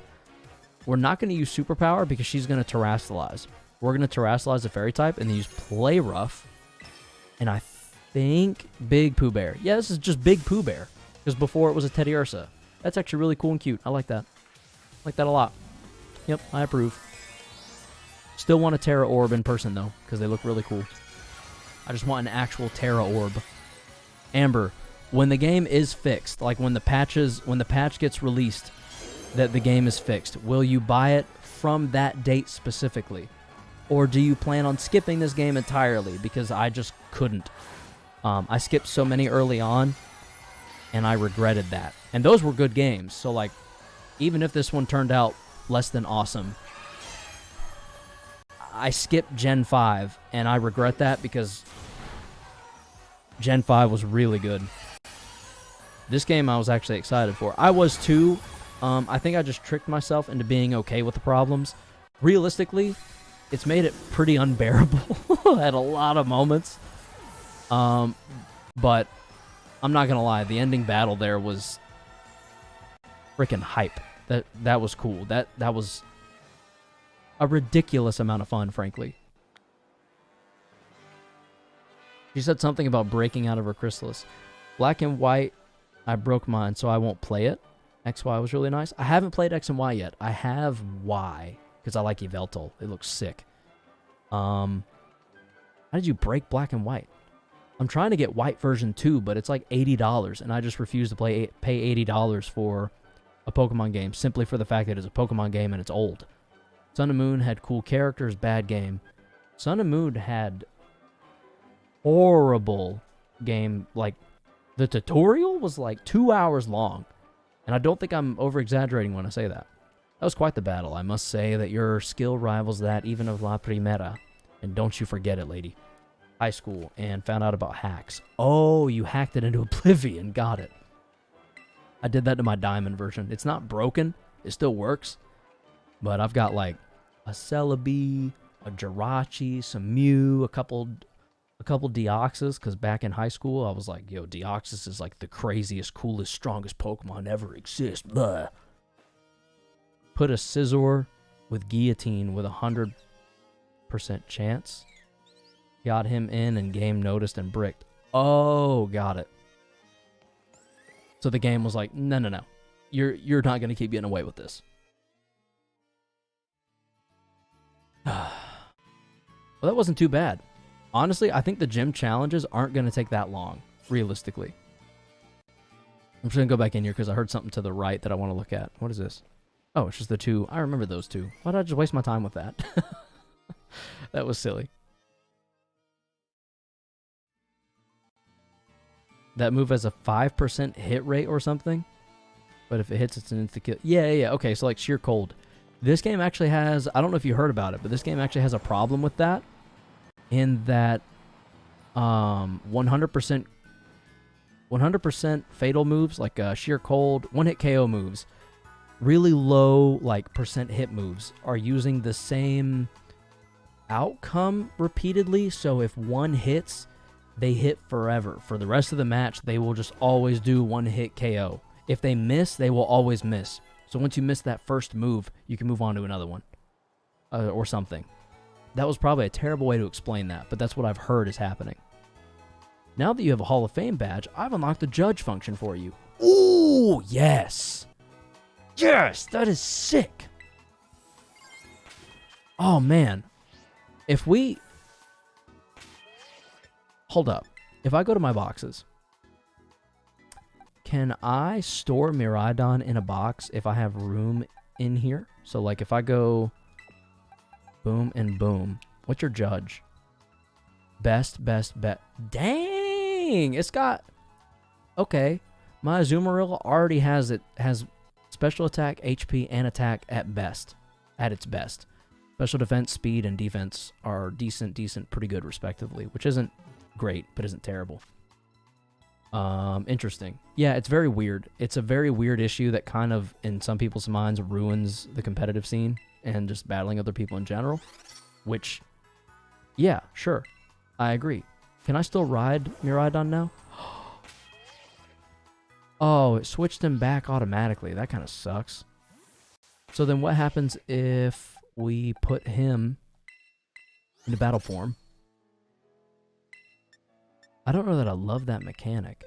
We're not going to use Superpower because she's going to Terrastalize. We're going to Terrastalize the Fairy type and then use Play Rough. And I think Big Pooh Bear. Yeah, this is just Big Pooh Bear. Because before it was a Teddiursa. That's actually really cool and cute. I like that. I like that a lot. Yep, I approve. Still want a Terra Orb in person, though, because they look really cool. I just want an actual Terra Orb. Amber, when the game is fixed, like when the patch gets released, that the game is fixed, will you buy it from that date specifically? Or do you plan on skipping this game entirely? Because I just couldn't. I skipped so many early on, and I regretted that. And those were good games, so like, even if this one turned out less than awesome, I skipped Gen 5, and I regret that because Gen 5 was really good. This game I was actually excited for. I was too. I think I just tricked myself into being okay with the problems. Realistically, it's made it pretty unbearable at a lot of moments. But I'm not going to lie. The ending battle there was freaking hype. That was cool. That was a ridiculous amount of fun, frankly. She said something about breaking out of her chrysalis. Black and White, I broke mine, so I won't play it. XY was really nice. I haven't played X and Y yet. I have Y, because I like Yveltal. It looks sick. How did you break Black and White? I'm trying to get White version 2, but it's like $80, and I just refuse to pay $80 for a Pokemon game, simply for the fact that it's a Pokemon game and it's old. Sun and Moon had cool characters, bad game. Sun and Moon had horrible game. Like, the tutorial was like 2 hours long. And I don't think I'm over-exaggerating when I say that. That was quite the battle. I must say that your skill rivals that even of La Primera. And don't you forget it, lady. High school, and found out about hacks. Oh, you hacked it into Oblivion. Got it. I did that to my Diamond version. It's not broken. It still works. But I've got like a Celebi, a Jirachi, some Mew, a couple Deoxys, because back in high school, I was like, yo, Deoxys is like the craziest, coolest, strongest Pokemon ever exists. Blah. Put a Scizor with Guillotine with 100% chance. Got him in and game noticed and bricked. Oh, got it. So the game was like, no. You're not going to keep getting away with this. Well, that wasn't too bad. Honestly, I think the gym challenges aren't going to take that long, realistically. I'm just going to go back in here because I heard something to the right that I want to look at. What is this? Oh, it's just the two. I remember those two. Why did I just waste my time with that? That was silly. That move has a 5% hit rate or something. But if it hits, it's an instant kill. Yeah. Okay, so like Sheer Cold. This game actually has... I don't know if you heard about it, but this game actually has a problem with that. In that 100% fatal moves, like Sheer Cold, one-hit KO moves, really low like percent hit moves are using the same outcome repeatedly. So if one hits, they hit forever. For the rest of the match, they will just always do one hit KO. If they miss, they will always miss. So once you miss that first move, you can move on to another one. Or something. That was probably a terrible way to explain that, but that's what I've heard is happening. Now that you have a Hall of Fame badge, I've unlocked the judge function for you. Ooh, yes. Yes, that is sick. Oh, man. If we... Hold up. If I go to my boxes, can I store Miraidon in a box if I have room in here? So, like, if I go boom and boom. What's your judge? Best. Dang! It's got... Okay. My Azumarill already has special attack, HP, and attack at best. At its best. Special defense, speed, and defense are decent, pretty good, respectively. Which isn't great, but isn't terrible. Interesting. Yeah, it's very weird. It's a very weird issue that kind of, in some people's minds, ruins the competitive scene and just battling other people in general. Which, yeah, sure. I agree. Can I still ride Miraidon now? Oh, it switched him back automatically. That kind of sucks. So then what happens if we put him into battle form? I don't know that I love that mechanic.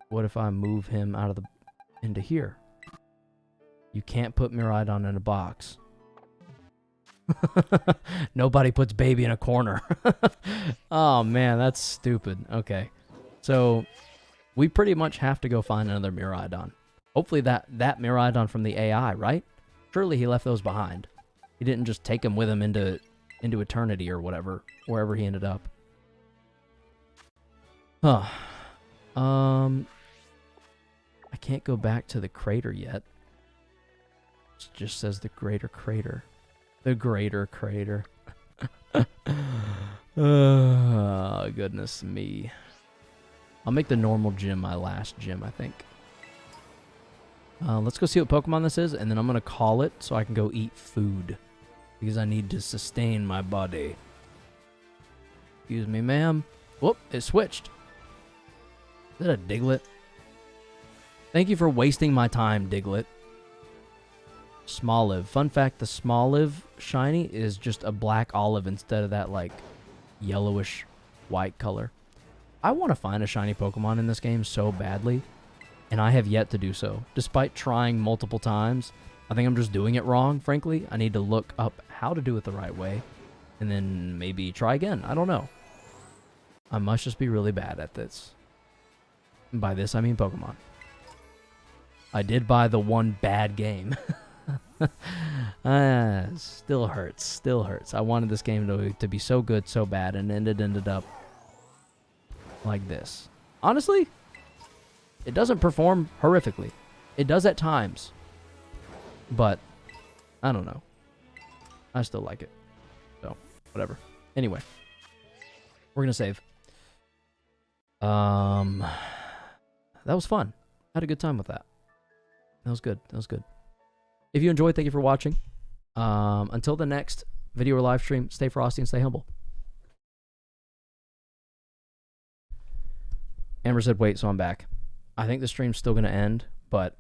What if I move him out of into here? You can't put Miraidon in a box. Nobody puts baby in a corner. Oh man, that's stupid. Okay. So we pretty much have to go find another Miraidon. Hopefully that Miraidon from the AI, right? Surely he left those behind. He didn't just take them with him into eternity or whatever, wherever he ended up. Huh. I can't go back to the crater yet. It just says the greater crater. The greater crater. Oh, goodness me. I'll make the normal gym my last gym, I think. Let's go see what Pokemon this is, and then I'm going to call it so I can go eat food. Because I need to sustain my body. Excuse me, ma'am. Whoop, it switched. Is that a Diglett? Thank you for wasting my time, Diglett. Smoliv. Fun fact, the Smoliv shiny is just a black olive instead of that, like, yellowish white color. I want to find a shiny Pokemon in this game so badly, and I have yet to do so. Despite trying multiple times, I think I'm just doing it wrong, frankly. I need to look up how to do it the right way, and then maybe try again. I don't know. I must just be really bad at this. And by this, I mean Pokemon. I did buy the one bad game. Still hurts. I wanted this game to be so good, so bad, and it ended up like this. Honestly, it doesn't perform horrifically. It does at times. But, I don't know. I still like it. So, whatever. Anyway. We're going to save. That was fun. I had a good time with that. That was good. If you enjoyed, thank you for watching. Until the next video or live stream, stay frosty and stay humble. Amber said, wait, so I'm back. I think the stream's still going to end, but...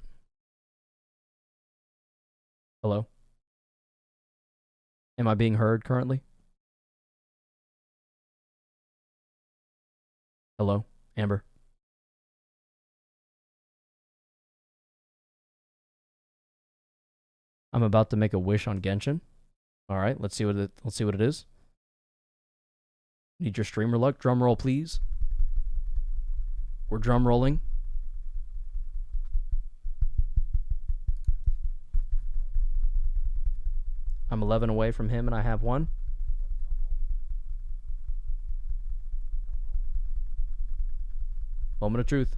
Hello? Am I being heard currently? Hello? Amber? I'm about to make a wish on Genshin. All right, let's see what it is. Need your streamer luck. Drum roll, please. We're drum rolling. I'm 11 away from him, and I have one. Moment of truth.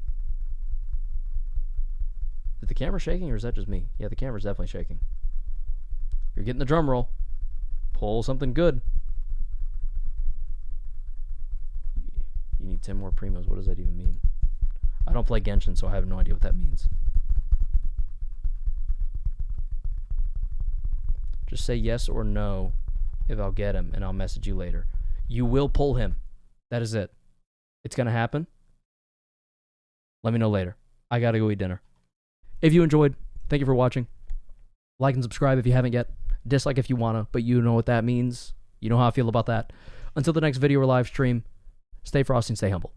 Is the camera shaking, or is that just me? Yeah, the camera's definitely shaking. You're getting the drum roll. Pull something good. You need 10 more primos. What does that even mean? I don't play Genshin, so I have no idea what that means. Just say yes or no if I'll get him, and I'll message you later. You will pull him. That is it. It's going to happen. Let me know later. I got to go eat dinner. If you enjoyed, thank you for watching. Like and subscribe if you haven't yet. Dislike if you want to, but you know what that means. You know how I feel about that. Until the next video or live stream, stay frosty and stay humble.